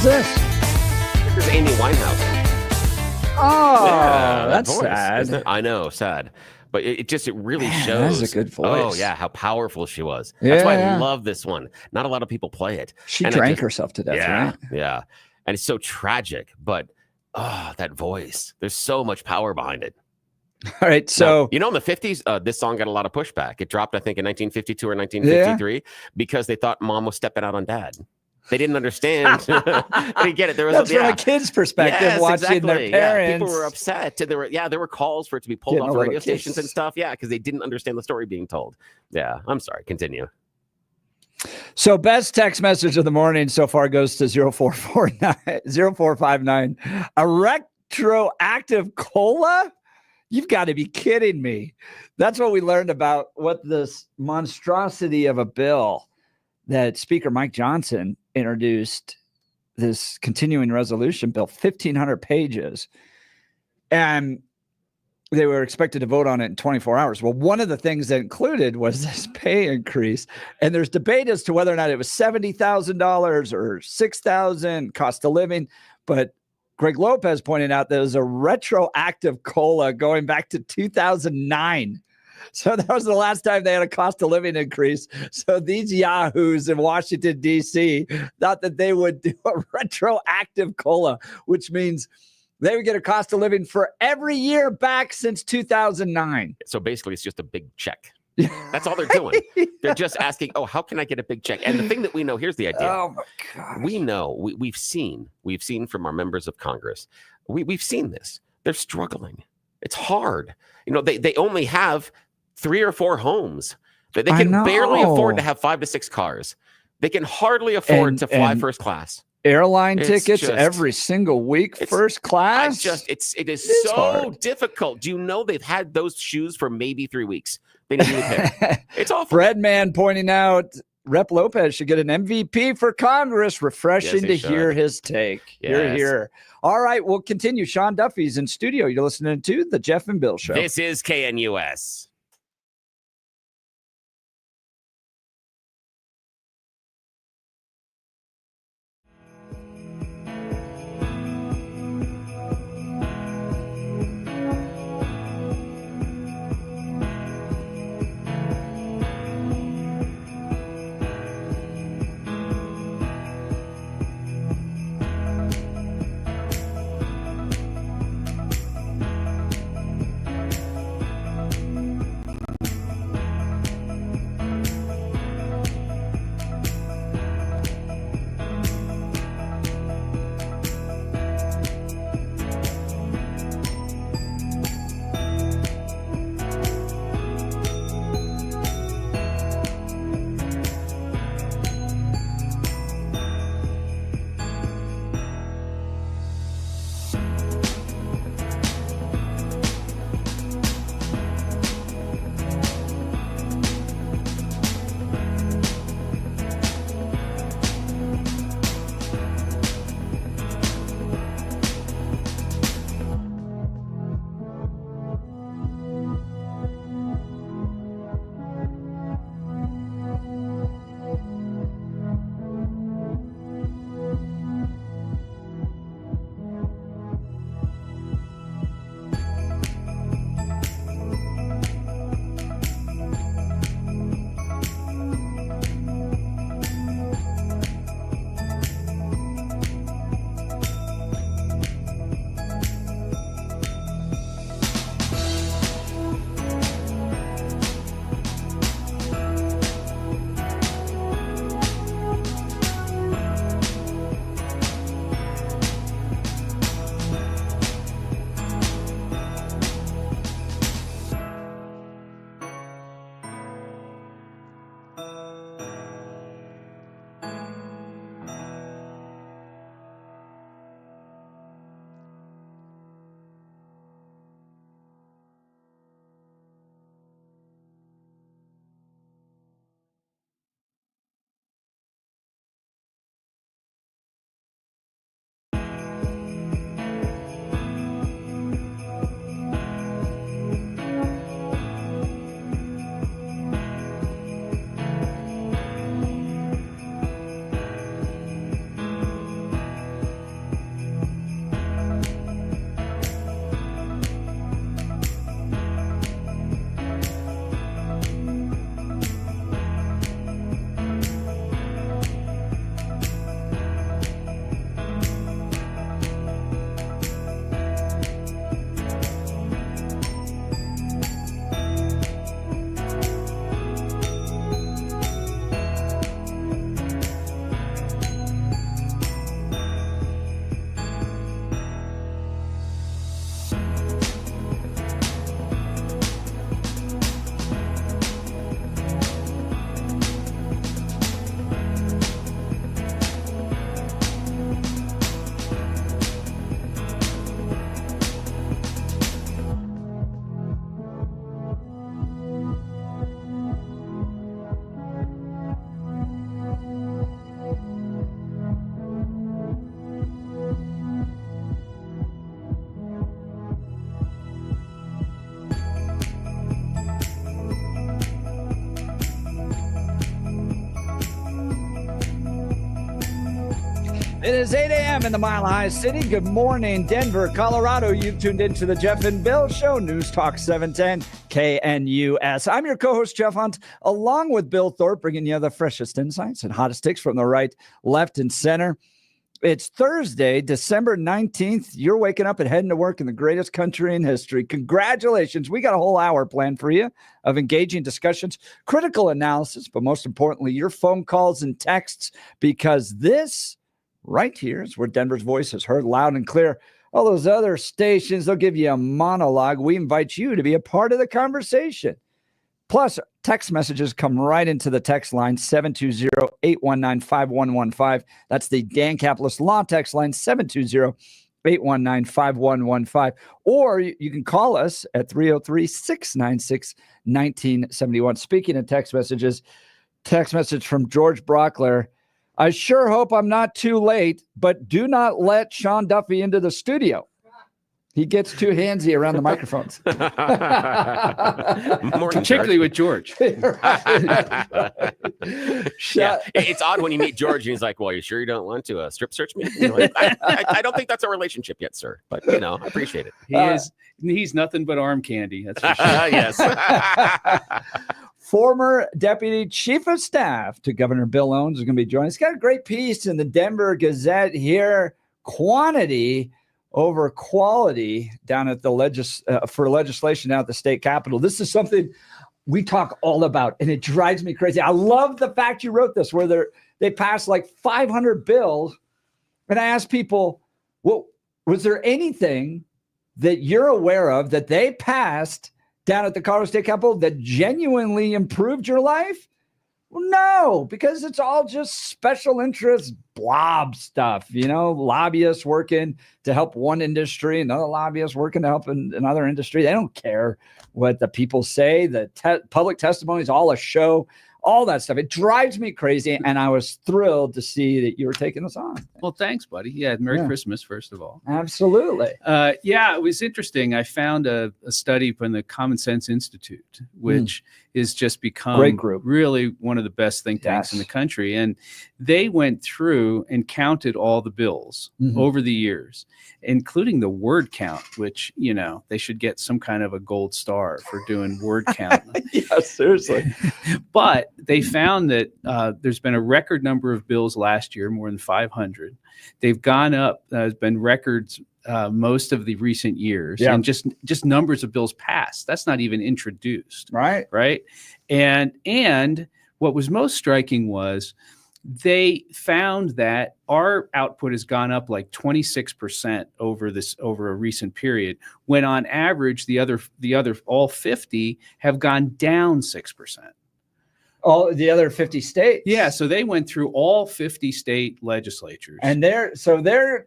Who's this? This is Amy Winehouse. Oh, Yeah, that that's voice, sad. isn't it? I know, sad. But it really Man, shows. that is a good Oh, voice. yeah, how powerful she was. That's why I Yeah. love this one. Not a lot of people play it. She And drank herself to death, yeah, right? Yeah. And it's so tragic, but that voice. There's so much power behind it. All right, so now, in the 50s, this song got a lot of pushback. It dropped, I think, in 1952 or 1953 because they thought mom was stepping out on dad. They didn't understand. They didn't get it. There was that's from a kid's perspective, watching their parents. Yeah, people were upset. And there were calls for it to be pulled Getting off a little radio stations and kiss. stuff. Yeah, because they didn't understand the story being told. Yeah, I'm sorry. Continue. So best text message of the morning so far goes to 0459. A retroactive cola? You've got to be kidding me. That's what we learned about what this monstrosity of a bill that Speaker Mike Johnson introduced, this continuing resolution bill, 1,500 pages. And they were expected to vote on it in 24 hours. Well, one of the things that included was this pay increase. And there's debate as to whether or not it was $70,000 or $6,000 cost of living. But Greg Lopez pointed out there was a retroactive COLA going back to 2009. So that was the last time they had a cost of living increase. So these yahoos in Washington, D.C. thought that they would do a retroactive COLA, which means they would get a cost of living for every year back since 2009. So basically, it's just a big check. That's all they're doing. They're just asking, how can I get a big check? And the thing that we know, here's the idea. Oh, my God. We know, we've seen from our members of Congress, we've seen this. They're struggling. It's hard. They only have 3 or 4 homes. They can barely afford to have 5 to 6 cars. They can hardly afford to fly first class. Airline tickets every single week, first class. It is so hard. Difficult. Do you know they've had those shoes for maybe 3 weeks? They need a new pair. It's awful. Breadman pointing out Rep Lopez should get an MVP for Congress. Refreshing to hear his take. Yes. Here. All right, we'll continue. Sean Duffy's in studio. You're listening to the Jeff and Bill Show. This is KNUS. It is 8 a.m. in the Mile High City. Good morning, Denver, Colorado. You've tuned into the Jeff and Bill Show, News Talk 710 KNUS. I'm your co-host, Jeff Hunt, along with Bill Thorpe, bringing you the freshest insights and hottest takes from the right, left, and center. It's Thursday, December 19th. You're waking up and heading to work in the greatest country in history. Congratulations. We got a whole hour planned for you of engaging discussions, critical analysis, but most importantly, your phone calls and texts, because this right here is where Denver's voice is heard loud and clear. All those other stations, they'll give you a monologue. We invite you to be a part of the conversation. Plus, text messages come right into the text line, 720-819-5115. That's the Dan Capitalist Law text line, 720-819-5115. Or you can call us at 303-696-1971. Speaking of text messages, text message from George Brockler. I sure hope I'm not too late, but do not let Sean Duffy into the studio. He gets too handsy around the microphones. Particularly with George. Yeah. It's odd when you meet George and he's like, well, you sure you don't want to strip search me? Like, I don't think that's a relationship yet, sir. But, I appreciate it. He's nothing but arm candy. That's for sure. Yes. Former Deputy Chief of Staff to Governor Bill Owens is going to be joining us. He's got a great piece in the Denver Gazette here, quantity over quality down at the for legislation down at the state capitol. This is something we talk all about, and it drives me crazy. I love the fact you wrote this, where they passed like 500 bills, and I asked people, well, was there anything that you're aware of that they passed down at the Colorado State Capitol that genuinely improved your life? Well, no, because it's all just special interest blob stuff, lobbyists working to help one industry, another lobbyist working to help another industry. They don't care what the people say. The public testimony is all a show, all that stuff. It drives me crazy, and I was thrilled to see that you were taking this on. Well, thanks, buddy. Yeah, Merry Christmas, first of all. Absolutely. It was interesting. I found a study from the Common Sense Institute, which is just become great group. Really one of the best think tanks in the country. And they went through and counted all the bills over the years, including the word count, which, they should get some kind of a gold star for doing word count. Yeah, seriously. But they found that there's been a record number of bills last year, more than 500. They've gone up. There's been records most of the recent years, and just numbers of bills passed. That's not even introduced. Right. And what was most striking was they found that our output has gone up like 26% over a recent period, when on average the other all 50 have gone down 6%. All the other 50 states. Yeah, so they went through all 50 state legislatures. And they're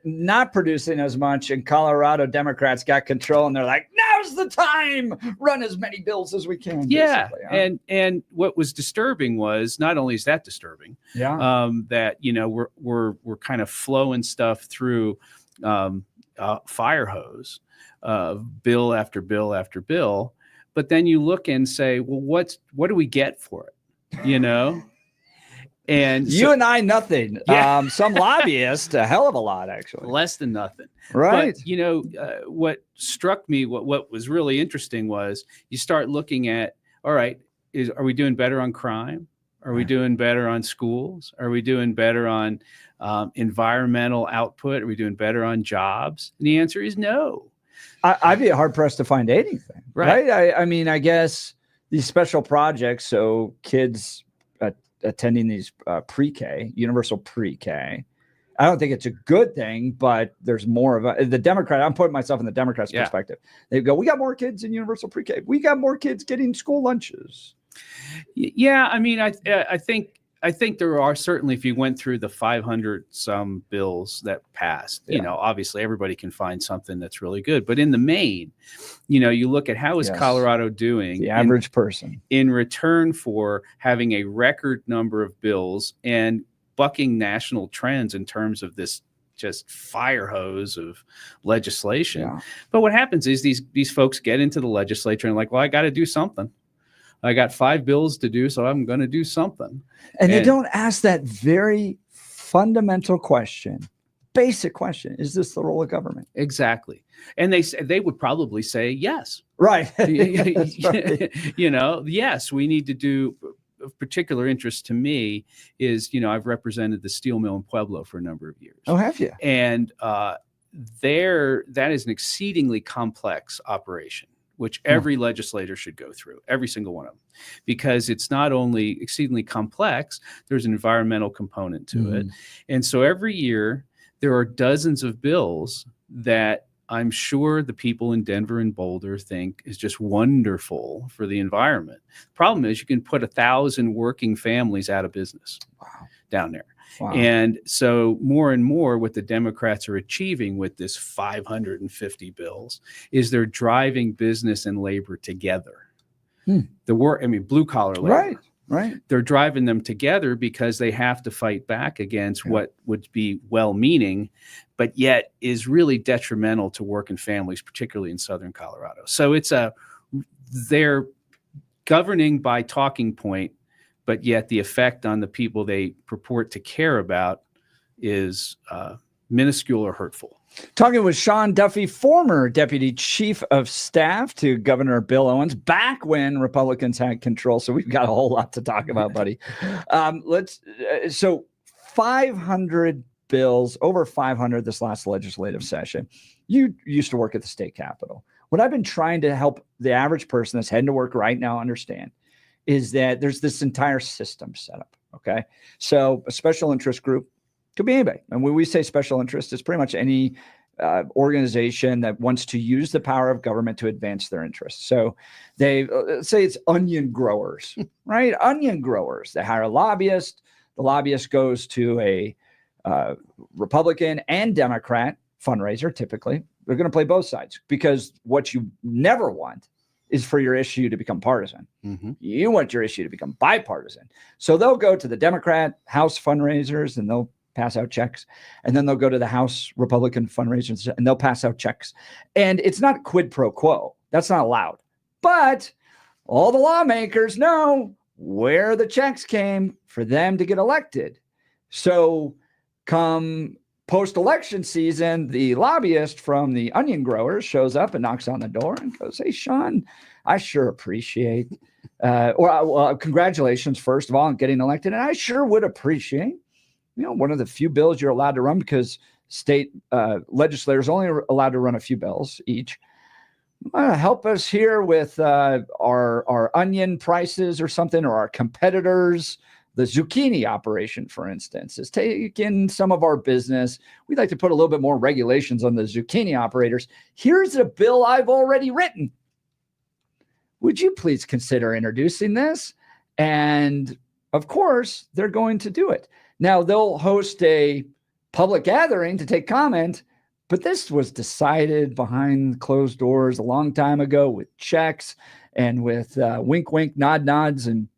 not producing as much, and Colorado Democrats got control, and they're like, now's the time, run as many bills as we can. Yeah, and what was disturbing was, not only is that disturbing, that we're kind of flowing stuff through fire hose, bill after bill after bill, but then you look and say, well, what do we get for it? And you and I, nothing. Yeah. Some lobbyists, a hell of a lot, actually. Less than nothing. Right. But, what struck me, what was really interesting was you start looking at, all right, are we doing better on crime? Are we doing better on schools? Are we doing better on environmental output? Are we doing better on jobs? And the answer is no. I'd be hard pressed to find anything. Right. I mean, I guess these special projects, so kids attending these pre-K, universal pre-K, I don't think it's a good thing, but there's more of the Democrat. I'm putting myself in the Democrats' perspective. They go, we got more kids in universal pre-K. We got more kids getting school lunches. Yeah, I mean, I think there are certainly, if you went through the 500 some bills that passed, obviously everybody can find something that's really good. But in the main, you look at how is Colorado doing, the average person, in return for having a record number of bills and bucking national trends in terms of this just fire hose of legislation. Yeah. But what happens is these folks get into the legislature and like, well, I got to do something. I got 5 bills to do, so I'm going to do something. And they don't ask that very fundamental question. basic question. Is this the role of government? Exactly. And they would probably say yes. Right. You know, yes, we need to do. Of particular interest to me is, you know, I've represented the steel mill in Pueblo for a number of years. Oh, have you? And that is an exceedingly complex operation, which every legislator should go through, every single one of them, because it's not only exceedingly complex, there's an environmental component to it. And so every year there are dozens of bills that I'm sure the people in Denver and Boulder think is just wonderful for the environment. Problem is you can put 1,000 working families out of business down there. Wow. And so more and more what the Democrats are achieving with this 550 bills is they're driving business and labor together. Blue collar labor. Right. They're driving them together because they have to fight back against what would be well-meaning, but yet is really detrimental to working families, particularly in Southern Colorado. So they're governing by talking point, but yet the effect on the people they purport to care about is minuscule or hurtful. Talking with Sean Duffy, former Deputy Chief of Staff to Governor Bill Owens, back when Republicans had control. So we've got a whole lot to talk about, buddy. So 500 bills, over 500 this last legislative session. You used to work at the state capitol. What I've been trying to help the average person that's heading to work right now understand is that there's this entire system set up. Okay. So a special interest group could be anybody. And when we say special interest, it's pretty much any organization that wants to use the power of government to advance their interests. So they say it's onion growers, right? Onion growers. They hire a lobbyist. The lobbyist goes to a Republican and Democrat fundraiser. Typically, they're going to play both sides, because what you never want is for your issue to become partisan. You want your issue to become bipartisan. So they'll go to the Democrat House fundraisers and they'll pass out checks. And then they'll go to the House Republican fundraisers and they'll pass out checks. And it's not quid pro quo. That's not allowed. But all the lawmakers know where the checks came for them to get elected. So come post-election season, the lobbyist from the onion growers shows up and knocks on the door and goes, "Hey, Sean, I sure appreciate, congratulations, first of all, on getting elected. And I sure would appreciate, one of the few bills you're allowed to run, because state legislators only are allowed to run a few bills each. Help us here with our onion prices or something, or our competitors. The zucchini operation, for instance, is taking some of our business. We'd like to put a little bit more regulations on the zucchini operators. Here's a bill I've already written. Would you please consider introducing this?" And of course, they're going to do it. Now, they'll host a public gathering to take comment, but this was decided behind closed doors a long time ago with checks and with wink, wink, nod, nods, and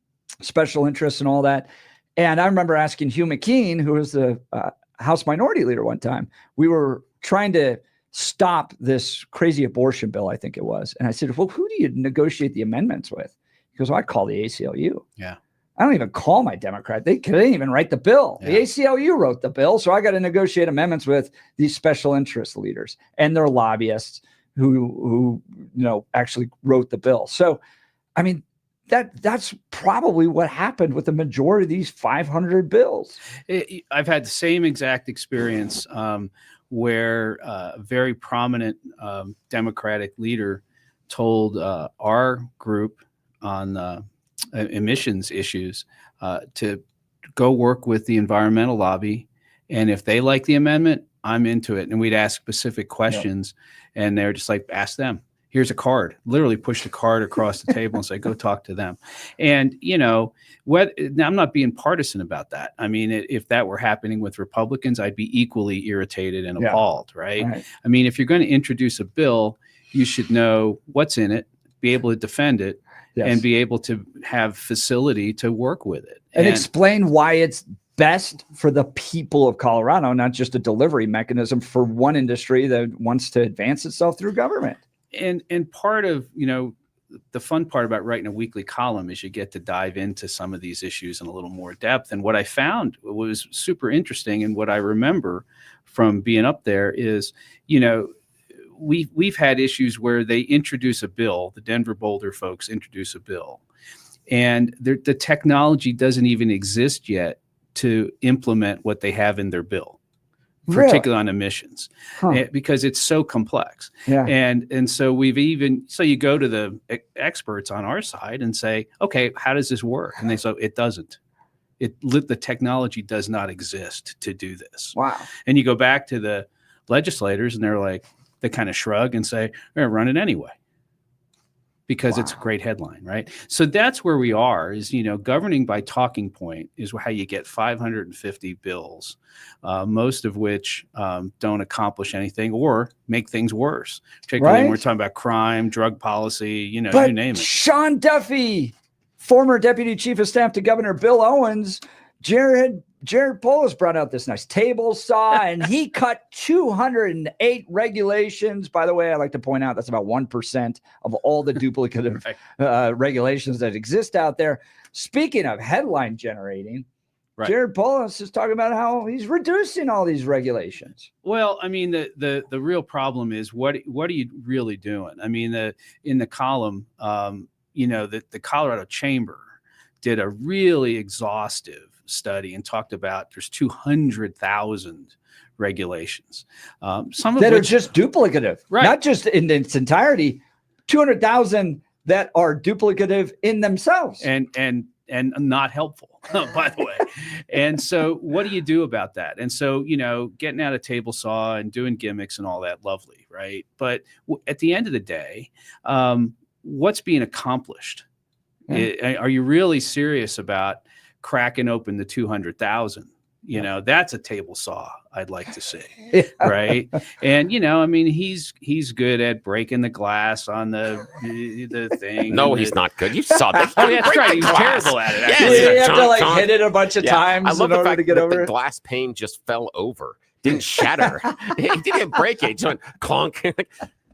special interests and all that. And I remember asking Hugh McKean, who was the House Minority Leader one time, we were trying to stop this crazy abortion bill, I think it was. And I said, "Well, who do you negotiate the amendments with?" He goes, "Well, I call the ACLU." Yeah. I don't even call my Democrat. They couldn't even write the bill. Yeah. The ACLU wrote the bill. So I got to negotiate amendments with these special interest leaders and their lobbyists who actually wrote the bill. So, I mean, that's probably what happened with the majority of these 500 bills. I've had the same exact experience where a very prominent Democratic leader told our group on emissions issues to go work with the environmental lobby. And if they like the amendment, I'm into it. And we'd ask specific questions and they're just like, "Ask them. Here's a card." Literally push the card across the table and say, "Go talk to them." And, now I'm not being partisan about that. I mean, if that were happening with Republicans, I'd be equally irritated and appalled, right? I mean, if you're going to introduce a bill, you should know what's in it, be able to defend it, and be able to have facility to work with it. And explain why it's best for the people of Colorado, not just a delivery mechanism for one industry that wants to advance itself through government. And part of, the fun part about writing a weekly column is you get to dive into some of these issues in a little more depth. And what I found was super interesting, and what I remember from being up there is, we've had issues where they introduce a bill, the Denver Boulder folks introduce a bill, and the technology doesn't even exist yet to implement what they have in their bill. Particularly on emissions, because it's so complex. Yeah. And so you go to the experts on our side and say, okay, how does this work? And they say, it doesn't. The technology does not exist to do this. Wow. And you go back to the legislators and they kind of shrug and say, we're going to run it anyway. Because it's a great headline, right? So that's where we are, is, governing by talking point is how you get 550 bills, most of which don't accomplish anything or make things worse. Particularly when we're talking about crime, drug policy, you name it. Sean Duffy, former Deputy Chief of Staff to Governor Bill Owens, Jared Polis brought out this nice table saw, and he cut 208 regulations. By the way, I like to point out that's about 1% of all the duplicative regulations that exist out there. Speaking of headline generating, Jared Polis is talking about how he's reducing all these regulations. Well, I mean, the real problem is what are you really doing? I mean, in the column, the Colorado Chamber did a really exhaustive study and talked about there's 200,000 regulations, some of that which are just duplicative, not just in its entirety. 200,000 that are duplicative in themselves, and not helpful, by the way. And so, what do you do about that? And so, getting out a table saw and doing gimmicks and all that, lovely, right? But at the end of the day, what's being accomplished? Are you really serious about cracking open the 200,000? That's a table saw I'd like to see. Right. And, he's good at breaking the glass on the thing. No, he's not good. You saw that. Oh, yeah, that's right. He's terrible at it. Yeah, you have to hit it a bunch of times I love in the order fact to get that over the it. glass pane just fell over. Didn't shatter. He didn't break it. It just went clonk.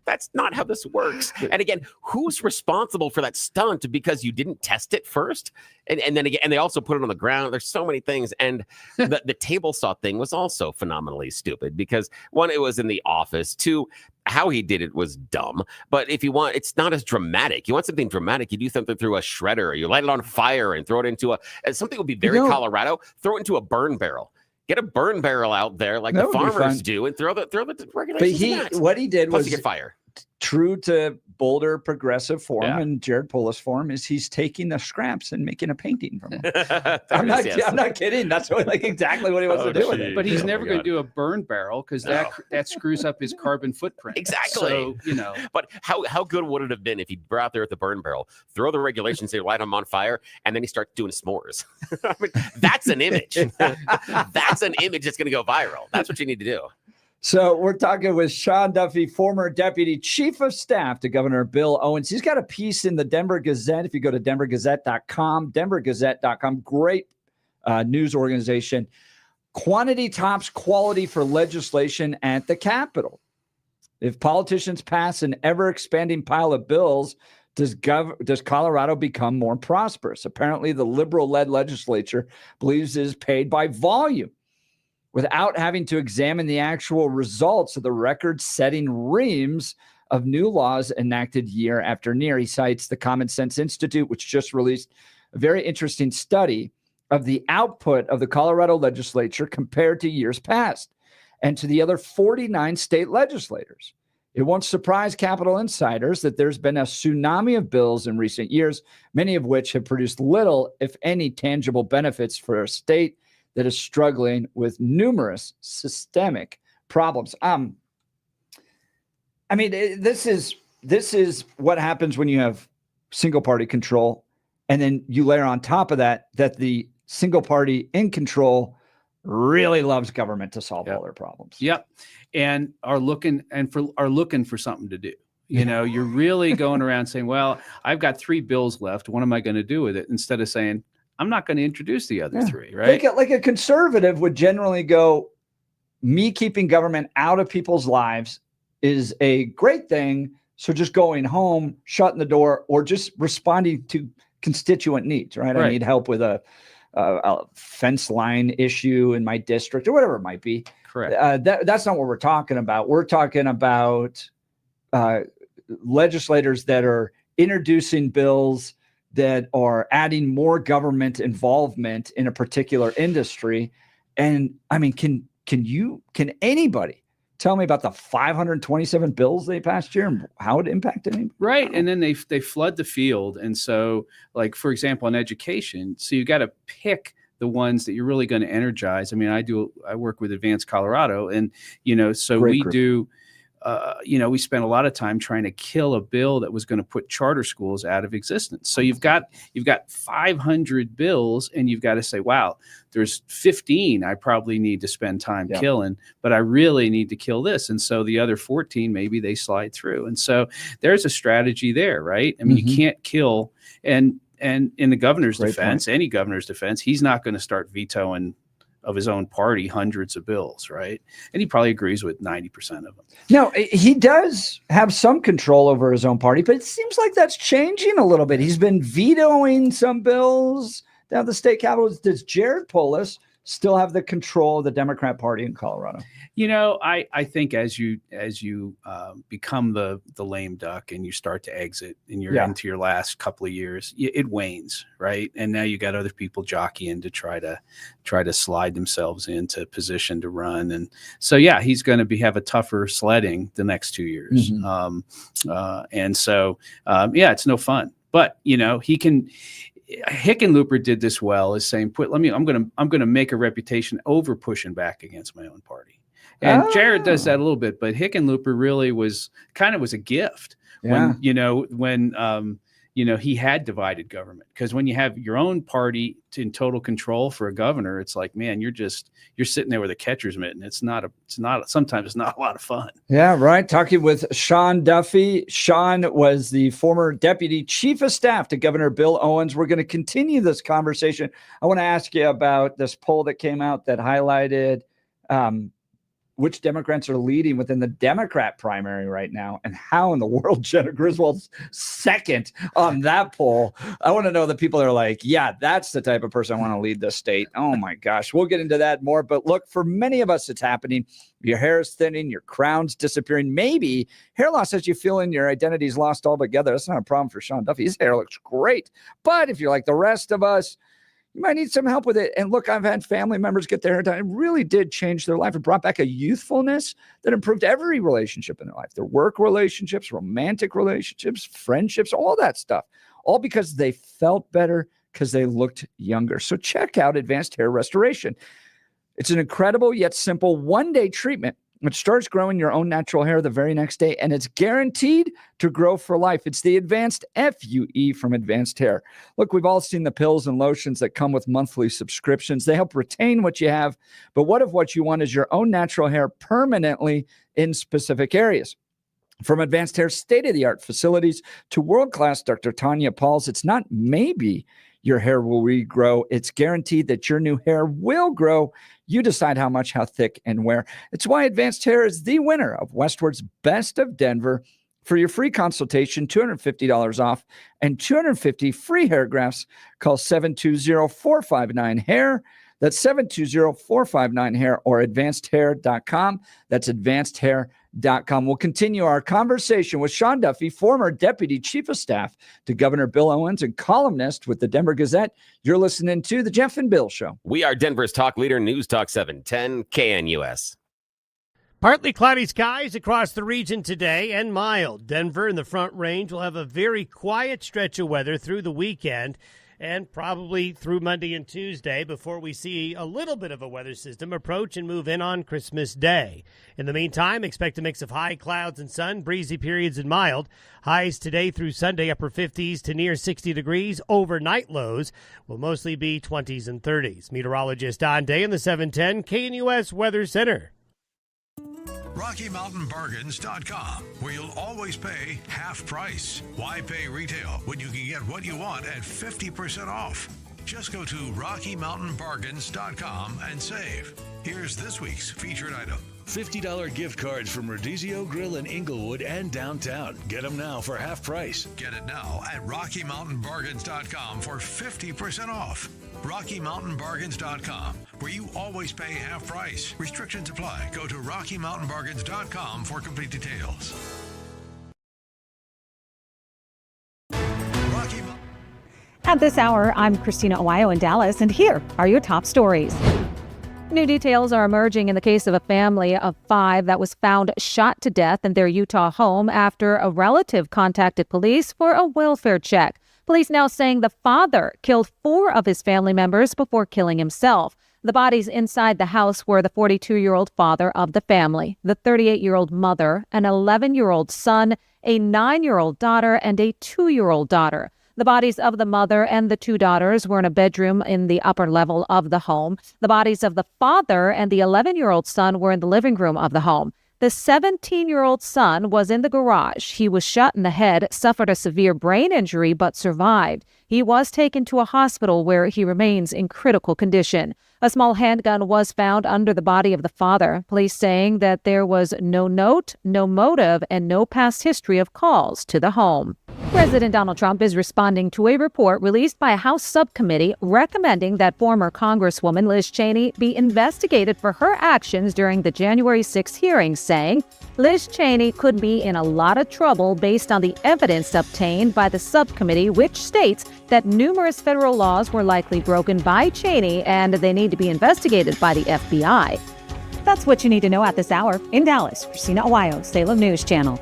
That's not how this works. And again, who's responsible for that stunt because you didn't test it first? And then again, and they also put it on the ground. There's so many things. And the table saw thing was also phenomenally stupid because, one, it was in the office. Two, how he did it was dumb. But if you want, it's not as dramatic. You want something dramatic, you do something through a shredder, or you light it on fire and throw it into something would be very Colorado, throw it into a burn barrel. Get a burn barrel out there like the farmers do and throw the regulations. But what he did Plus was you get fire. True to Boulder progressive form and Jared Polis form is he's taking the scraps and making a painting from them. I'm not kidding. That's exactly what he wants to do with it. But he's never going to do a burn barrel because that screws up his carbon footprint. Exactly. So, But how good would it have been if he brought out there at the burn barrel, throw the regulations, they light them on fire, and then he starts doing s'mores? I mean, that's an image. That's an image that's going to go viral. That's what you need to do. So we're talking with Sean Duffy, former Deputy Chief of Staff to Governor Bill Owens. He's got a piece in the Denver Gazette. If you go to denvergazette.com, denvergazette.com, great news organization. Quantity tops quality for legislation at the Capitol. If politicians pass an ever-expanding pile of bills, does Colorado become more prosperous? Apparently, the liberal-led legislature believes it is paid by volume, without having to examine the actual results of the record-setting reams of new laws enacted year after year. He cites the Common Sense Institute, which just released a very interesting study of the output of the Colorado legislature compared to years past and to the other 49 state legislators. It won't surprise Capitol insiders that there's been a tsunami of bills in recent years, many of which have produced little, if any, tangible benefits for a state that is struggling with numerous systemic problems. I mean, this is what happens when you have single party control, and then you layer on top of that the single party in control really loves government to solve all their problems. Yep, and are looking for something to do. You're really going around saying, "Well, I've got 3 bills left. What am I going to do with it?" Instead of saying, I'm not going to introduce the other 3, right? Like a conservative would generally go, me keeping government out of people's lives is a great thing So just going home, shutting the door, or just responding to constituent needs, right? I need help with a fence line issue in my district or whatever it might be. Correct. That's not what we're talking about. We're talking about legislators that are introducing bills that are adding more government involvement in a particular industry. And I mean, can anybody tell me about the 527 bills they passed here and how it impacted anybody? Right. And then they flood the field. And so, like, for example, in education, so you got to pick the ones that you're really going to energize. I mean, I work with Advanced Colorado, and, so Great we group. do, we spent a lot of time trying to kill a bill that was going to put charter schools out of existence. So you've got 500 bills, and you've got to say, wow, there's 15 I probably need to spend time killing, but I really need to kill this. And so the other 14, maybe they slide through. And so there's a strategy there, right? I mean, you can't kill, and in the governor's defense, any governor's defense, he's not going to start vetoing of his own party hundreds of bills, right? And he probably agrees with 90% of them. No, he does have some control over his own party, but it seems like that's changing a little bit. He's been vetoing some bills down at the state capitol. Does Jared Polis still have the control of the Democrat Party in Colorado? I think as you become the lame duck and you start to exit and you're into your last couple of years, it wanes, right? And now you got other people jockeying to try to slide themselves into position to run. And so, he's going to have a tougher sledding the next 2 years. And so, it's no fun, but he can. Hickenlooper did this well, is saying, I'm going to make a reputation over pushing back against my own party. And Jared does that a little bit, but Hickenlooper really was a gift when he had divided government. Because when you have your own party in total control for a governor, it's like, man, you're sitting there with a catcher's mitten. Sometimes it's not a lot of fun. Yeah, right. Talking with Sean Duffy. Sean was the former deputy chief of staff to Governor Bill Owens. We're going to continue this conversation. I want to ask you about this poll that came out that highlighted which Democrats are leading within the Democrat primary right now, and how in the world Jenna Griswold's second on that poll. I want to know the people that are like, yeah, that's the type of person I want to lead this state. Oh my gosh. We'll get into that more. But look, for many of us, it's happening. Your hair is thinning, your crown's disappearing. Maybe hair loss has you feeling your identity's lost altogether. That's not a problem for Sean Duffy. His hair looks great. But if you're like the rest of us, you might need some help with it. And look, I've had family members get their hair done. It really did change their life. It brought back a youthfulness that improved every relationship in their life. Their work relationships, romantic relationships, friendships, all that stuff. All because they felt better, because they looked younger. So check out Advanced Hair Restoration. It's an incredible yet simple one-day treatment which starts growing your own natural hair the very next day, and it's guaranteed to grow for life. It's the Advanced FUE from Advanced Hair. Look, we've all seen the pills and lotions that come with monthly subscriptions. They help retain what you have, but what if what you want is your own natural hair permanently in specific areas? From Advanced Hair's state-of-the-art facilities to world-class Dr. Tanya Pauls, it's not maybe your hair will regrow. It's guaranteed that your new hair will grow. You decide how much, how thick, and where. It's why Advanced Hair is the winner of Westward's Best of Denver. For your free consultation, $250 off and 250 free hair grafts. Call 720-459-HAIR. That's 720-459-HAIR or advancedhair.com. That's advancedhair.com. We'll continue our conversation with Sean Duffy, former Deputy Chief of Staff to Governor Bill Owens and columnist with the Denver Gazette. You're listening to The Jeff and Bill Show. We are Denver's talk leader, News Talk 710 KNUS. Partly cloudy skies across the region today and mild. Denver and the Front Range will have a very quiet stretch of weather through the weekend and probably through Monday and Tuesday before we see a little bit of a weather system approach and move in on Christmas Day. In the meantime, expect a mix of high clouds and sun, breezy periods and mild. Highs today through Sunday, upper 50s to near 60 degrees. Overnight lows will mostly be 20s and 30s. Meteorologist Don Day in the 710 KNUS Weather Center. RockyMountainBargains.com, where you'll always pay half price. Why pay retail when you can get what you want at 50% off? Just go to RockyMountainBargains.com and save. Here's this week's featured item. $50 gift cards from Rodizio Grill in Inglewood and downtown. Get them now for half price. Get it now at RockyMountainBargains.com for 50% off. RockyMountainBargains.com, where you always pay half price. Restrictions apply. Go to RockyMountainBargains.com for complete details. At this hour, I'm Christina Owayo in Dallas, and here are your top stories. New details are emerging in the case of a family of 5 that was found shot to death in their Utah home after a relative contacted police for a welfare check. Police now saying the father killed 4 of his family members before killing himself. The bodies inside the house were the 42-year-old father of the family, the 38-year-old mother, an 11-year-old son, a 9-year-old daughter, and a 2-year-old daughter. The bodies of the mother and the 2 daughters were in a bedroom in the upper level of the home. The bodies of the father and the 11-year-old son were in the living room of the home. The 17-year-old son was in the garage. He was shot in the head, suffered a severe brain injury, but survived. He was taken to a hospital where he remains in critical condition. A small handgun was found under the body of the father, police saying that there was no note, no motive, and no past history of calls to the home. President Donald Trump is responding to a report released by a House subcommittee recommending that former Congresswoman Liz Cheney be investigated for her actions during the January 6 hearings, saying Liz Cheney could be in a lot of trouble based on the evidence obtained by the subcommittee, which states that numerous federal laws were likely broken by Cheney and they need to be investigated by the FBI. That's what you need to know at this hour. In Dallas, Christina Owayo, Salem News Channel.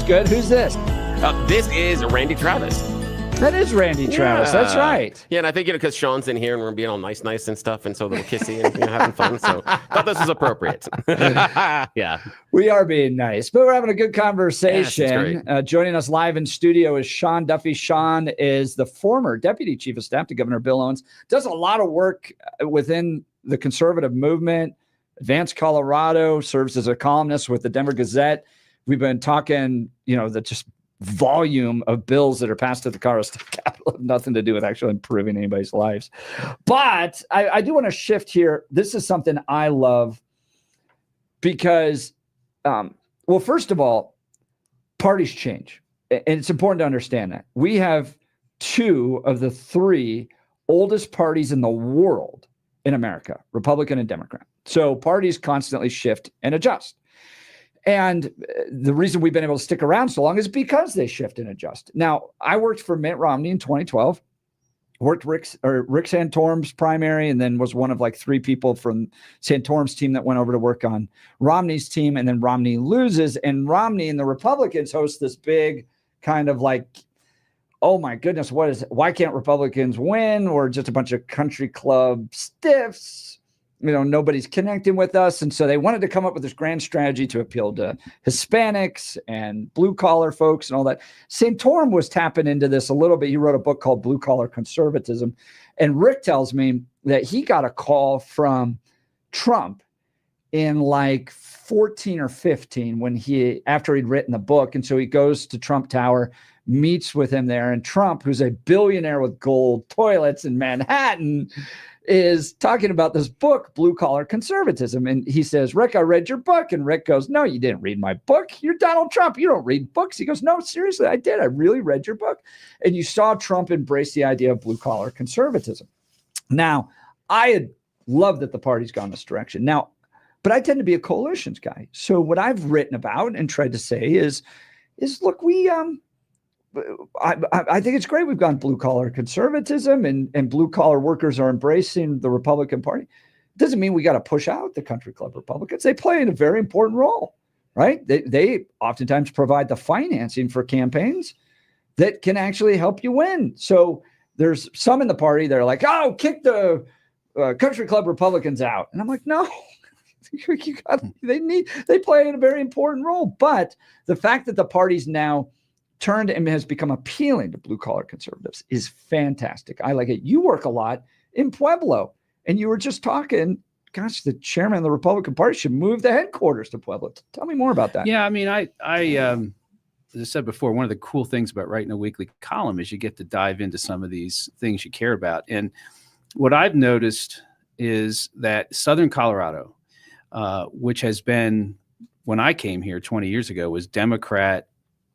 good. Who's this? This is Randy Travis. That is Randy Travis. That's right. Yeah, and I think, because Sean's in here and we're being all nice and stuff, and so a little kissy and having fun. So thought this was appropriate. Yeah. We are being nice, but we're having a good conversation. Yes, joining us live in studio is Sean Duffy. Sean is the former Deputy Chief of Staff to Governor Bill Owens. Does a lot of work within the conservative movement. Advanced Colorado, serves as a columnist with the Denver Gazette. We've been talking, the just volume of bills that are passed at the Colorado State Capitol have nothing to do with actually improving anybody's lives. But I do want to shift here. This is something I love because, well, first of all, parties change. And it's important to understand that. We have 2 of the 3 oldest parties in the world in America, Republican and Democrat. So parties constantly shift and adjust. And the reason we've been able to stick around so long is because they shift and adjust. Now, I worked for Mitt Romney in 2012, worked Rick Santorum's primary, and then was one of like 3 people from Santorum's team that went over to work on Romney's team. And then Romney loses, and Romney and the Republicans host this big kind of like, oh my goodness, why can't Republicans win? Or just a bunch of country club stiffs. Nobody's connecting with us. And so they wanted to come up with this grand strategy to appeal to Hispanics and blue collar folks and all that. Santorum was tapping into this a little bit. He wrote a book called Blue Collar Conservatism. And Rick tells me that he got a call from Trump in like 14 or 15 after he'd written the book. And so he goes to Trump Tower, meets with him there. And Trump, who's a billionaire with gold toilets in Manhattan, is talking about this book, Blue Collar Conservatism. And he says, Rick, I read your book. And Rick goes, no, you didn't read my book. You're Donald Trump. You don't read books. He goes, no, seriously, I did. I really read your book. And you saw Trump embrace the idea of blue collar conservatism. Now, I had loved that the party's gone this direction. Now, but I tend to be a coalitions guy. So what I've written about and tried to say is look, I think it's great we've gone blue collar conservatism and blue collar workers are embracing the Republican Party. It doesn't mean we got to push out the country club Republicans. They play a very important role, right? They oftentimes provide the financing for campaigns that can actually help you win. So there's some in the party that are like, oh, kick the country club Republicans out. And I'm like, no, they play a very important role. But the fact that the party's now turned and has become appealing to blue collar conservatives is fantastic. I like it. You work a lot in Pueblo, and you were just talking, gosh, the chairman of the Republican Party should move the headquarters to Pueblo. Tell me more about that. Yeah, I mean, I as I said before, one of the cool things about writing a weekly column is you get to dive into some of these things you care about. And what I've noticed is that Southern Colorado, which has been, when I came here 20 years ago, was Democrat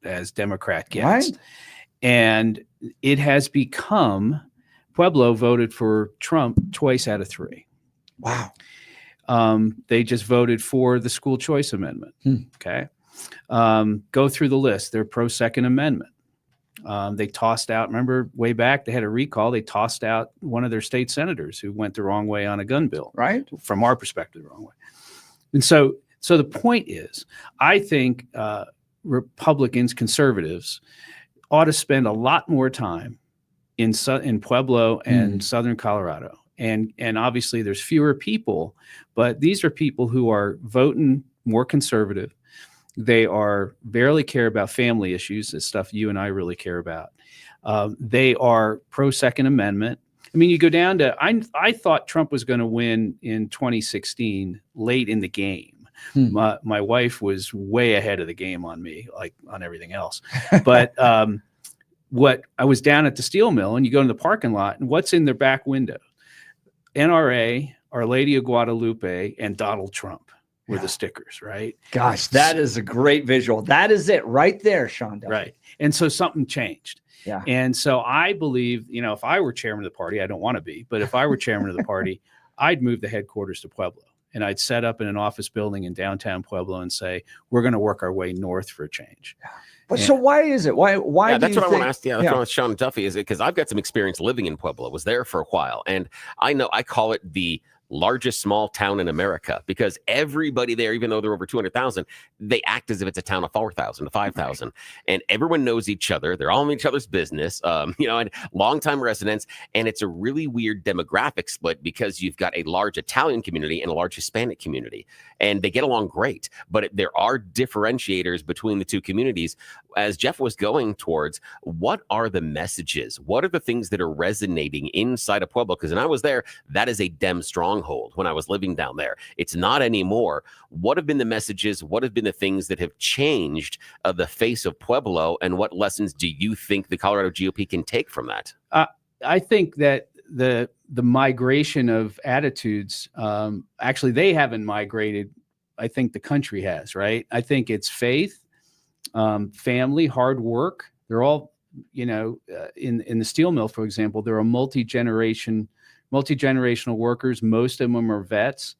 as Democrat gets. Right. And it has become, Pueblo voted for Trump twice out of 3. Wow. They just voted for the school choice amendment. Okay. Go through the list. They're pro Second Amendment. They tossed out, remember way back, they had a recall. They tossed out one of their state senators who went the wrong way on a gun bill. Right. From our perspective, the wrong way. And so the point is, I think, Republicans, conservatives ought to spend a lot more time in Pueblo and Southern Colorado. And obviously there's fewer people, but these are people who are voting more conservative. They barely care about family issues, the stuff you and I really care about. They are pro Second Amendment. I mean, you go down to, I thought Trump was going to win in 2016 late in the game. My wife was way ahead of the game on me, like on everything else. But what I was down at the steel mill, and you go in the parking lot, and what's in their back window? NRA, Our Lady of Guadalupe, and Donald Trump were the stickers, right? Gosh, that is a great visual. That is it right there, Sean Duffy. Right. And so something changed. Yeah. And so I believe, if I were chairman of the party, I don't want to be, but if I were chairman of the party, I'd move the headquarters to Pueblo. And I'd set up in an office building in downtown Pueblo and say, we're going to work our way north for a change. But so why is it? Why? Yeah, that's what I want to ask. Yeah, that's what I want Sean Duffy. Is it because I've got some experience living in Pueblo? Was there for a while, and I know I call it the largest small town in America, because everybody there, even though they're over 200,000, they act as if it's a town of 4,000 to 5,000, and everyone knows each other. They're all in each other's business, and longtime residents. And it's a really weird demographic split because you've got a large Italian community and a large Hispanic community, and they get along great. But there are differentiators between the two communities. As Jeff was going towards, what are the messages? What are the things that are resonating inside of Pueblo? Because when I was there, that is a Dem stronghold when I was living down there. It's not anymore. What have been the messages? What have been the things that have changed the face of Pueblo? And what lessons do you think the Colorado GOP can take from that? I think that the migration of attitudes, actually, they haven't migrated. I think the country has, right? I think it's faith, family, hard work. They're all, in the steel mill, for example, there are multi-generational workers. Most of them are vets.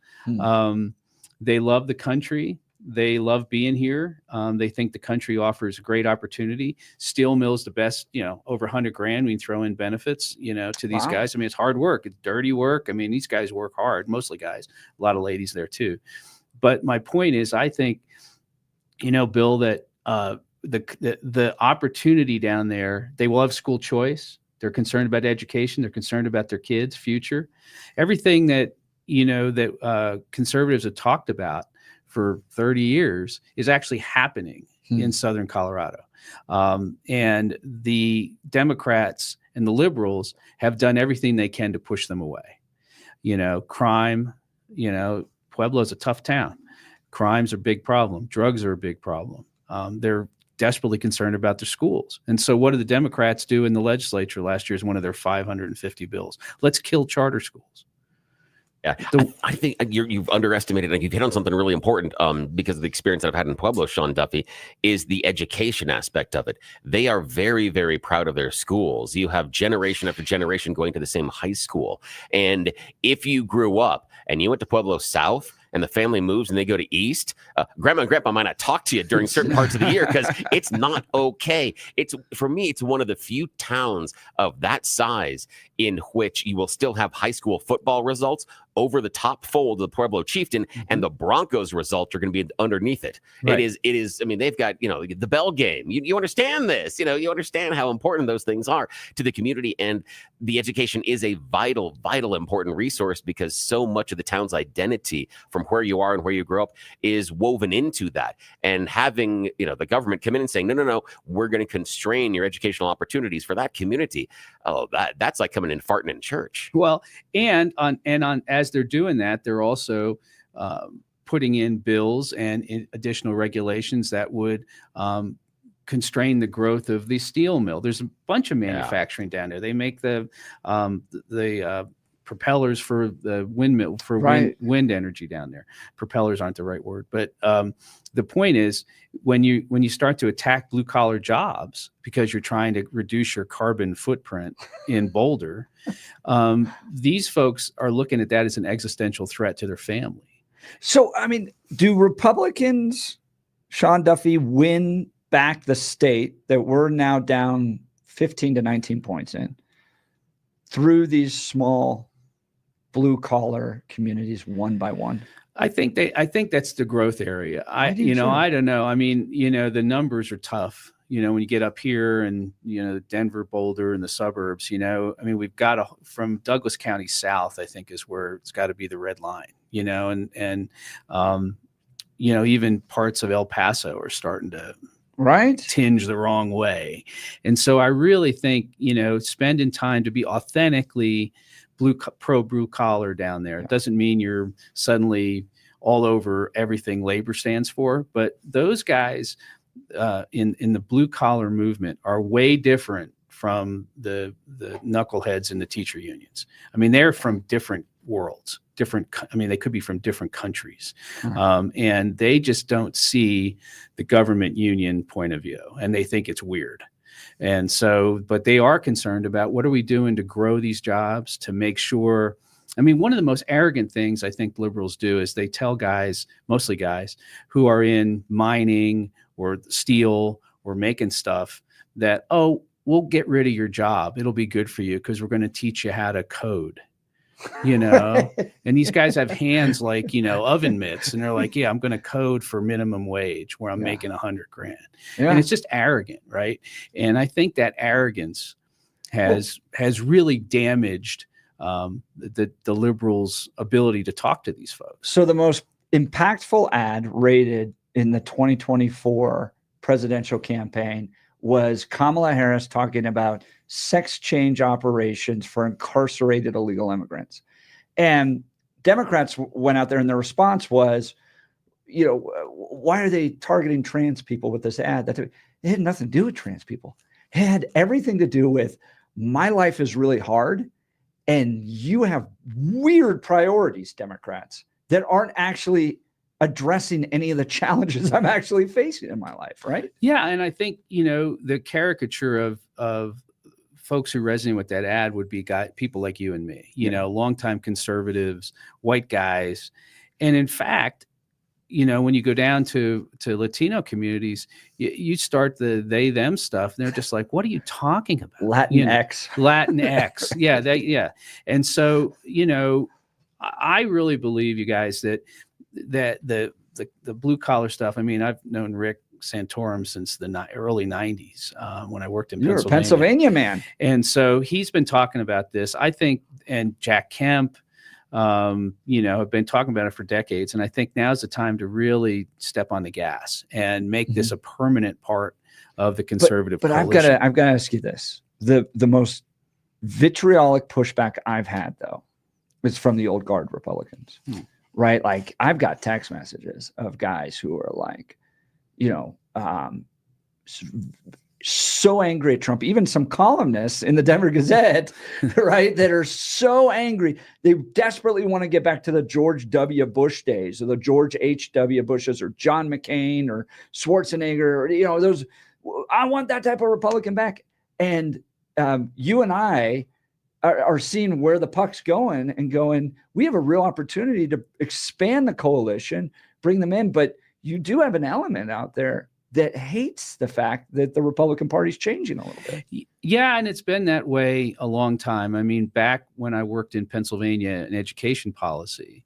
They love the country. They love being here. They think the country offers a great opportunity. Steel mill's the best, over $100,000. We can throw in benefits, to these guys. I mean, it's hard work. It's dirty work. I mean, these guys work hard, mostly guys, a lot of ladies there too. But my point is, I think, Bill, that the opportunity down there, they will have school choice. They're concerned about education. They're concerned about their kids' future. Everything that, that conservatives have talked about for 30 years is actually happening in Southern Colorado. And the Democrats and the liberals have done everything they can to push them away. Crime, Pueblo's a tough town. Crime's a big problem. Drugs are a big problem. They're desperately concerned about their schools. And so what did the Democrats do in the legislature last year as one of their 550 bills? Let's kill charter schools. Yeah, I think you've underestimated, and you've hit on something really important because of the experience that I've had in Pueblo, Sean Duffy, is the education aspect of it. They are very, very proud of their schools. You have generation after generation going to the same high school. And if you grew up and you went to Pueblo South, and the family moves and they go to East, grandma and grandpa might not talk to you during certain parts of the year because it's not okay. For me, it's one of the few towns of that size in which you will still have high school football results over the top fold of the Pueblo Chieftain, and the Broncos results are going to be underneath it. Right. It is. I mean, they've got, the bell game. You understand this, you understand how important those things are to the community, and the education is a vital, important resource because so much of the town's identity from where you are and where you grew up is woven into that. And having, the government come in and saying, no, we're going to constrain your educational opportunities for that community. Oh, that's like coming and farting in church. Well, and as they're doing that, they're also putting in bills and additional regulations that would constrain the growth of the steel mill. There's a bunch of manufacturing down there. They make the propellers for the windmill for wind energy down there. Propellers aren't the right word, but the point is, when you start to attack blue collar jobs because you're trying to reduce your carbon footprint in Boulder, these folks are looking at that as an existential threat to their family. So, I mean, do Republicans, Sean Duffy, win back the state that we're now down 15 to 19 points in through these small blue collar communities one by one? I think that's the growth area. I don't know. I mean, the numbers are tough. When you get up here and, Denver, Boulder and the suburbs, I mean, we've got from Douglas County south, I think is where it's got to be the red line, and even parts of El Paso are starting to tinge the wrong way. And so I really think, spending time to be authentically pro blue collar down there. It doesn't mean you're suddenly all over everything labor stands for, but those guys in the blue collar movement are way different from the knuckleheads in the teacher unions. I mean, they're from different worlds, they could be from different countries. And they just don't see the government union point of view, and they think it's weird. And so, but they are concerned about what are we doing to grow these jobs, to make sure. I mean, one of the most arrogant things I think liberals do is they tell guys, mostly guys, who are in mining or steel or making stuff that, oh, we'll get rid of your job. It'll be good for you because we're going to teach you how to code. And these guys have hands like, oven mitts, and they're like, yeah, I'm going to code for minimum wage where I'm making $100,000. And it's just arrogant. Right. And I think that arrogance has really damaged the liberals' ability to talk to these folks. So the most impactful ad rated in the 2024 presidential campaign was Kamala Harris talking about sex change operations for incarcerated illegal immigrants. And Democrats went out there and the response was, why are they targeting trans people with this ad? It had nothing to do with trans people. It had everything to do with my life is really hard and you have weird priorities, Democrats, that aren't actually addressing any of the challenges I'm actually facing in my life, right? Yeah, and I think, the caricature of folks who resonate with that ad would be people like you and me, longtime conservatives, white guys. And in fact, when you go down to Latino communities, you start the they them stuff, and they're just like, what are you talking about? Latinx. Yeah. And so, I really believe, you guys, that the blue collar stuff. I mean, I've known Rick Santorum since the early 90s when I worked in Pennsylvania. You're a Pennsylvania man. And so he's been talking about this, I think, and Jack Kemp, have been talking about it for decades. And I think now's the time to really step on the gas and make this a permanent part of the conservative coalition. But I've got to ask you this. The most vitriolic pushback I've had, though, is from the old guard Republicans. Right? Like, I've got text messages of guys who are like, so angry at Trump, even some columnists in the Denver Gazette, right, that are so angry. They desperately want to get back to the George W. Bush days, or the George H.W. Bushes, or John McCain, or Schwarzenegger, or, those. I want that type of Republican back. And you and I are seeing where the puck's going and going, we have a real opportunity to expand the coalition, bring them in. But you do have an element out there that hates the fact that the Republican Party's changing a little bit. Yeah, and it's been that way a long time. I mean, back when I worked in Pennsylvania in education policy,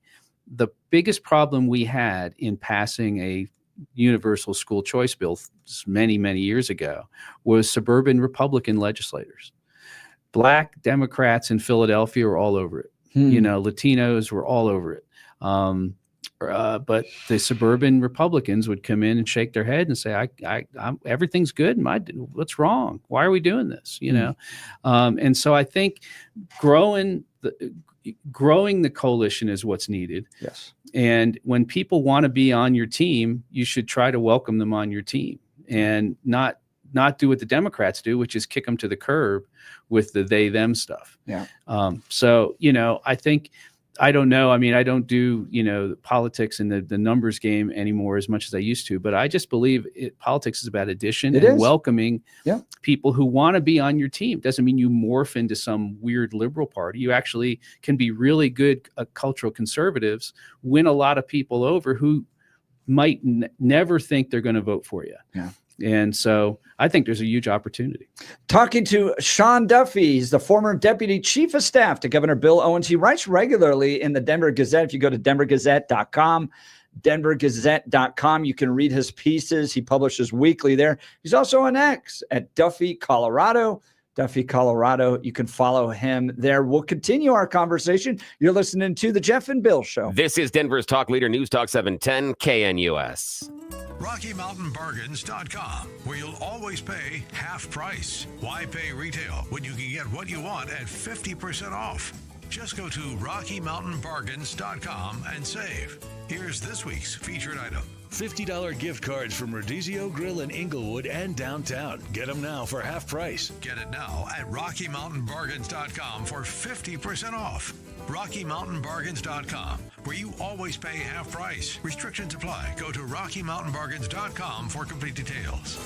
the biggest problem we had in passing a universal school choice bill many, many years ago was suburban Republican legislators. Black Democrats in Philadelphia were all over it. Latinos were all over it. But the suburban Republicans would come in and shake their head and say, I'm everything's good. What's wrong? Why are we doing this? And so I think growing the coalition is what's needed. Yes. And when people want to be on your team, you should try to welcome them on your team and not do what the Democrats do, which is kick them to the curb with the they them stuff. Yeah. So, I think, I don't know. I mean, I don't do, politics and the numbers game anymore as much as I used to, but I just believe politics is about addition and welcoming people who want to be on your team. Doesn't mean you morph into some weird liberal party. You actually can be really good cultural conservatives, win a lot of people over who might never think they're going to vote for you. Yeah. And so I think there's a huge opportunity. Talking to Sean Duffy, he's the former deputy chief of staff to Governor Bill Owens. He writes regularly in the Denver Gazette. If you go to denvergazette.com, denvergazette.com, you can read his pieces. He publishes weekly there. He's also on X at Duffy, Colorado. Duffy, Colorado. You can follow him there. We'll continue our conversation. You're listening to The Jeff and Bill Show. This is Denver's Talk Leader News Talk 710 KNUS. RockyMountainBargains.com, where you'll always pay half price. Why pay retail when you can get what you want at 50% off? Just go to RockyMountainBargains.com and save. Here's this week's featured item. $50 gift cards from Rodizio Grill in Inglewood and downtown. Get them now for half price. Get it now at RockyMountainBargains.com for 50% off. RockyMountainBargains.com, where you always pay half price. Restrictions apply. Go to RockyMountainBargains.com for complete details.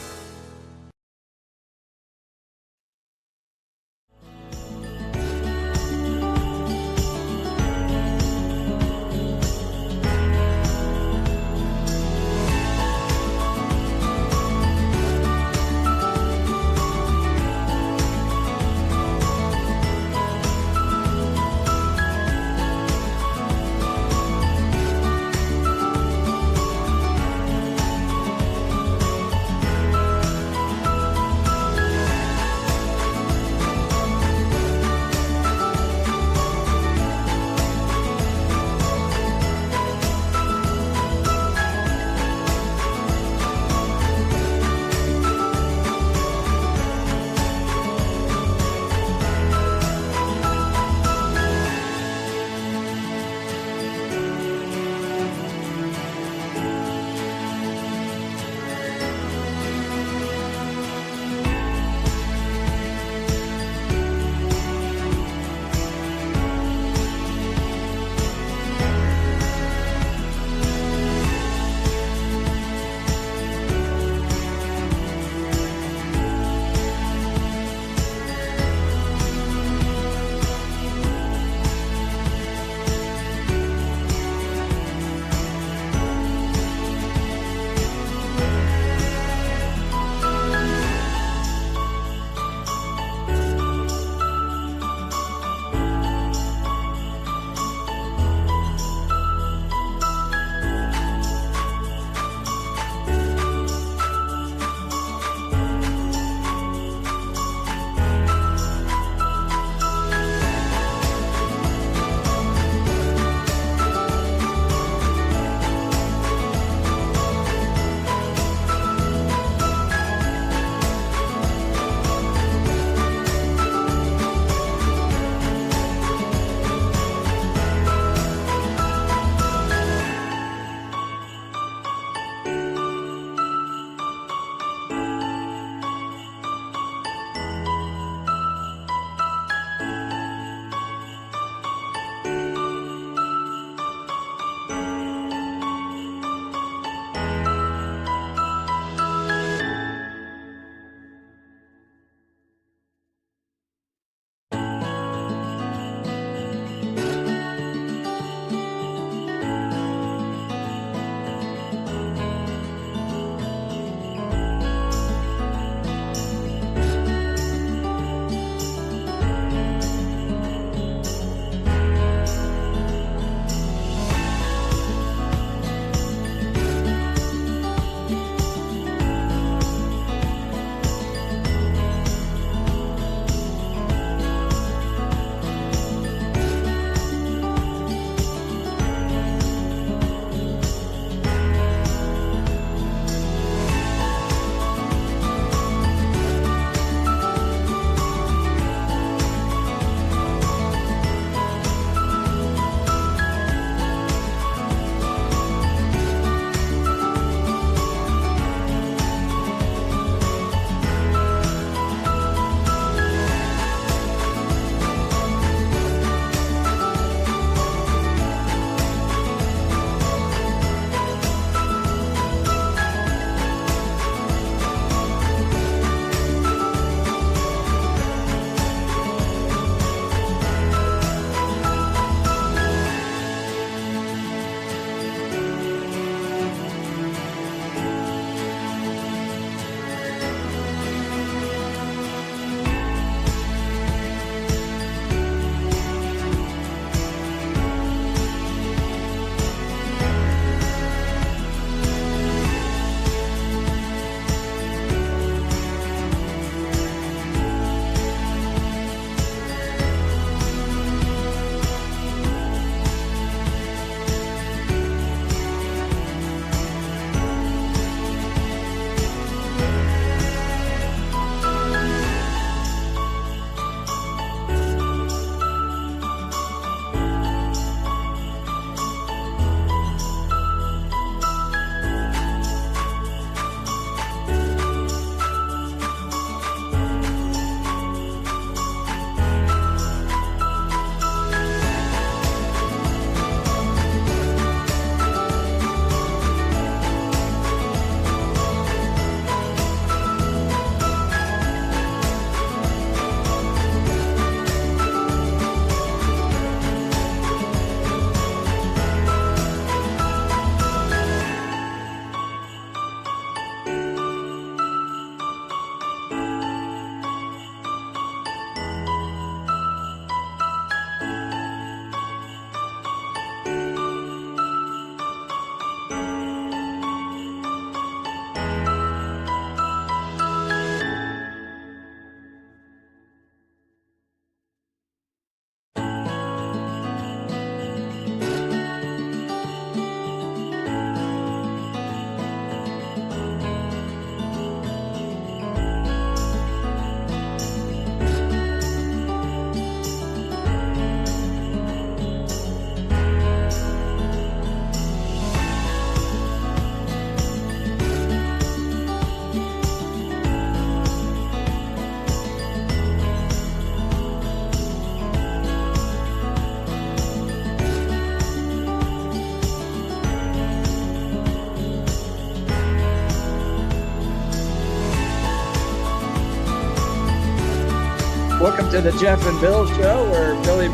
Welcome to the Jeff and Bill show, where Billy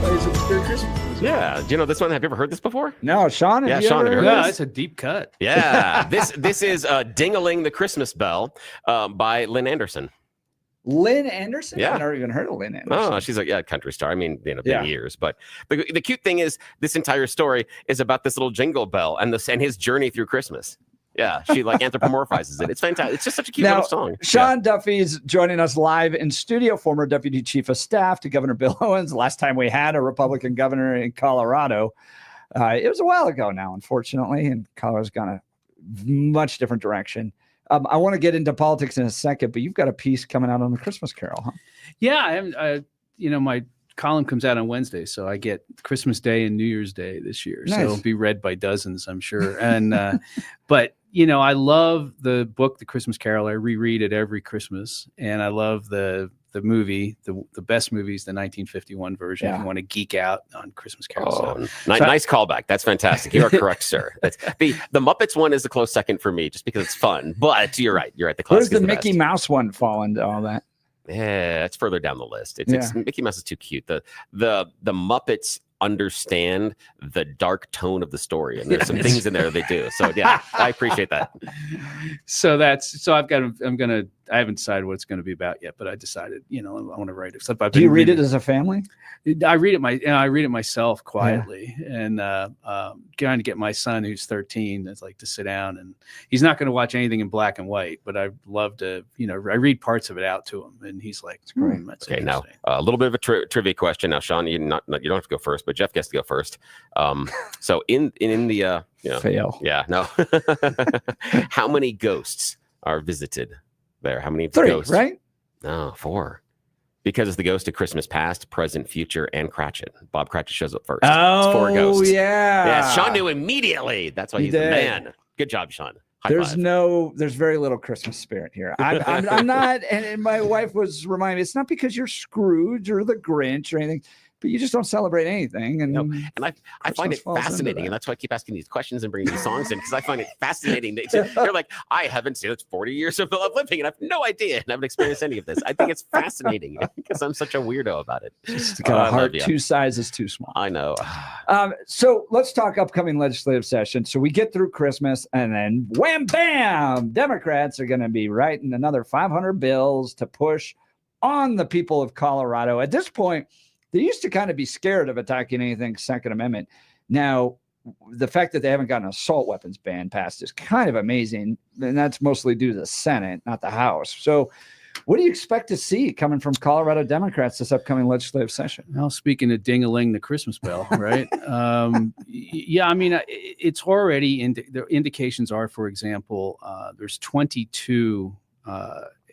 plays a Spirit Christmas. Yeah. Do you know this one? Have you ever heard this before? No, Sean. Yeah, Sean, have you heard Yeah, this? it's a deep cut. Yeah. This is Ding-a-Ling the Christmas Bell by Lynn Anderson. Lynn Anderson? Yeah. I've never even heard of Lynn Anderson. Oh, she's a country star. I mean, been years. But the cute thing is, this entire story is about this little jingle bell and his journey through Christmas. Yeah, she like anthropomorphizes it. It's fantastic. It's just such a cute little song. Sean Duffy's joining us live in studio, former Deputy Chief of Staff to Governor Bill Owens. Last time we had a Republican governor in Colorado, it was a while ago now, unfortunately, and Colorado's gone a much different direction. I want to get into politics in a second, but you've got a piece coming out on the Christmas Carol, huh? Yeah, my column comes out on Wednesday, so I get Christmas Day and New Year's Day this year. Nice. So it'll be read by dozens, I'm sure. And but I love the book, The Christmas Carol. I reread it every Christmas, and I love the movie, the best movies, the 1951 version. If you want to geek out on Christmas Carol. Nice callback. That's fantastic. You are correct, sir. That's, the Muppets one is a close second for me, just because it's fun. But you're right. You're right. The classic. Where's the Mickey Mouse one fall into all that? Yeah, it's further down the list. It's Mickey Mouse is too cute. The Muppets understand the dark tone of the story, and there's some things in there they do. So yeah, I appreciate that. I haven't decided what it's going to be about yet, but I decided, I want to write it. Do you read it as a family? I read it myself quietly, and trying to get my son, who's 13, that's like to sit down, and he's not going to watch anything in black and white, but I'd love to, I read parts of it out to him, and he's like, it's great. That's okay, now a little bit of a trivia question. Now, Sean, you don't have to go first, but Jeff gets to go first. So in the fail. Yeah, no. How many ghosts are visited there? How many 3, ghosts? Right? No, 4. Because it's the ghost of Christmas past, present, future, and Cratchit. Bob Cratchit shows up first. Oh, it's 4 ghosts. Yeah. Sean knew immediately. That's why he's the man. Good job, Sean. High five. There's very little Christmas spirit here. I'm not, and my wife was reminding me, it's not because you're Scrooge or the Grinch or anything, but you just don't celebrate anything. And I find it fascinating, and that's why I keep asking these questions and bringing these songs in, because I find it fascinating. They're like, I haven't seen it's 40 years of living, and I have no idea, and I haven't experienced any of this. I think it's fascinating because I'm such a weirdo about it. Just got a heart 2 sizes too small. I know. So let's talk upcoming legislative session. So we get through Christmas, and then wham, bam, Democrats are going to be writing another 500 bills to push on the people of Colorado. At this point, they used to kind of be scared of attacking anything Second Amendment. Now, the fact that they haven't gotten an assault weapons ban passed is kind of amazing, and that's mostly due to the Senate, not the House. So what do you expect to see coming from Colorado Democrats this upcoming legislative session? Well, speaking of ding-a-ling the Christmas bell, right? Yeah, I mean, it's already the indications are, for example, there's 22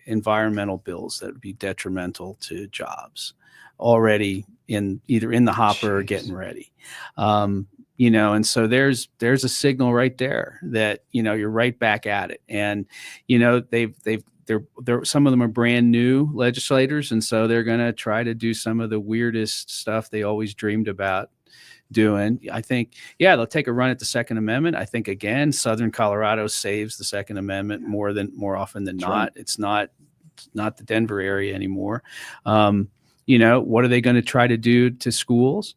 environmental bills that would be detrimental to jobs already either in the hopper or getting ready. And so there's a signal right there that, you're right back at it. And, they're some of them are brand new legislators. And so they're going to try to do some of the weirdest stuff they always dreamed about doing. I think, they'll take a run at the Second Amendment. I think, again, Southern Colorado saves the Second Amendment more often than not. Right. It's not the Denver area anymore. What are they going to try to do to schools?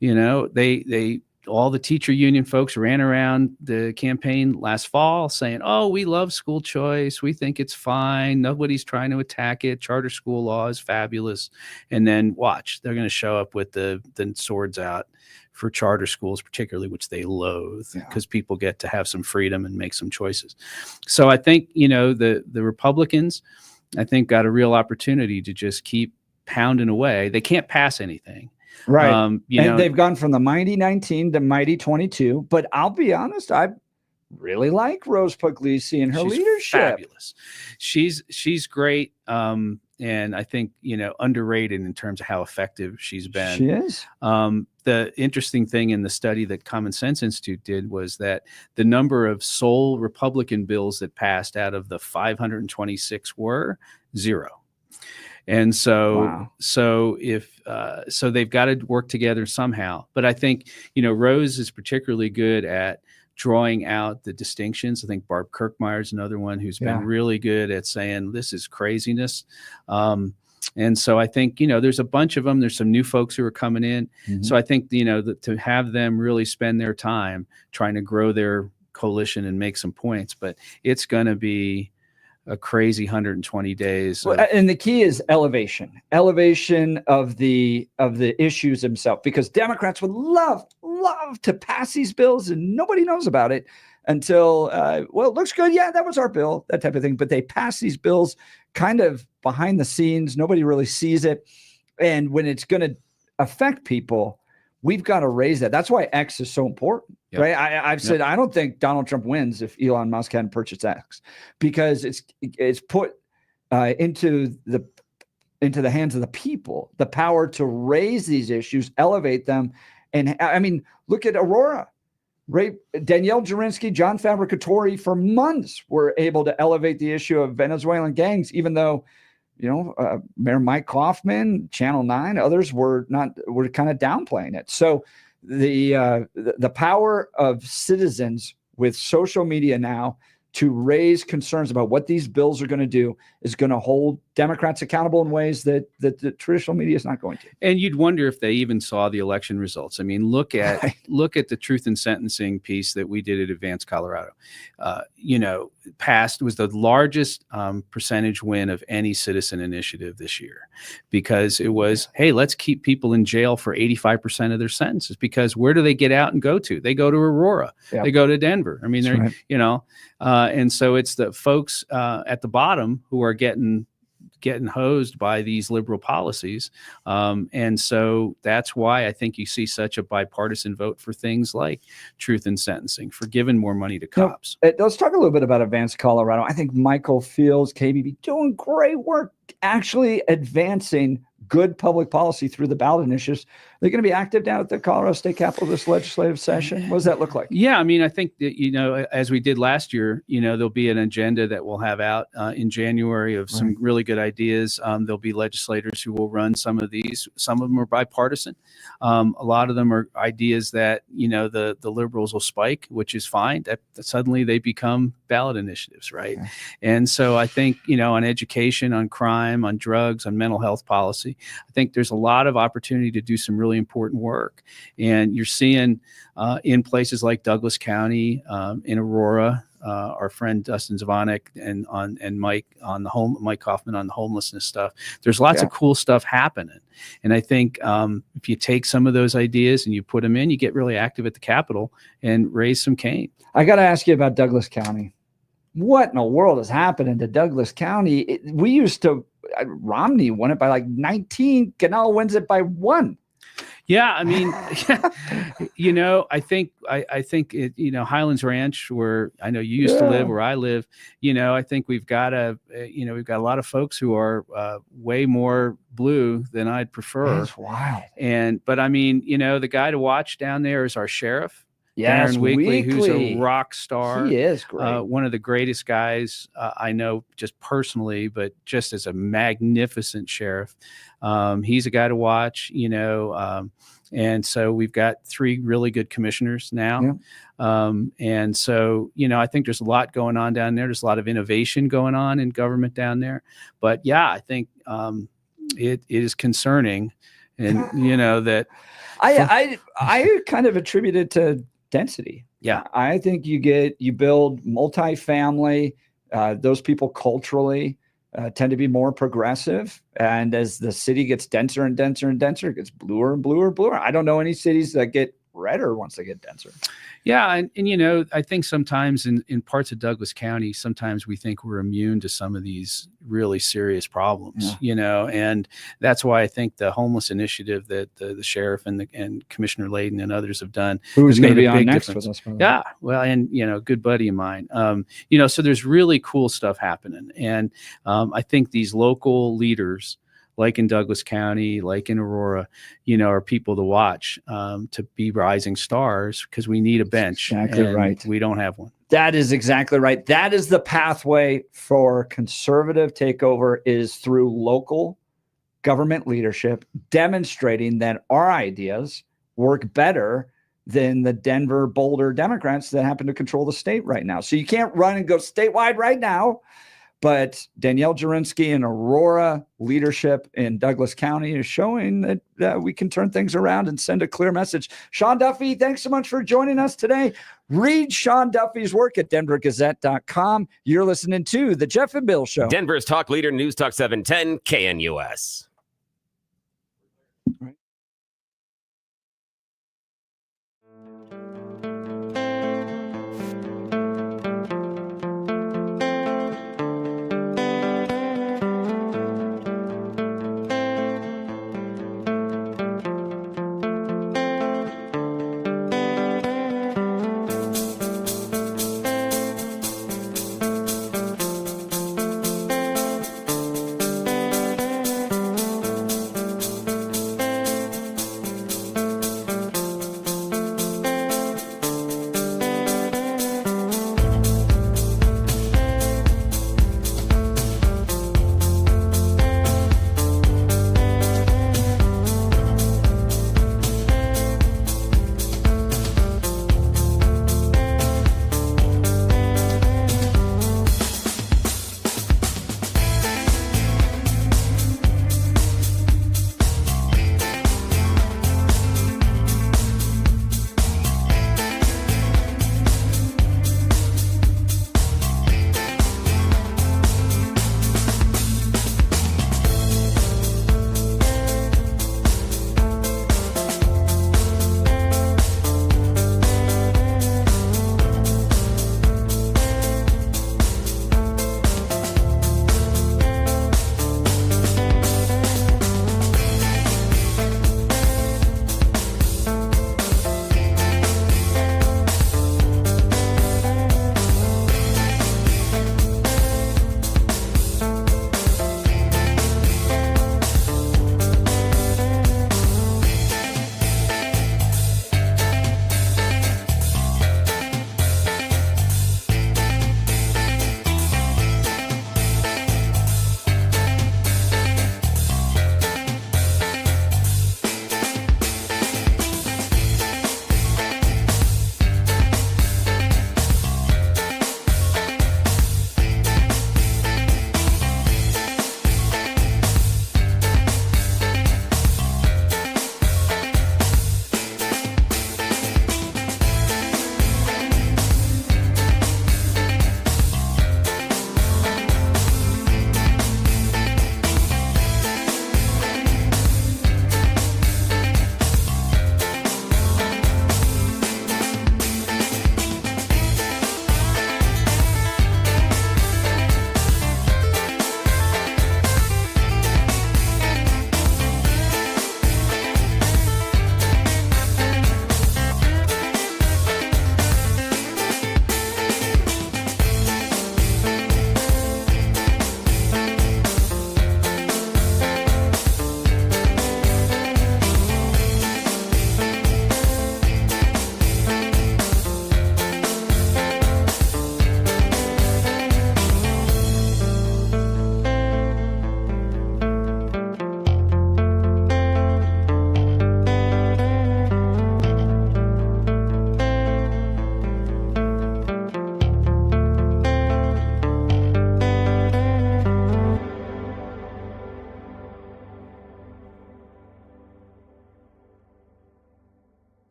They all the teacher union folks ran around the campaign last fall saying, "Oh, we love school choice. We think it's fine. Nobody's trying to attack it. Charter school law is fabulous." And then watch, they're going to show up with the swords out for charter schools, particularly, which they loathe, because people get to have some freedom and make some choices. So I think, the Republicans, I think, got a real opportunity to just keep pounding away. They can't pass anything. Right. And they've gone from the mighty 19 to mighty 22. But I'll be honest, I really like Rose Puglisi and her leadership. Fabulous. She's great. And I think, underrated in terms of how effective she's been. She is. The interesting thing in the study that Common Sense Institute did was that the number of sole Republican bills that passed out of the 526 were 0. And so, so they've got to work together somehow. But I think, Rose is particularly good at drawing out the distinctions. I think Barb Kirkmeyer is another one who's been really good at saying this is craziness. And so I think, there's a bunch of them. There's some new folks who are coming in. Mhm. So I think, to have them really spend their time trying to grow their coalition and make some points, but it's going to be a crazy 120 days. Well, and the key is elevation of the issues themselves, because Democrats would love to pass these bills and nobody knows about it until, well, it looks good. Yeah, that was our bill, that type of thing. But they pass these bills kind of behind the scenes. Nobody really sees it. And when it's going to affect people, we've got to raise that. That's why X is so important, right? I've said, I don't think Donald Trump wins if Elon Musk hadn't purchased X, because it's put into the hands of the people, the power to raise these issues, elevate them. And I mean, look at Aurora, right? Danielle Jurinsky, John Fabricatori, for months were able to elevate the issue of Venezuelan gangs, even though, Mayor Mike Kaufman, Channel 9, others were kind of downplaying it. So the power of citizens with social media now to raise concerns about what these bills are going to do is going to hold Democrats accountable in ways that the traditional media is not going to. And you'd wonder if they even saw the election results. I mean, look at the truth in sentencing piece that we did at Advance Colorado. Passed was the largest percentage win of any citizen initiative this year, because it was, hey, let's keep people in jail for 85% of their sentences, because where do they get out and go to? They go to Aurora. They go to Denver. I mean, they're, and so it's the folks at the bottom who are getting hosed by these liberal policies. And so that's why I think you see such a bipartisan vote for things like truth in sentencing, for giving more money to cops. Let's talk a little bit about Advance Colorado. I think Michael Fields, KBB, doing great work, actually advancing good public policy through the ballot initiatives. They're going to be active down at the Colorado State Capitol this legislative session. What does that look like? Yeah, I mean, I think that, as we did last year, there'll be an agenda that we'll have out in January of some really good ideas. There'll be legislators who will run some of these. Some of them are bipartisan. A lot of them are ideas that, the liberals will spike, which is fine. That suddenly they become ballot initiatives, right? Okay. And so I think, on education, on crime, on drugs, on mental health policy, I think there's a lot of opportunity to do some really important work. And you're seeing in places like Douglas County, in Aurora, our friend Dustin Zvonek and Mike Kaufman on the homelessness stuff. There's lots of cool stuff happening. And I think if you take some of those ideas and you put them in, you get really active at the Capitol and raise some cane. I got to ask you about Douglas County. What in the world is happening to Douglas County? We used to, Romney won it by like 19. Canal wins it by 1. Yeah, I mean, I think it, Highlands Ranch, where I know you used to live, where I live, I think we've got a lot of folks who are way more blue than I'd prefer. That's wild. But I mean, the guy to watch down there is our sheriff. Yes, Darren Weekly, who's a rock star. He is great. One of the greatest guys I know, just personally, but just as a magnificent sheriff. He's a guy to watch, and so we've got 3 really good commissioners now. Yeah. And so, I think there's a lot going on down there. There's a lot of innovation going on in government down there. But yeah, I think it is concerning. And, that I kind of attribute it to density. Yeah. I think you build multifamily. Those people culturally tend to be more progressive. And as the city gets denser and denser and denser, it gets bluer and bluer and bluer. I don't know any cities that get redder once they get denser. Yeah. And I think sometimes in parts of Douglas County, sometimes we think we're immune to some of these really serious problems, and that's why I think the homeless initiative that the sheriff and Commissioner Layden and others have done. Who's going to be on next with us? Yeah. Well, and, good buddy of mine, so there's really cool stuff happening. And I think these local leaders, like in Douglas County, like in Aurora, are people to watch, to be rising stars, because we need a bench. Exactly right. We don't have one. That is exactly right. That is the pathway for conservative takeover, is through local government leadership, demonstrating that our ideas work better than the Denver, Boulder Democrats that happen to control the state right now. So you can't run and go statewide right now, But Danielle Jurinsky and Aurora leadership in Douglas County is showing that we can turn things around and send a clear message. Sean Duffy, thanks so much for joining us today. Read Sean Duffy's work at denvergazette.com. You're listening to The Jeff and Bill Show. Denver's talk leader, News Talk 710, KNUS.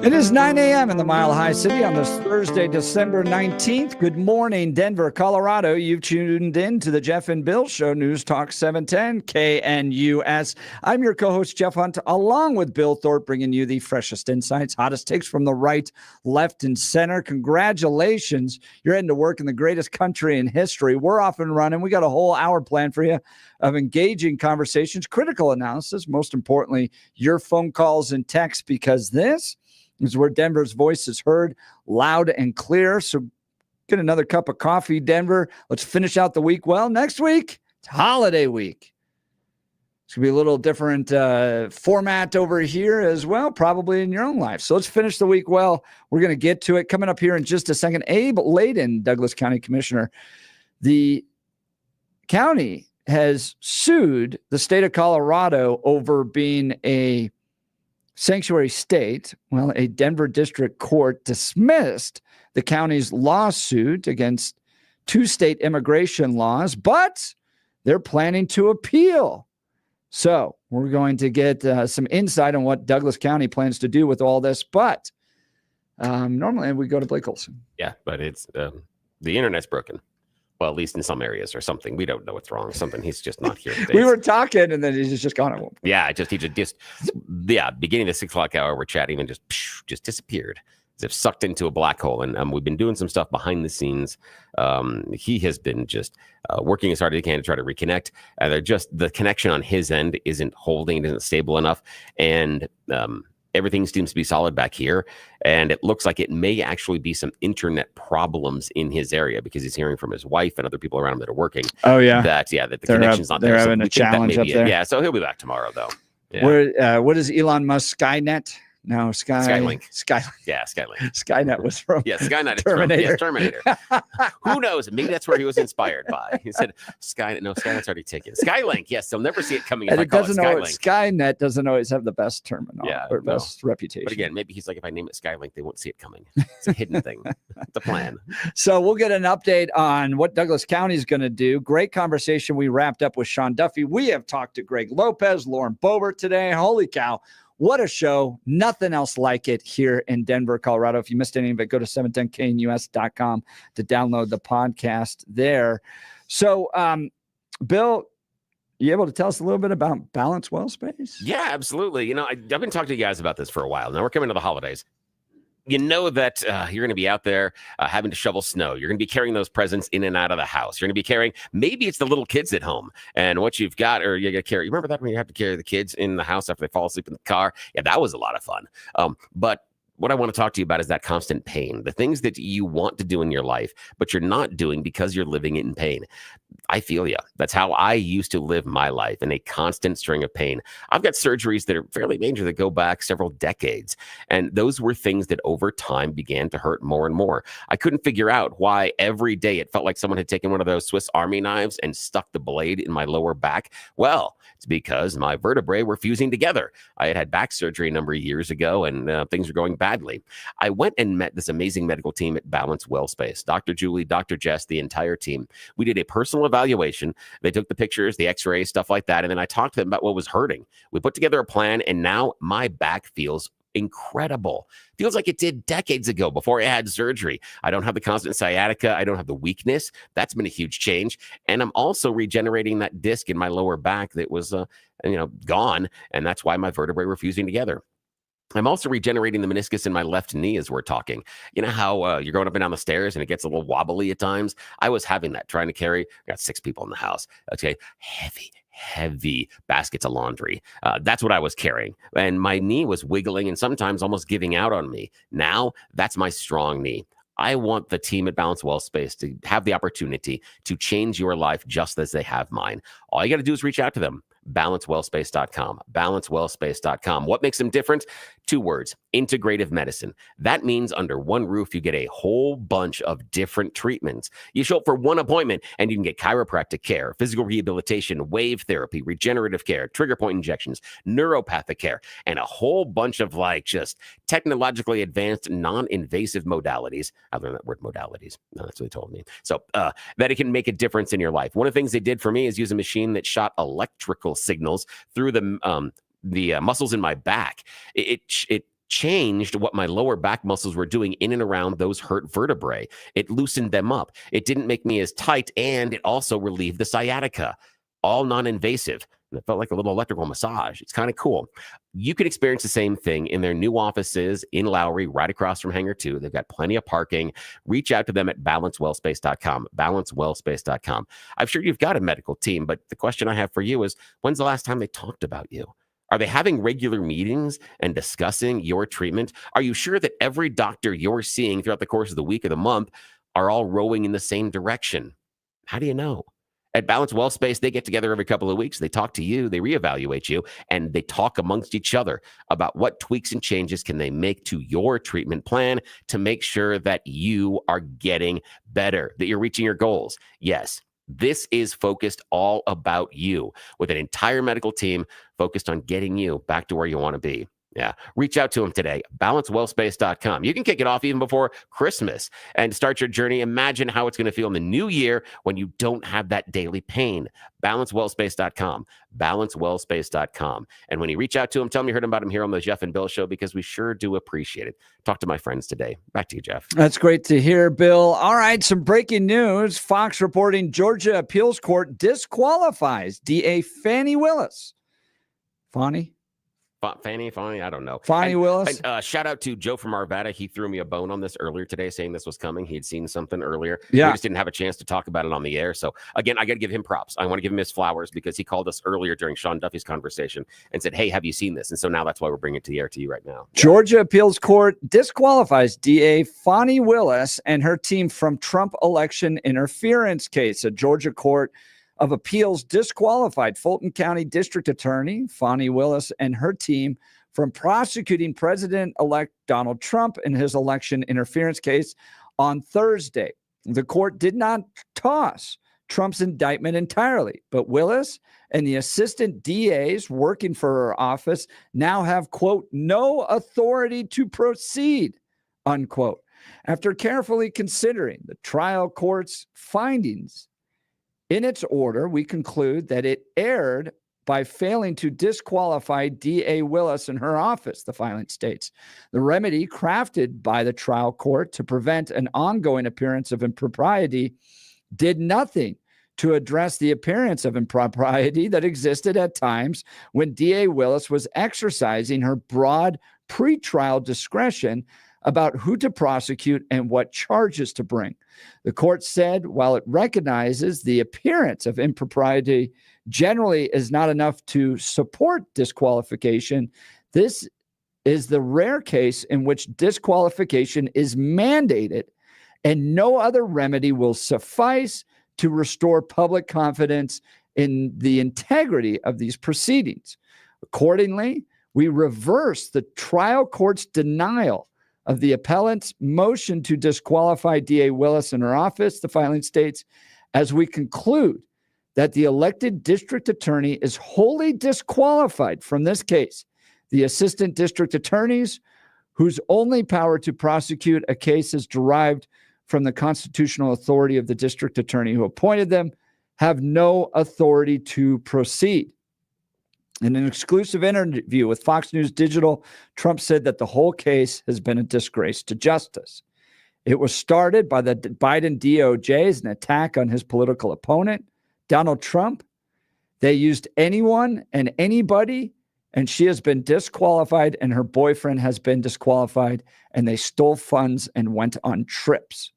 It is 9 a.m. in the Mile High City on this Thursday, December 19th. Good morning, Denver, Colorado. You've tuned in to the Jeff and Bill Show, News Talk 710 KNUS. I'm your co-host, Jeff Hunt, along with Bill Thorpe, bringing you the freshest insights, hottest takes from the right, left, and center. Congratulations. You're heading to work in the greatest country in history. We're off and running. We got a whole hour planned for you of engaging conversations, critical analysis, most importantly, your phone calls and texts, because this is where Denver's voice is heard loud and clear. So get another cup of coffee, Denver. Let's finish out the week well. Next week, it's holiday week. It's going to be a little different format over here as well, probably in your own life. So let's finish the week well. We're going to get to it. Coming up here in just a second, Abe Layden, Douglas County Commissioner. The county has sued the state of Colorado over being a sanctuary state, well, a Denver district court dismissed the county's lawsuit against 2 state immigration laws, but they're planning to appeal. So we're going to get some insight on what Douglas County plans to do with all this. But normally we go to Blake Olson. Yeah, but it's the internet's broken. Well, at least in some areas or something. We don't know what's wrong. Something. He's just not here today. We were talking, and then he's just gone. Yeah, beginning of the 6 o'clock hour, we're chatting and just disappeared. As if sucked into a black hole. And we've been doing some stuff behind the scenes. He has been just working as hard as he can to try to reconnect. And the connection on his end isn't holding, isn't stable enough. And everything seems to be solid back here. And it looks like it may actually be some internet problems in his area because he's hearing from his wife and other people around him that are working. Oh, yeah. That the connection's not there. They're having a challenge up there. Yeah, so he'll be back tomorrow, though. Yeah. What is Elon Musk? Skynet? No, Skylink. Yeah, Skylink. Skynet was from Skynet is Terminator. Terminator. Who knows? Maybe that's where he was inspired by. He said Skynet. No, Skynet's already taken. Skylink. Yes, they'll never see it coming. And if I call it Skylink. Skynet doesn't always have the best terminology or best reputation. But again, maybe he's like, if I name it Skylink, they won't see it coming. It's a hidden thing. It's a plan. So we'll get an update on what Douglas County is going to do. Great conversation. We wrapped up with Sean Duffy. We have talked to Greg Lopez, Lauren Boebert today. Holy cow. What a show. Nothing else like it here in Denver, Colorado. If you missed any of it, go to 710knus.com to download the podcast there. So, Bill, you able to tell us a little bit about Balance Well Space? Yeah, absolutely. I've been talking to you guys about this for a while. Now we're coming to the holidays. You know that you're going to be out there having to shovel snow. You're going to be carrying those presents in and out of the house. You're going to be carrying, maybe it's the little kids at home and what you've got, or you got to carry. You remember that when you have to carry the kids in the house after they fall asleep in the car? Yeah, that was a lot of fun. But what I want to talk to you about is that constant pain, the things that you want to do in your life, but you're not doing because you're living it in pain. I feel you. That's how I used to live my life, in a constant string of pain. I've got surgeries that are fairly major that go back several decades. And those were things that over time began to hurt more and more. I couldn't figure out why every day it felt like someone had taken one of those Swiss Army knives and stuck the blade in my lower back. Well, it's because my vertebrae were fusing together. I had back surgery a number of years ago, and things were going badly. I went and met this amazing medical team at Balance Well Space. Dr. Julie, Dr. Jess, the entire team. We did a personal evaluation. They took the pictures, the x-rays, stuff like that. And then I talked to them about what was hurting. We put together a plan, and now my back feels incredible. Feels like it did decades ago before I had surgery. I don't have the constant sciatica. I don't have the weakness. That's been a huge change. And I'm also regenerating that disc in my lower back that was, gone. And that's why my vertebrae were fusing together. I'm also regenerating the meniscus in my left knee as we're talking. You know how you're going up and down the stairs and it gets a little wobbly at times? I was having that, trying to carry. I got 6 people in the house. Okay, heavy baskets of laundry. That's what I was carrying. And my knee was wiggling and sometimes almost giving out on me. Now, that's my strong knee. I want the team at Balance Well Space to have the opportunity to change your life just as they have mine. All you got to do is reach out to them. BalanceWellSpace.com. BalanceWellSpace.com. What makes them different? 2 words: integrative medicine. That means under one roof, you get a whole bunch of different treatments. You show up for one appointment and you can get chiropractic care, physical rehabilitation, wave therapy, regenerative care, trigger point injections, neuropathic care, and a whole bunch of just technologically advanced, non-invasive modalities. I learned that word, modalities. No, that's what they told me. So that it can make a difference in your life. One of the things they did for me is use a machine that shot electrical signals through the muscles in my back. It changed what my lower back muscles were doing in and around those hurt vertebrae. It loosened them up. It didn't make me as tight, and it also relieved the sciatica. All non-invasive. And it felt like a little electrical massage. It's kind of cool. You can experience the same thing in their new offices in Lowry, right across from Hangar 2. They've got plenty of parking. Reach out to them at balancewellspace.com, balancewellspace.com. I'm sure you've got a medical team, but the question I have for you is, when's the last time they talked about you? Are they having regular meetings and discussing your treatment? Are you sure that every doctor you're seeing throughout the course of the week or the month are all rowing in the same direction? How do you know? At Balance Well Space, they get together every couple of weeks. They talk to you, they reevaluate you, and they talk amongst each other about what tweaks and changes can they make to your treatment plan to make sure that you are getting better, that you're reaching your goals. Yes, this is focused all about you, with an entire medical team focused on getting you back to where you want to be. Yeah. Reach out to him today. BalanceWellSpace.com. You can kick it off even before Christmas and start your journey. Imagine how it's going to feel in the new year when you don't have that daily pain. BalanceWellSpace.com. BalanceWellSpace.com. And when you reach out to him, tell him you heard about him here on the Jeff and Bill Show, because we sure do appreciate it. Talk to my friends today. Back to you, Jeff. That's great to hear, Bill. All right, some breaking news. Fox reporting Georgia Appeals Court disqualifies DA Fani Willis. Fannie, I don't know. Fani Willis. And, shout out to Joe from Arvada. He threw me a bone on this earlier today, saying this was coming. He had seen something earlier. Yeah. We just didn't have a chance to talk about it on the air. So again, I got to give him props. I want to give him his flowers, because he called us earlier during Sean Duffy's conversation and said, hey, have you seen this? And so now that's why we're bringing it to the air to you right now. Georgia Appeals Court disqualifies DA Fani Willis and her team from Trump election interference case. A Georgia Court of Appeals disqualified Fulton County District Attorney Fani Willis and her team from prosecuting President-elect Donald Trump in his election interference case on Thursday. The court did not toss Trump's indictment entirely, but Willis and the assistant DAs working for her office now have, quote, no authority to proceed, unquote, after carefully considering the trial court's findings. In its order, we conclude that it erred by failing to disqualify DA Willis and her office, the filing states. The remedy crafted by the trial court to prevent an ongoing appearance of impropriety did nothing to address the appearance of impropriety that existed at times when DA Willis was exercising her broad pretrial discretion about who to prosecute and what charges to bring. The court said, while it recognizes the appearance of impropriety generally is not enough to support disqualification, this is the rare case in which disqualification is mandated and no other remedy will suffice to restore public confidence in the integrity of these proceedings. Accordingly, we reverse the trial court's denial of the appellant's motion to disqualify DA Willis and her office, the filing states, as we conclude that the elected district attorney is wholly disqualified from this case. The assistant district attorneys, whose only power to prosecute a case is derived from the constitutional authority of the district attorney who appointed them, have no authority to proceed. In an exclusive interview with Fox News Digital, Trump said that the whole case has been a disgrace to justice. It was started by the Biden DOJ as an attack on his political opponent, Donald Trump. They used anyone and anybody, and she has been disqualified, and her boyfriend has been disqualified, and they stole funds and went on trips.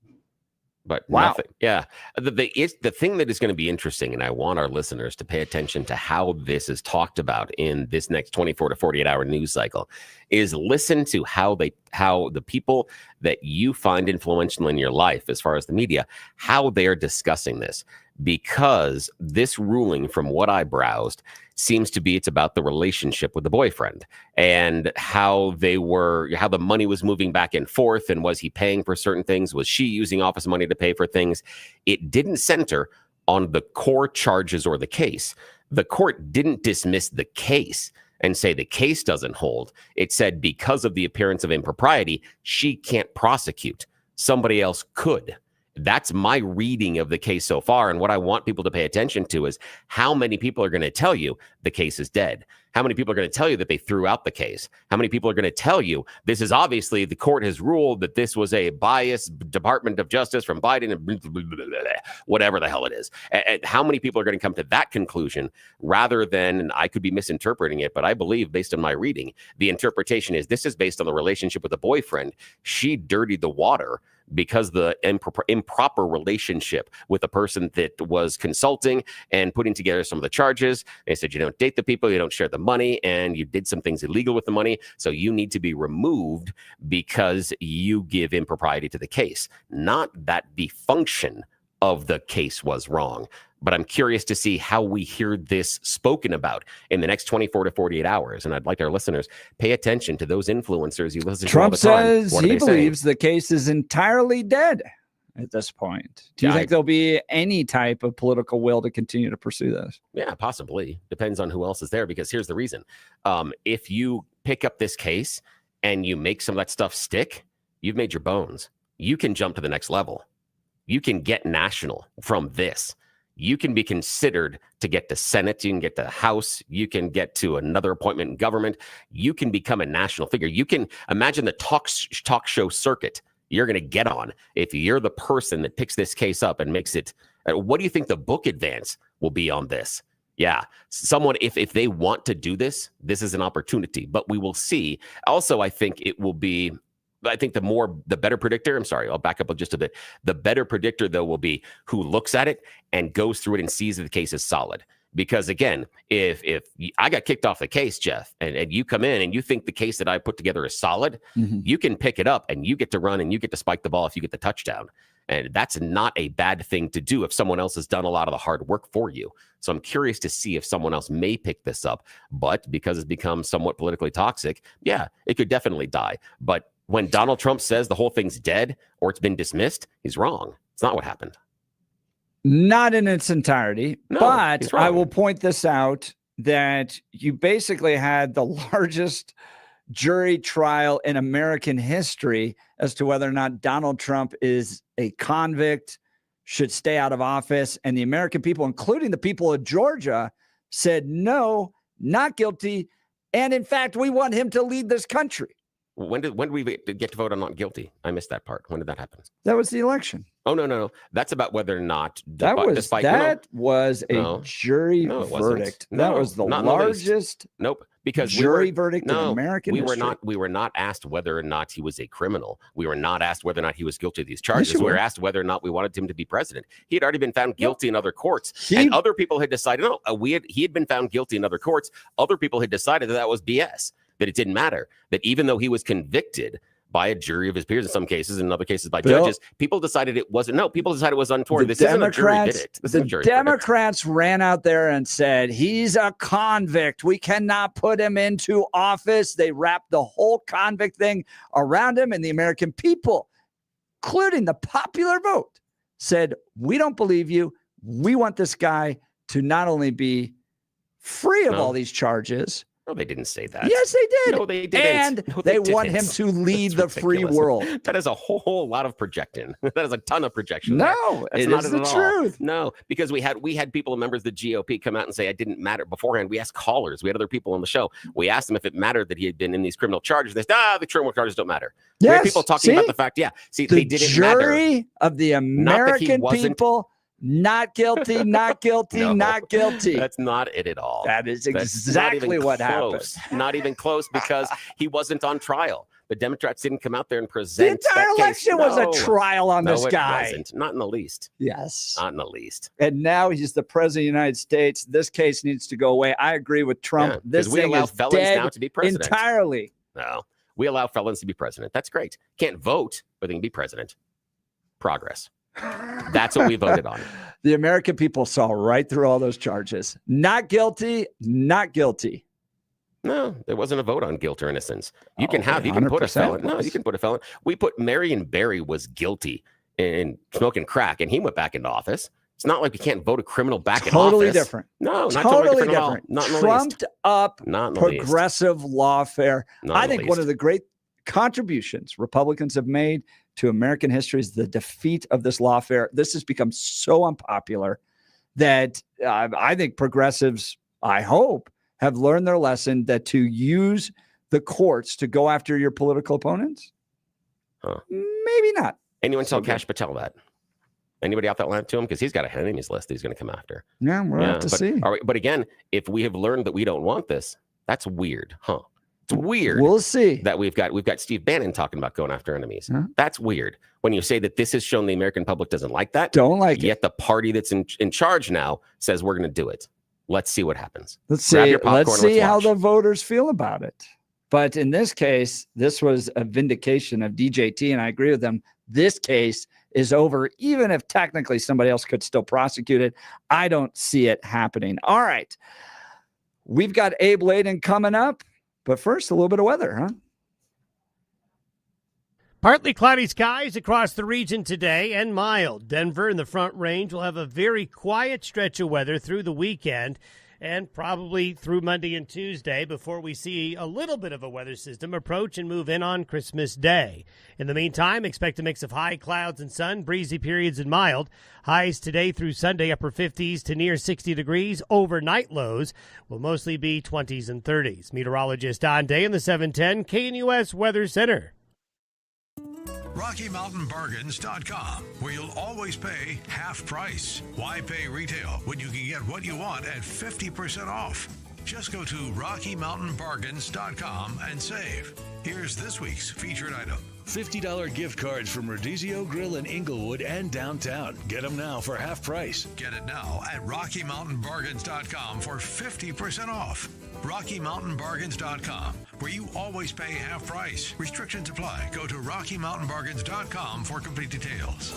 But wow. Nothing. Yeah. The thing that is going to be interesting, and I want our listeners to pay attention to how this is talked about in this next 24 to 48 hour news cycle, is listen to how the people that you find influential in your life, as far as the media, how they're discussing this. Because this ruling, from what I browsed, seems to be it's about the relationship with the boyfriend and how the money was moving back and forth, and was he paying for certain things? Was she using office money to pay for things? It didn't center on the core charges or the case. The court didn't dismiss the case and say the case doesn't hold. It said because of the appearance of impropriety, she can't prosecute. Somebody else could. That's my reading of the case so far. And what I want people to pay attention to is how many people are going to tell you the case is dead. How many people are going to tell you that they threw out the case? How many people are going to tell you this is obviously the court has ruled that this was a biased Department of Justice from Biden and whatever the hell it is. And how many people are going to come to that conclusion rather than, and I could be misinterpreting it, but I believe based on my reading, the interpretation is this is based on the relationship with the boyfriend. She dirtied the water because the improper relationship with the person that was consulting and putting together some of the charges. They said, you don't date the people, you don't share the money, and you did some things illegal with the money. So you need to be removed because you give impropriety to the case. Not that the function of the case was wrong. But I'm curious to see how we hear this spoken about in the next 24 to 48 hours. And I'd like our listeners pay attention to those influencers you listen to all the time. Trump says he believes the case is entirely dead at this point. Do you think there'll be any type of political will to continue to pursue this? Yeah, possibly. Depends on who else is there, because here's the reason. If you pick up this case and you make some of that stuff stick, you've made your bones. You can jump to the next level. You can get national from this. You can be considered to get to Senate. You can get to the House. You can get to another appointment in government. You can become a national figure. You can imagine the talk show circuit you're going to get on if you're the person that picks this case up and makes it. What do you think the book advance will be on this? Yeah, someone, if they want to do this, this is an opportunity, but we will see. Also, I think it will be, I think the better predictor, I'm sorry, I'll back up just a bit. The better predictor, though, will be who looks at it and goes through it and sees that the case is solid. Because again, if I got kicked off the case, Jeff, and you come in and you think the case that I put together is solid, you can pick it up and you get to run and you get to spike the ball if you get the touchdown. And that's not a bad thing to do if someone else has done a lot of the hard work for you. So I'm curious to see if someone else may pick this up. But because it's become somewhat politically toxic, yeah, it could definitely die. But when Donald Trump says the whole thing's dead or it's been dismissed, he's wrong. It's not what happened. Not in its entirety, No, but he's wrong. I will point this out that you basically had the largest jury trial in American history as to whether or not Donald Trump is a convict, should stay out of office. And the American people, including the people of Georgia, said no, not guilty. And in fact, we want him to lead this country. When did we get to vote on not guilty? I missed that part. When did that happen? That was the election. Oh, no. That's about whether or not. That was a jury verdict. That was the largest because jury verdict in American history. We were not asked whether or not he was a criminal. We were not asked whether or not he was guilty of these charges. Yes, we were asked whether or not we wanted him to be president. He had already been found guilty in other courts, and other people had decided he had been found guilty in other courts. Other people had decided that was BS. That it didn't matter, that even though he was convicted by a jury of his peers in some cases, in other cases by judges, people decided it wasn't. No, people decided it was untoward. This isn't a jury did it. This is a jury Democrats ran out there and said, he's a convict. We cannot put him into office. They wrapped the whole convict thing around him, and the American people, including the popular vote, said, we don't believe you. We want this guy to not only be free of all these charges. No, they didn't say that. Yes, they did. No, they didn't. And they want him to lead the free world. That is a whole lot of projecting. That is a ton of projection. No, it is the truth. No, because we had people, members of the GOP, come out and say it didn't matter beforehand. We asked callers. We had other people on the show. We asked them if it mattered that he had been in these criminal charges. They said, the criminal charges don't matter. Yes, we had people talking about the fact, they didn't matter. The jury of the American people. Not guilty, not guilty, not guilty. That's not it at all. That is exactly what happened. Not even close, because he wasn't on trial. The Democrats didn't come out there and present the entire election was a trial on this it guy. Wasn't. Not in the least. Yes. Not in the least. And now he's the president of the United States. This case needs to go away. I agree with Trump. Yeah, this we thing allow is felons dead now to be president. Entirely. No. We allow felons to be president. That's great. Can't vote, but they can be president. Progress. That's what we voted on. The American people saw right through all those charges. Not guilty, not guilty. No, there wasn't a vote on guilt or innocence. You can put a felon. No, you can put a felon. We put Marion Barry was guilty in smoking crack, and he went back into office. It's not like we can't vote a criminal back in office. Totally different. No, not totally different. Not in the trumped up not in the progressive lawfare. I think least. one of the great contributions Republicans have made to American history is the defeat of this lawfare. This has become so unpopular that I think progressives, I hope, have learned their lesson that to use the courts to go after your political opponents, maybe not. Anyone tell Kash Patel that? Anybody out that line to him? Because he's got an enemies list he's going to come after. Yeah, we'll have to see. But again, if we have learned that we don't want this, that's weird, huh? It's weird. We'll see. That we've got Steve Bannon talking about going after enemies. Huh? That's weird. When you say that this has shown the American public doesn't like that. Don't like it. Yet the party that's in charge now says we're going to do it. Let's see what happens. Let's see how the voters feel about it. But in this case, this was a vindication of DJT, and I agree with them. This case is over, even if technically somebody else could still prosecute it. I don't see it happening. All right. We've got Abe Layden coming up. But first, a little bit of weather, huh? Partly cloudy skies across the region today and mild. Denver in the Front Range will have a very quiet stretch of weather through the weekend. and probably through Monday and Tuesday before we see a little bit of a weather system approach and move in on Christmas Day. In the meantime, expect a mix of high clouds and sun, breezy periods and mild. Highs today through Sunday, upper 50s to near 60 degrees. Overnight lows will mostly be 20s and 30s. Meteorologist Don Day in the 710 KNUS Weather Center. RockyMountainBargains.com, where you'll always pay half price. Why pay retail when you can get what you want at 50% off? Just go to RockyMountainBargains.com and save. Here's this week's featured item. $50 gift cards from Rodizio Grill in Inglewood and downtown. Get them now for half price. Get it now at RockyMountainBargains.com for 50% off. RockyMountainBargains.com, where you always pay half price. Restrictions apply. Go to RockyMountainBargains.com for complete details.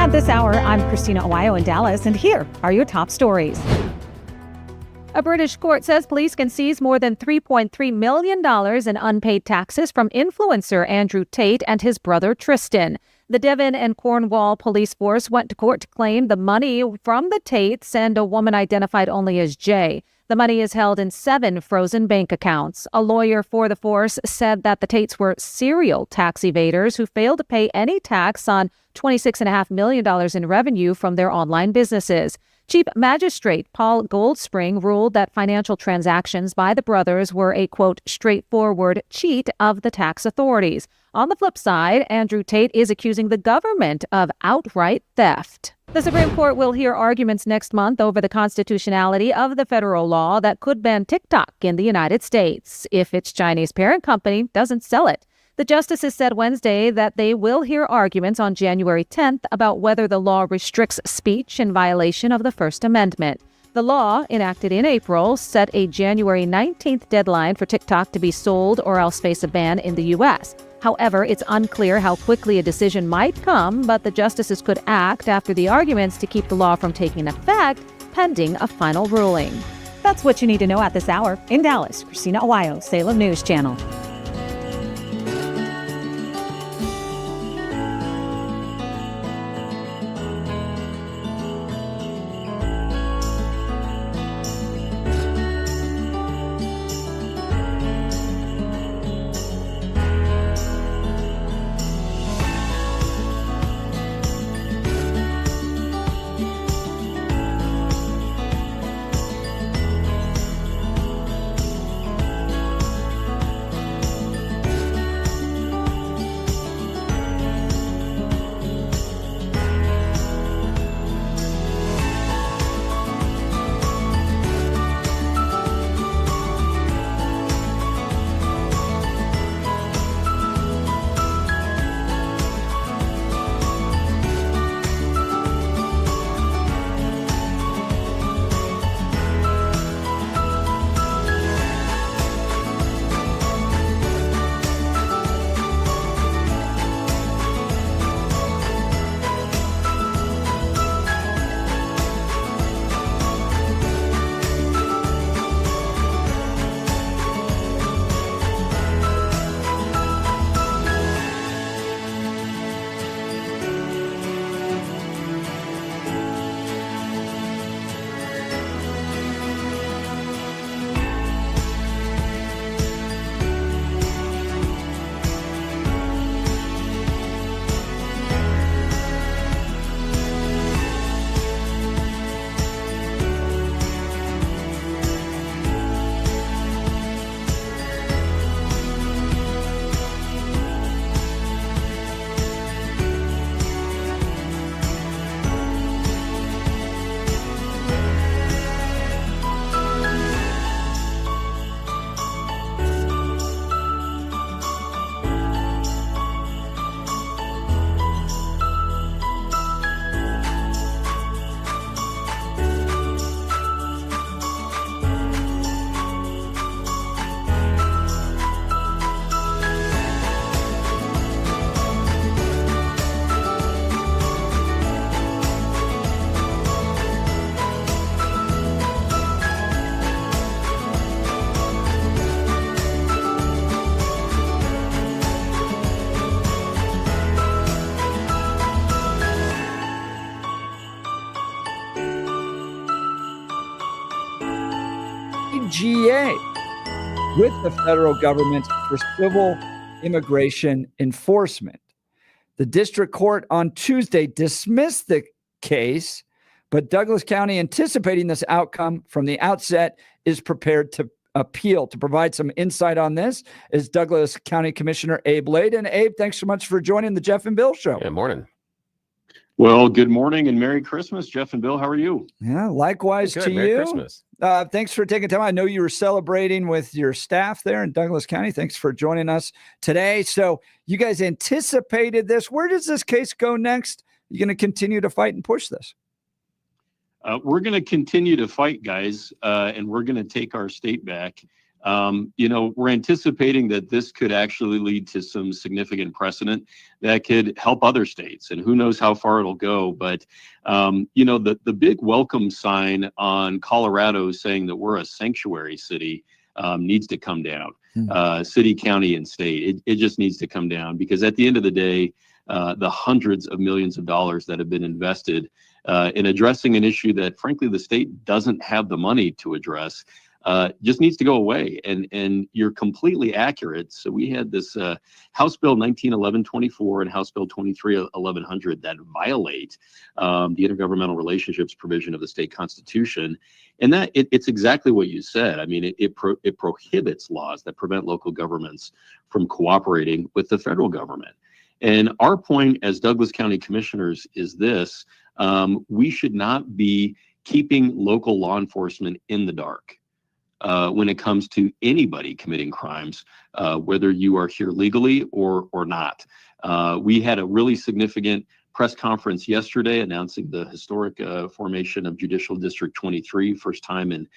At this hour, I'm Christina Owayo in Dallas, and here are your top stories. A British court says police can seize more than $3.3 million in unpaid taxes from influencer Andrew Tate and his brother Tristan. The Devon and Cornwall police force went to court to claim the money from the Tates and a woman identified only as Jay. The money is held in 7 frozen bank accounts. A lawyer for the force said that the Tates were serial tax evaders who failed to pay any tax on $26.5 million in revenue from their online businesses. Chief Magistrate Paul Goldspring ruled that financial transactions by the brothers were a, quote, straightforward cheat of the tax authorities. On the flip side, Andrew Tate is accusing the government of outright theft. The Supreme Court will hear arguments next month over the constitutionality of the federal law that could ban TikTok in the United States if its Chinese parent company doesn't sell it. The justices said Wednesday that they will hear arguments on January 10th about whether the law restricts speech in violation of the First Amendment. The law, enacted in April, set a January 19th deadline for TikTok to be sold or else face a ban in the U.S. However, it's unclear how quickly a decision might come, but the justices could act after the arguments to keep the law from taking effect, pending a final ruling. That's what you need to know at this hour. In Dallas, Christina Aguayo, Salem News Channel. GA with the federal government for civil immigration enforcement. The district court on Tuesday dismissed the case, but Douglas County, anticipating this outcome from the outset, is prepared to appeal. To provide some insight on this is Douglas County Commissioner Abe Layden. Abe, thanks so much for joining the Jeff and Bill Show. Good morning. Well, good morning and Merry Christmas, Jeff and Bill. How are you? Yeah, likewise to Merry you. Christmas. Thanks for taking time. I know you were celebrating with your staff there in Douglas County. Thanks for joining us today. So you guys anticipated this. Where does this case go next? You going to continue to fight and push this? We're going to continue to fight, guys, and we're going to take our state back. We're anticipating that this could actually lead to some significant precedent that could help other states, and who knows how far it'll go. But, the big welcome sign on Colorado saying that we're a sanctuary city needs to come down. City, county, and state. It just needs to come down, because at the end of the day, the hundreds of millions of dollars that have been invested in addressing an issue that, frankly, the state doesn't have the money to address just needs to go away. And you're completely accurate. So we had this House Bill 1911-24 and House Bill 23-1100 that violate the intergovernmental relationships provision of the state constitution. And that it's exactly what you said. I mean, it prohibits laws that prevent local governments from cooperating with the federal government. And our point as Douglas County commissioners is this: we should not be keeping local law enforcement in the dark when it comes to anybody committing crimes, whether you are here legally or not. We had a really significant press conference yesterday announcing the historic formation of Judicial District 23, first time in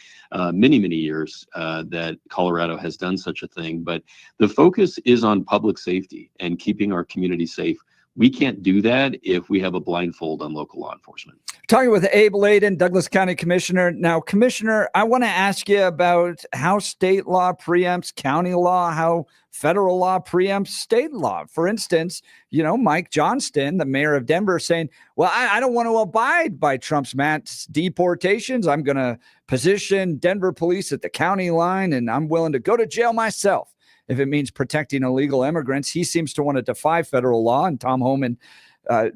many, many years that Colorado has done such a thing. But the focus is on public safety and keeping our community safe. We can't do that if we have a blindfold on local law enforcement. Talking with Abe Layden, Douglas County Commissioner. Now, Commissioner, I want to ask you about how state law preempts county law, how federal law preempts state law. For instance, Mike Johnston, the mayor of Denver, saying, well, I don't want to abide by Trump's mass deportations. I'm going to position Denver police at the county line, and I'm willing to go to jail myself if it means protecting illegal immigrants. He seems to want to defy federal law. And Tom Homan,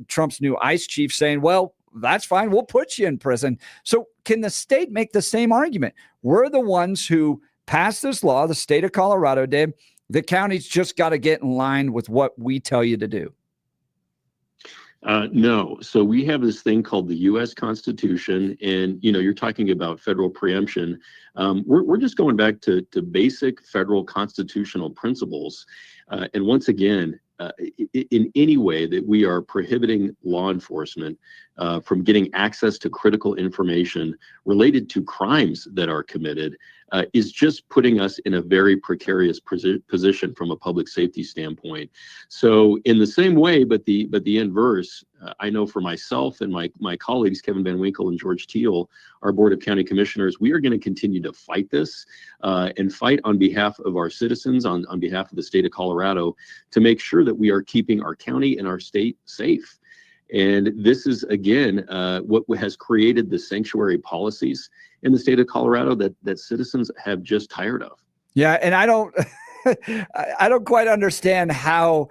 Trump's new ICE chief, saying, well, that's fine. We'll put you in prison. So can the state make the same argument? We're the ones who passed this law. The state of Colorado did. The county's just got to get in line with what we tell you to do. No. So we have this thing called the U.S. Constitution, and you're talking about federal preemption. We're just going back to basic federal constitutional principles. And once again, in any way that we are prohibiting law enforcement from getting access to critical information related to crimes that are committed is just putting us in a very precarious position from a public safety standpoint. So in the same way, but the inverse, I know for myself and my colleagues, Kevin Van Winkle and George Teal, our Board of County Commissioners, we are going to continue to fight this and fight on behalf of our citizens, on behalf of the state of Colorado, to make sure that we are keeping our county and our state safe. And this is, again, what has created the sanctuary policies in the state of Colorado that citizens have just tired of. Yeah, and I don't quite understand how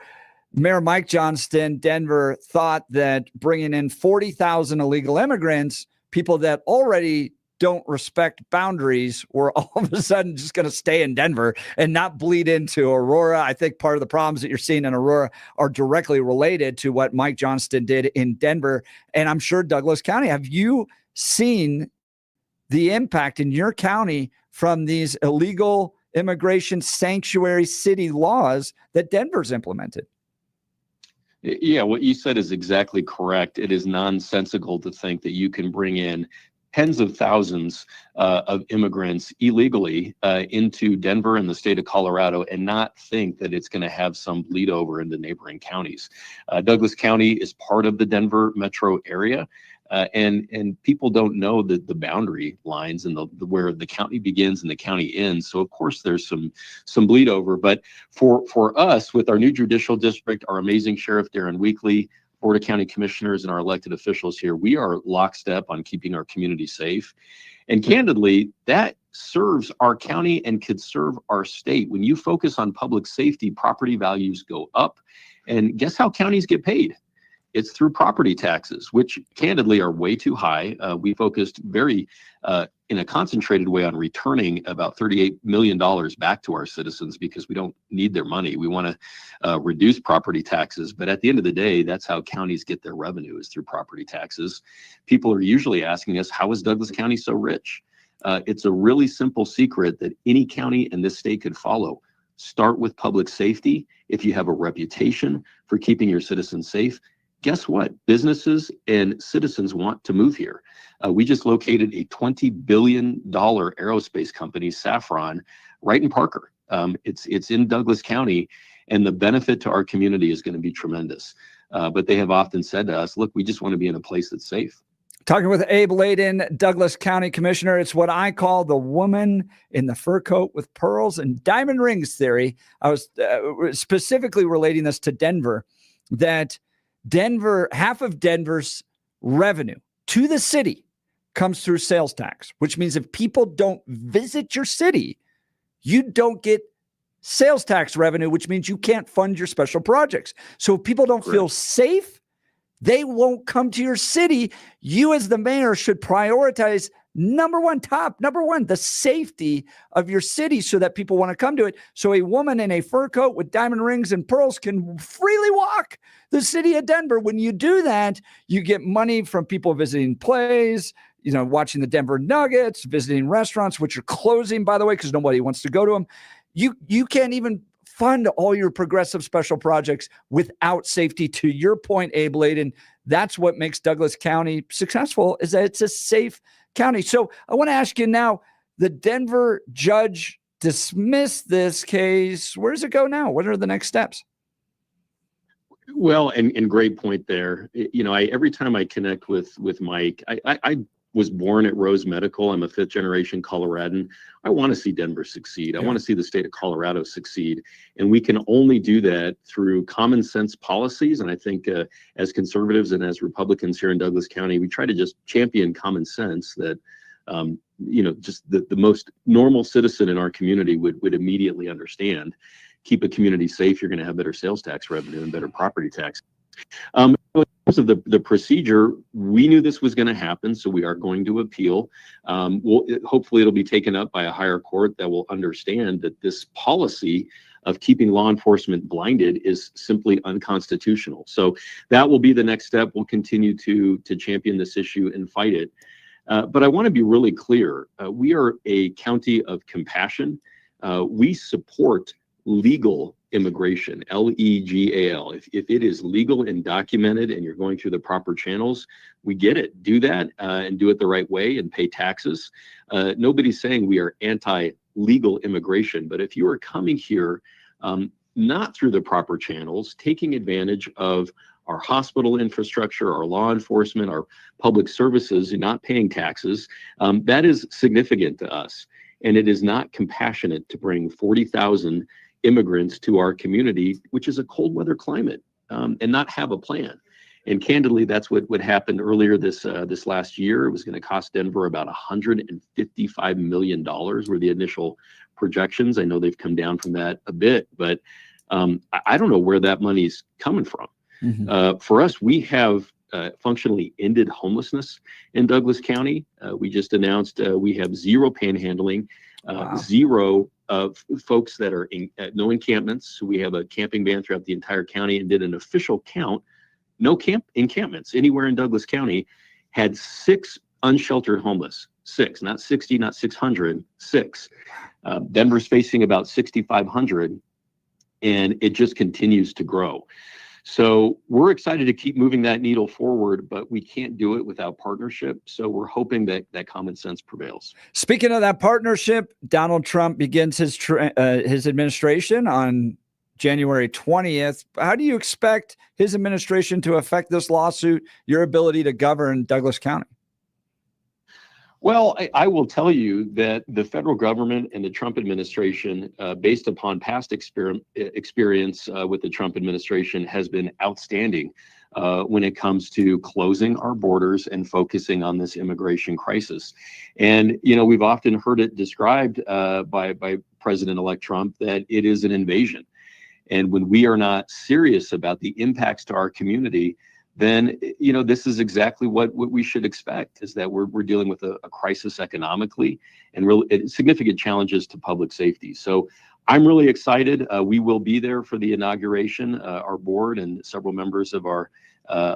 Mayor Mike Johnston, Denver, thought that bringing in 40,000 illegal immigrants, people that already don't respect boundaries, were all of a sudden just going to stay in Denver and not bleed into Aurora. I think part of the problems that you're seeing in Aurora are directly related to what Mike Johnston did in Denver. And I'm sure Douglas County, have you seen the impact in your county from these illegal immigration sanctuary city laws that Denver's implemented? Yeah, what you said is exactly correct. It is nonsensical to think that you can bring in tens of thousands of immigrants illegally into Denver and the state of Colorado and not think that it's going to have some bleed over into neighboring counties. Douglas County is part of the Denver metro area. And people don't know the boundary lines and where the county begins and the county ends. So of course there's some bleed over. But for us, with our new judicial district, our amazing Sheriff Darren Weekly, Board of County Commissioners, and our elected officials here, we are lockstep on keeping our community safe. And candidly, that serves our county and could serve our state. When you focus on public safety, property values go up. And guess how counties get paid? It's through property taxes, which candidly are way too high. We focused very in a concentrated way on returning about $38 million back to our citizens because we don't need their money. We want to reduce property taxes. But at the end of the day, that's how counties get their revenue, is through property taxes. People are usually asking us, how is Douglas County so rich? It's a really simple secret that any county in this state could follow. Start with public safety. If you have a reputation for keeping your citizens safe, guess what? Businesses and citizens want to move here. We just located a $20 billion aerospace company, Safran, right in Parker. It's in Douglas County, and the benefit to our community is going to be tremendous. But they have often said to us, look, we just want to be in a place that's safe. Talking with Abe Layden, Douglas County Commissioner. It's what I call the woman in the fur coat with pearls and diamond rings theory. I was specifically relating this to Denver, that Denver, half of Denver's revenue to the city comes through sales tax, which means if people don't visit your city, you don't get sales tax revenue, which means you can't fund your special projects. So if people don't feel safe, they won't come to your city. You as the mayor should prioritize number one, the safety of your city so that people want to come to it. So a woman in a fur coat with diamond rings and pearls can freely walk the city of Denver. When you do that, you get money from people visiting plays, watching the Denver Nuggets, visiting restaurants, which are closing, by the way, because nobody wants to go to them. You can't even fund all your progressive special projects without safety. To your point, Abe Layden, that's what makes Douglas County successful, is that it's a safe county. So I want to ask you now, the Denver judge dismissed this case. Where does it go now? What are the next steps? Well, and great point there. Every time I connect with Mike, I was born at Rose Medical. I'm a 5th generation Coloradan. I want to see Denver succeed. I want to see the state of Colorado succeed. And we can only do that through common sense policies. And I think as conservatives and as Republicans here in Douglas County, we try to just champion common sense that, just the most normal citizen in our community would immediately understand. Keep a community safe, you're going to have better sales tax revenue and better property tax. In terms of the procedure, we knew this was going to happen, so we are going to appeal. Hopefully it'll be taken up by a higher court that will understand that this policy of keeping law enforcement blinded is simply unconstitutional. So that will be the next step. We'll continue to champion this issue and fight it. But I want to be really clear. We are a county of compassion. We support legal immigration, legal. If it is legal and documented and you're going through the proper channels, we get it. Do that and do it the right way and pay taxes. Nobody's saying we are anti-legal immigration, but if you are coming here not through the proper channels, taking advantage of our hospital infrastructure, our law enforcement, our public services, and not paying taxes, that is significant to us. And it is not compassionate to bring 40,000 immigrants to our community, which is a cold weather climate, and not have a plan. And candidly, that's what happened earlier this last year. It was going to cost Denver about $155 million were the initial projections. I know they've come down from that a bit, but I don't know where that money's coming from. Mm-hmm. For us, we have functionally ended homelessness in Douglas County. We just announced we have zero panhandling, zero folks that are in no encampments. So we have a camping ban throughout the entire county and did an official count. No encampments anywhere in Douglas County. Had 6 unsheltered homeless. 6, not 60, not 600, 6. Denver's facing about 6,500, and it just continues to grow. So we're excited to keep moving that needle forward, but we can't do it without partnership. So we're hoping that common sense prevails. Speaking of that partnership, Donald Trump begins his administration on January 20th. How do you expect his administration to affect this lawsuit, your ability to govern Douglas County? Well, I will tell you that the federal government and the Trump administration, based upon past experience with the Trump administration, has been outstanding when it comes to closing our borders and focusing on this immigration crisis. And, we've often heard it described by President-elect Trump that it is an invasion. And when we are not serious about the impacts to our community, then this is exactly what we should expect, is that we're dealing with a crisis economically and really significant challenges to public safety. So I'm really excited. We will be there for the inauguration, our board and several members of our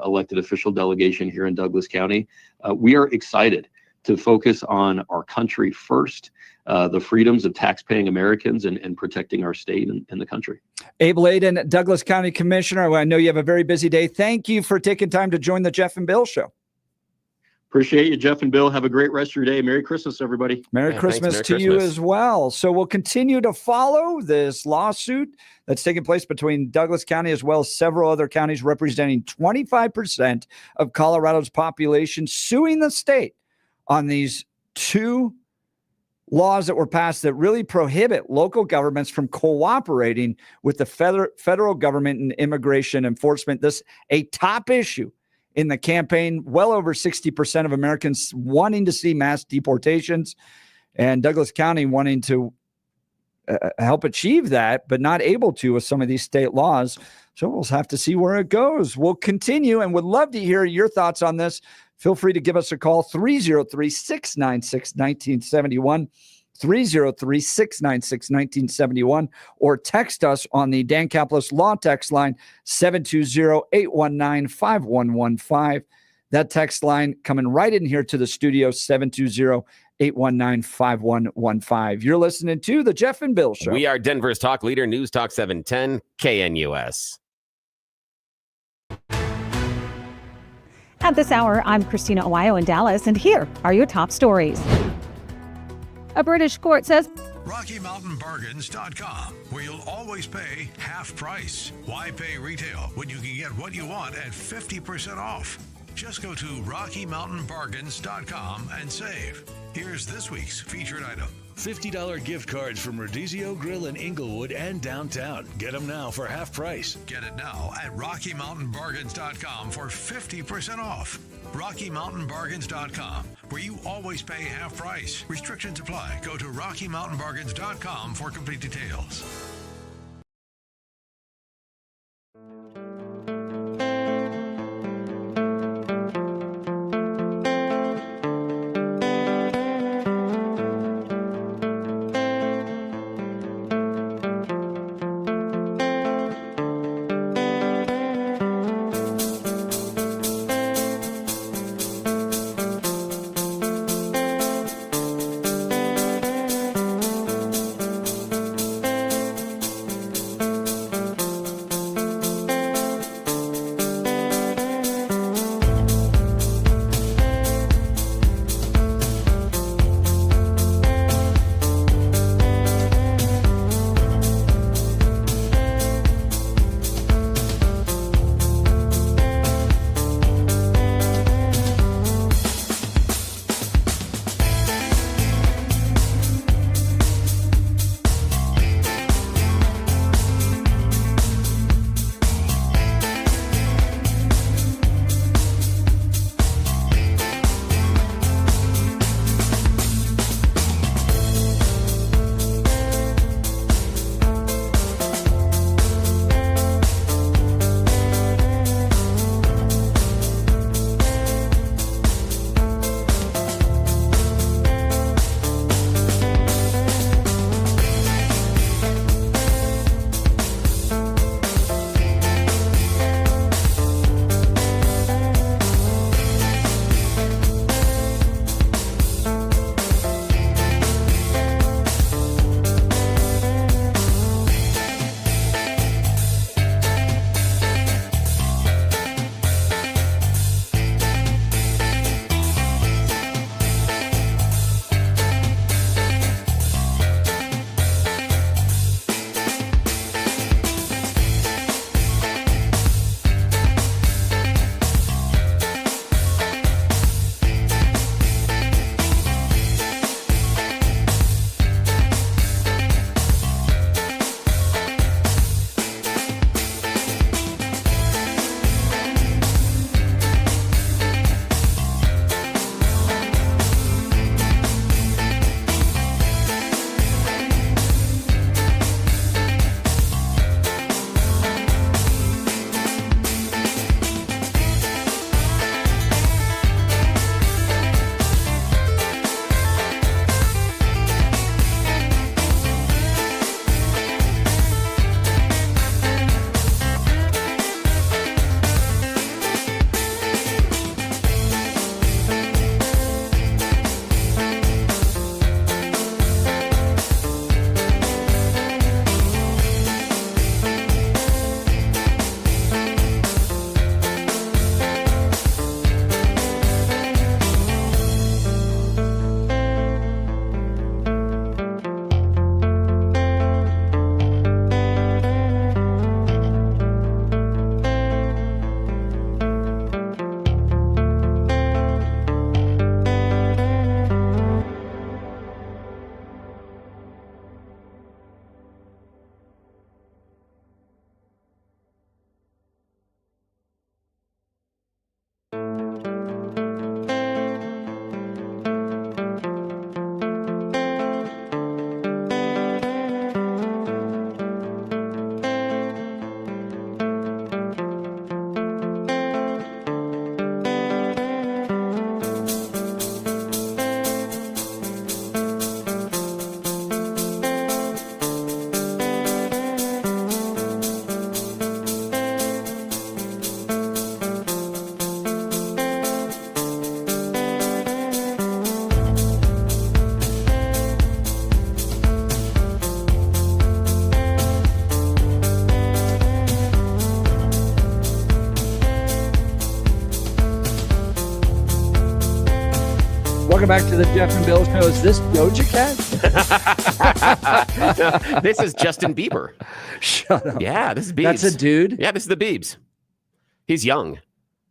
elected official delegation here in Douglas County. We are excited to focus on our country first, the freedoms of tax-paying Americans and protecting our state and the country. Abe Layden, Douglas County Commissioner. I know you have a very busy day. Thank you for taking time to join the Jeff and Bill Show. Appreciate you, Jeff and Bill. Have a great rest of your day. Merry Christmas, everybody. Merry Christmas to you as well. So we'll continue to follow this lawsuit that's taking place between Douglas County as well as several other counties representing 25% of Colorado's population, suing the state on these 2 laws that were passed that really prohibit local governments from cooperating with the federal government in immigration enforcement. This a top issue in the campaign. Well over 60% of Americans wanting to see mass deportations, and Douglas County wanting to help achieve that, but not able to with some of these state laws. So we'll have to see where it goes. We'll continue and would love to hear your thoughts on this. Feel free to give us a call, 303-696-1971, 303-696-1971, or text us on the Dan Caplis Law text line, 720-819-5115. That text line coming right in here to the studio, 720-819-5115. You're listening to The Jeff and Bill Show. We are Denver's talk leader, News Talk 710, KNUS. At this hour, I'm Christina Owayo in Dallas, and here are your top stories. A British court says RockyMountainBargains.com, where you'll always pay half price. Why pay retail when you can get what you want at 50% off? Just go to RockyMountainBargains.com and save. Here's this week's featured item. $50 gift cards from Rodizio Grill in Inglewood and downtown. Get them now for half price. Get it now at RockyMountainBargains.com for 50% off. RockyMountainBargains.com, where you always pay half price. Restrictions apply. Go to RockyMountainBargains.com for complete details. Welcome back to the Jeff and Bill Show. Is this Doja Cat? No, this is Justin Bieber. Shut up. Yeah, this is Biebs. That's a dude? Yeah, this is the Biebs. He's young.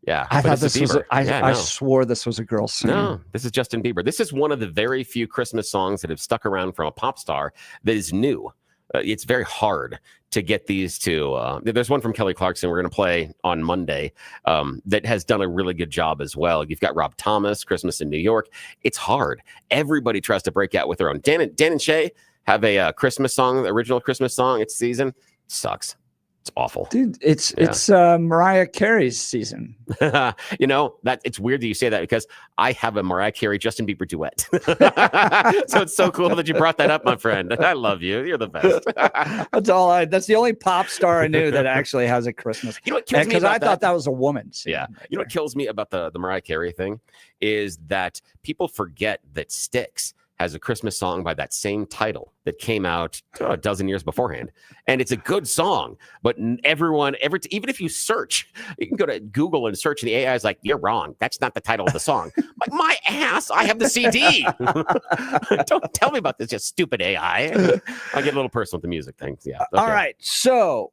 Yeah. I but thought it's this was, Bieber. I swore this was a girl singer. No, this is Justin Bieber. This is one of the very few Christmas songs that have stuck around from a pop star that is new. It's very hard to get these to. There's one from Kelly Clarkson we're going to play on Monday that has done a really good job as well. You've got Rob Thomas, Christmas in New York. It's hard. Everybody tries to break out with their own. Dan and Shay have a Christmas song, the original Christmas song. It's season. It sucks. It's awful. Dude, it's Mariah Carey's season. That it's weird that you say that because I have a Mariah Carey Justin Bieber duet. So it's so cool that you brought that up, my friend. I love you. You're the best. That's the only pop star I knew that actually has a Christmas. You know what kills me because about I thought that was a woman. Yeah. You know what kills me about the Mariah Carey thing is that people forget that Styx has a Christmas song by that same title that came out a dozen years beforehand. And it's a good song, but even if you search, you can go to Google and search and the AI is like, you're wrong. That's not the title of the song. Like, my ass, I have the CD. Don't tell me about this, just stupid AI. I get a little personal with the music thing. Yeah. Okay. All right. So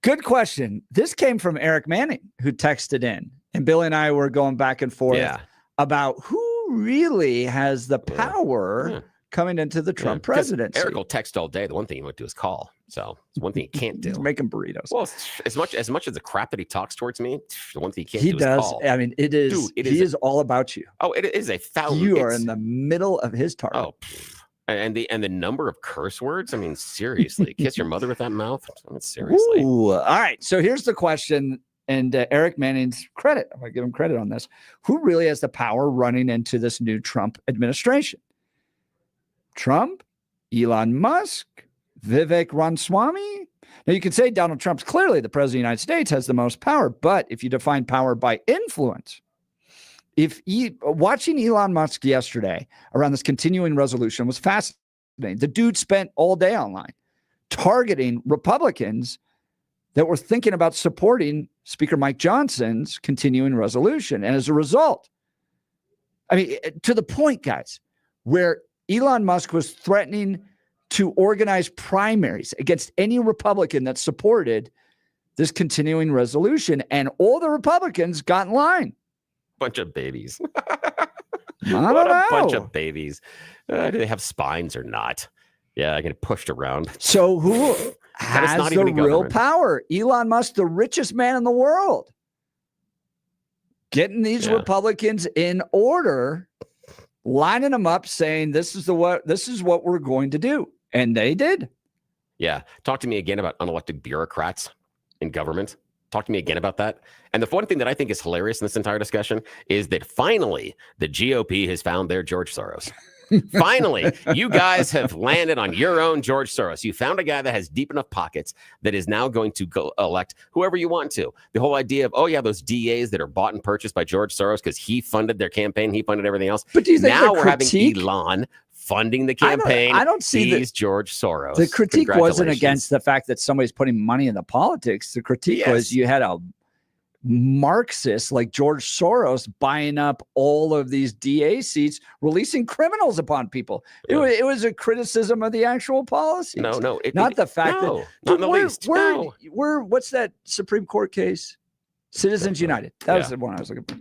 good question. This came from Eric Manning, who texted in, and Billy and I were going back and forth about who really has the power coming into the Trump presidency. Eric will text all day. The one thing he won't do is call. So it's one thing he can't do. He's making burritos. Well, as much as the crap that he talks towards me, the one thing he can't he do does. is call. I mean, it is. Dude, he is all about you. Oh, it is a fountain. You are in the middle of his target. Oh, and the number of curse words. I mean, seriously, kiss your mother with that mouth. I mean, seriously. Ooh. All right. So here's the question. And Eric Manning's credit, I'm going to give him credit on this. Who really has the power running into this new Trump administration? Trump, Elon Musk, Vivek Ramaswamy? Now, you could say Donald Trump's clearly the president of the United States, has the most power. But if you define power by influence, watching Elon Musk yesterday around this continuing resolution was fascinating. The dude spent all day online targeting Republicans that were thinking about supporting Speaker Mike Johnson's continuing resolution. And as a result, I mean, to the point, guys, where Elon Musk was threatening to organize primaries against any Republican that supported this continuing resolution. And all the Republicans got in line. Bunch of babies. I don't know. A bunch of babies. Do they have spines or not? Yeah, I get pushed around. So who has the real power? Elon Musk, the richest man in the world, getting these Republicans in order, lining them up, saying this is what we're going to do, and they did. Yeah, talk to me again about unelected bureaucrats in government. Talk to me again about that. And the one thing that I think is hilarious in this entire discussion is that finally the GOP has found their George Soros. Finally, you guys have landed on your own George Soros. You found a guy that has deep enough pockets that is now going to go elect whoever you want to. The whole idea of, those DAs that are bought and purchased by George Soros because he funded their campaign, he funded everything else. But do you think now we're having Elon funding the campaign? I don't see he's George Soros. The critique wasn't against the fact that somebody's putting money into politics. The critique was you had a Marxist like George Soros buying up all of these DA seats, releasing criminals upon people. It was a criticism of the actual policy. Not the fact that not in the least. What's that Supreme Court case? Citizens United. That was the one I was looking for.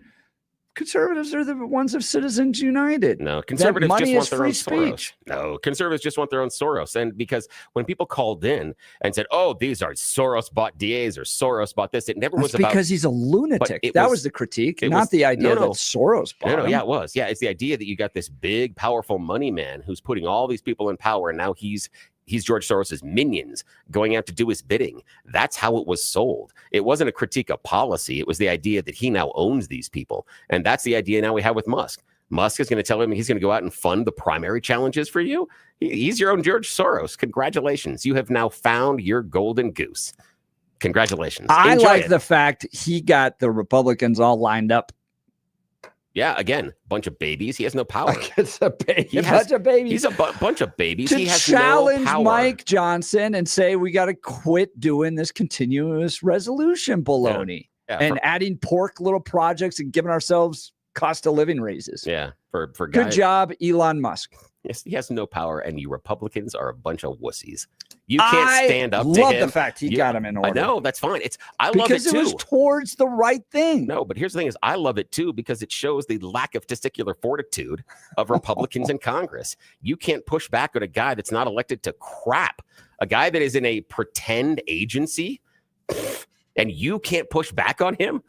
Conservatives are the ones of Citizens United. No, conservatives just want their own Soros. Speech. No, conservatives just want their own Soros. And because when people called in and said, these are Soros bought DAs or Soros bought this, it never was about. Because he's a lunatic. That was the critique, not the idea that Soros bought him. Yeah, it was. Yeah, it's the idea that you got this big, powerful money man who's putting all these people in power, and now he's George Soros's minions going out to do his bidding. That's how it was sold. It wasn't a critique of policy. It was the idea that he now owns these people. And that's the idea now we have with Musk. Musk is going to tell him he's going to go out and fund the primary challenges for you. He's your own George Soros. Congratulations. You have now found your golden goose. Congratulations. I like the fact he got the Republicans all lined up. Yeah, again, bunch of babies. He has no power. It's a baby. Bunch of babies. He's a bunch of babies. To he has challenge no power. Mike Johnson and say we got to quit doing this continuous resolution baloney and adding pork little projects and giving ourselves cost of living raises. Yeah, for Good guys. job, Elon Musk. Yes, he has no power, and you Republicans are a bunch of wussies. You can't stand up to him. I love the fact he got him in order. I know, that's fine. I love it because too. it was towards the right thing. No, but here's the thing is I love it too because it shows the lack of testicular fortitude of Republicans in Congress. You can't push back at a guy that's not elected to crap. A guy that is in a pretend agency, and you can't push back on him?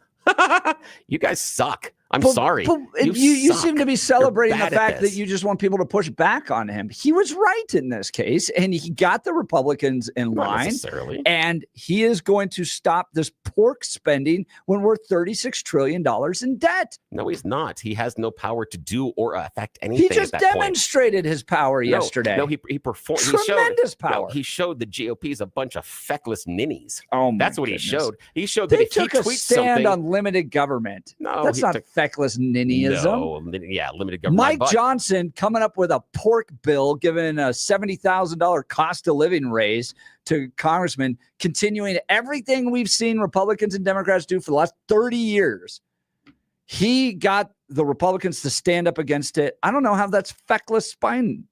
You guys suck. I'm sorry. You seem to be celebrating the bad at fact that this. you just want people to push back on him. He was right in this case, and he got the Republicans in Not line. necessarily. And he is going to stop this pork spending when we're $36 trillion in debt. No, he's not. He has no power to do or affect anything. He just at that demonstrated his power yesterday. No, he performed. Tremendous he showed, power. No, he showed the GOP is a bunch of feckless ninnies. Oh, my that's what goodness. he showed. He showed that They if he took a tweets stand something, on limited government. No, that's he not took- feckless ninnyism. no, yeah, limited government. Mike but- Johnson coming up with a pork bill, giving a $70,000 cost of living raise to congressmen, continuing everything we've seen Republicans and Democrats do for the last 30 years. He got the Republicans to stand up against it. I don't know how that's feckless spine.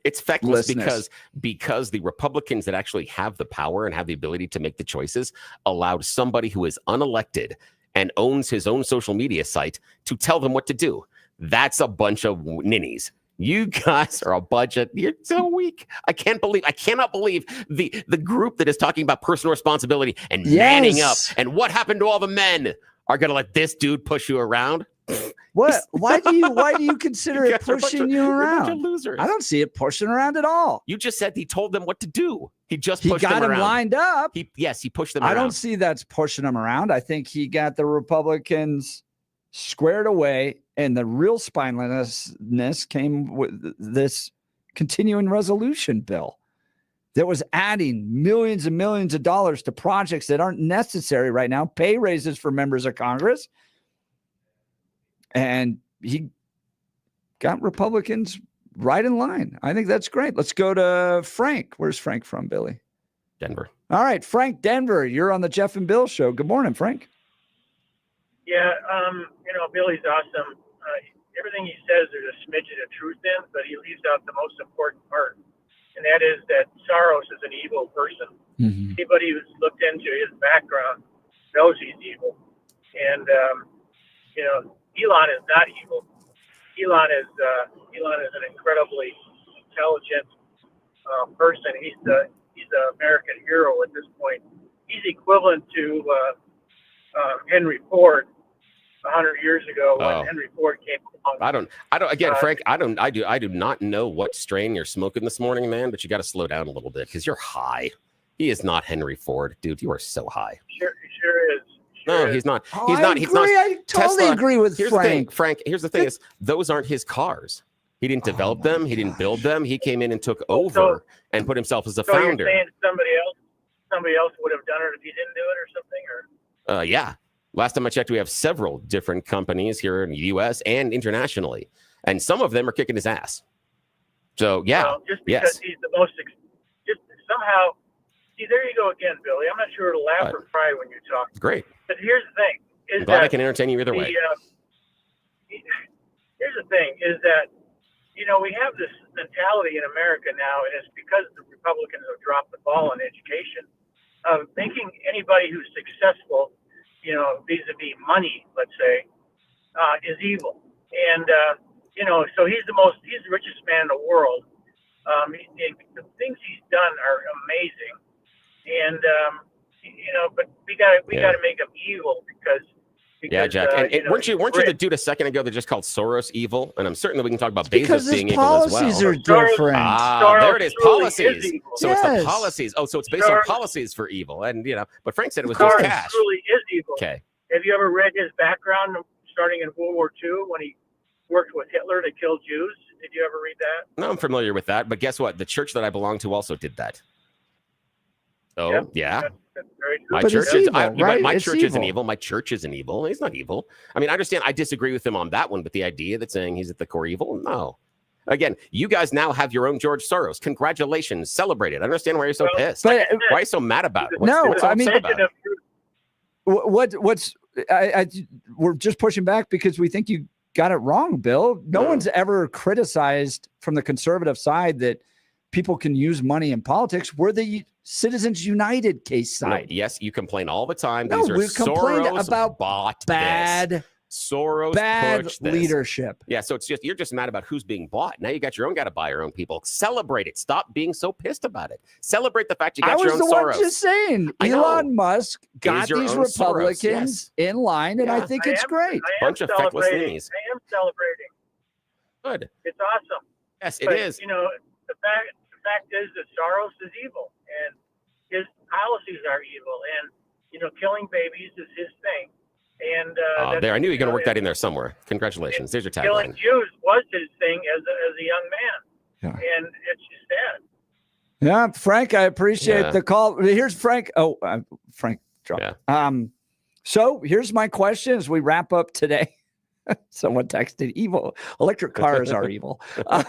It's feckless Listness. because the Republicans that actually have the power and have the ability to make the choices allowed somebody who is unelected and owns his own social media site to tell them what to do. That's a bunch of ninnies. You guys are a bunch of, you're so weak. I cannot believe the group that is talking about personal responsibility and manning up and what happened to all the men are going to let this dude push you around. What? Why do you consider You it guys are a bunch pushing of- you you're a bunch around? of losers. I don't see it pushing around at all. You just said he told them what to do. He just He pushed got them him around. lined up. He pushed them I around. don't see that's pushing them around. I think he got the Republicans squared away, and the real spinelessness came with this continuing resolution bill that was adding millions and millions of dollars to projects that aren't necessary right now, pay raises for members of Congress. And he got Republicans right in line. I think that's great. Let's go to Frank. Where's Frank from, Billy? Denver. All right, Frank, Denver. You're on the Jeff and Bill show. Good morning, Frank. Yeah, Billy's awesome. Everything he says, there's a smidgen of truth in, but he leaves out the most important part, and that is that Soros is an evil person. Mm-hmm. Anybody who's looked into his background knows he's evil. And, Elon is not evil. Elon is an incredibly intelligent person. He's the American hero at this point. He's equivalent to Henry Ford 100 years ago when Henry Ford came along. I don't. Again, Frank, I do not know what strain you're smoking this morning, man. But you got to slow down a little bit because you're high. He is not Henry Ford, dude. You are so high. Sure is. No, he's not. Oh, He's I not. agree. He's not. I totally Tesla, agree with here's the thing, Frank. Frank. Here's the thing: is those aren't his cars. He didn't develop them. He didn't build them. He came in and took over and put himself as a So founder. you're saying somebody else would have done it if he didn't do it or something? Or Yeah. Last time I checked, we have several different companies here in the U.S. and internationally, and some of them are kicking his ass. So yeah, well, just because he's the most, just somehow. See, there you go again, Billy. I'm not sure to laugh or cry when you talk. Great. But here's the thing: I'm glad I can entertain you either way. Here's the thing: is that we have this mentality in America now, and it's because the Republicans have dropped the ball on education, of making anybody who's successful, vis-a-vis money, let's say, is evil. And so he's the richest man in the world. The things he's done are amazing, and but we got to make him evil because. Yeah, Jack. And weren't you the dude a second ago that just called Soros evil? And I'm certain that we can talk about Bezos being evil as well. Policies are different. There it is. Policies. So it's the Yes. policies. Oh, so it's based on policies for evil. And but Frank said it was just Soros cash. truly is evil. Okay. Have you ever read his background starting in World War II when he worked with Hitler to kill Jews? Did you ever read that? No, I'm familiar with that. But guess what? The church that I belong to also did that. Oh, yeah. That's very true. My But church it's is evil, right? my It's church isn't evil. evil. My church isn't evil. He's not evil. I mean, I understand. I disagree with him on that one, but the idea that saying he's at the core evil, no. Again, you guys now have your own George Soros. Congratulations, celebrate it. I understand why you're so pissed. But Why are you so mad about it? No, what's so I mean- upset about it? We're just pushing back because we think you got it wrong, Bill. No one's ever criticized from the conservative side that people can use money in politics. We're the Citizens United case side. Right. Yes, you complain all the time. No, These are we've complained Soros about bought bad this. Soros bad pushed this. leadership. Yeah, so you're just mad about who's being bought. Now you got your own got to buy your own people. Celebrate it. Stop being so pissed about it. Celebrate the fact you got your own I Soros. was the one just saying. Elon Musk got these Republicans in line, and I think it's great. Bunch of feckless thingies. I am celebrating. Good. It's awesome. Yes, it But, is. You know, the fact is that Soros is evil, and his policies are evil, and you know, killing babies is his thing. And there, I knew you were going to work that in there somewhere. Congratulations. There's your killing tagline. Jews was his thing as a young man, and it's just sad. Yeah, Frank, I appreciate the call. Here's Frank. Oh, Frank dropped. Yeah. So here's my question as we wrap up today. Someone texted, evil. Electric cars are evil. Again,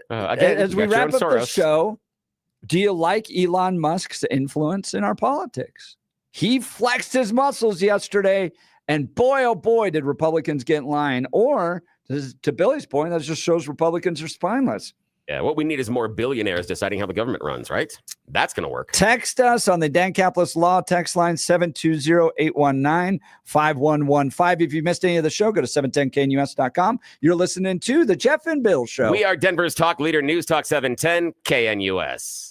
as we wrap up the Soros. show, do you like Elon Musk's influence in our politics? He flexed his muscles yesterday, and boy, oh boy, did Republicans get in line. Or, to Billy's point, that just shows Republicans are spineless. Yeah, what we need is more billionaires deciding how the government runs, right? That's going to work. Text us on the Dan Caplis Law text line 720-819-5115. If you missed any of the show, go to 710knus.com. You're listening to The Jeff and Bill Show. We are Denver's talk leader, News Talk 710 KNUS.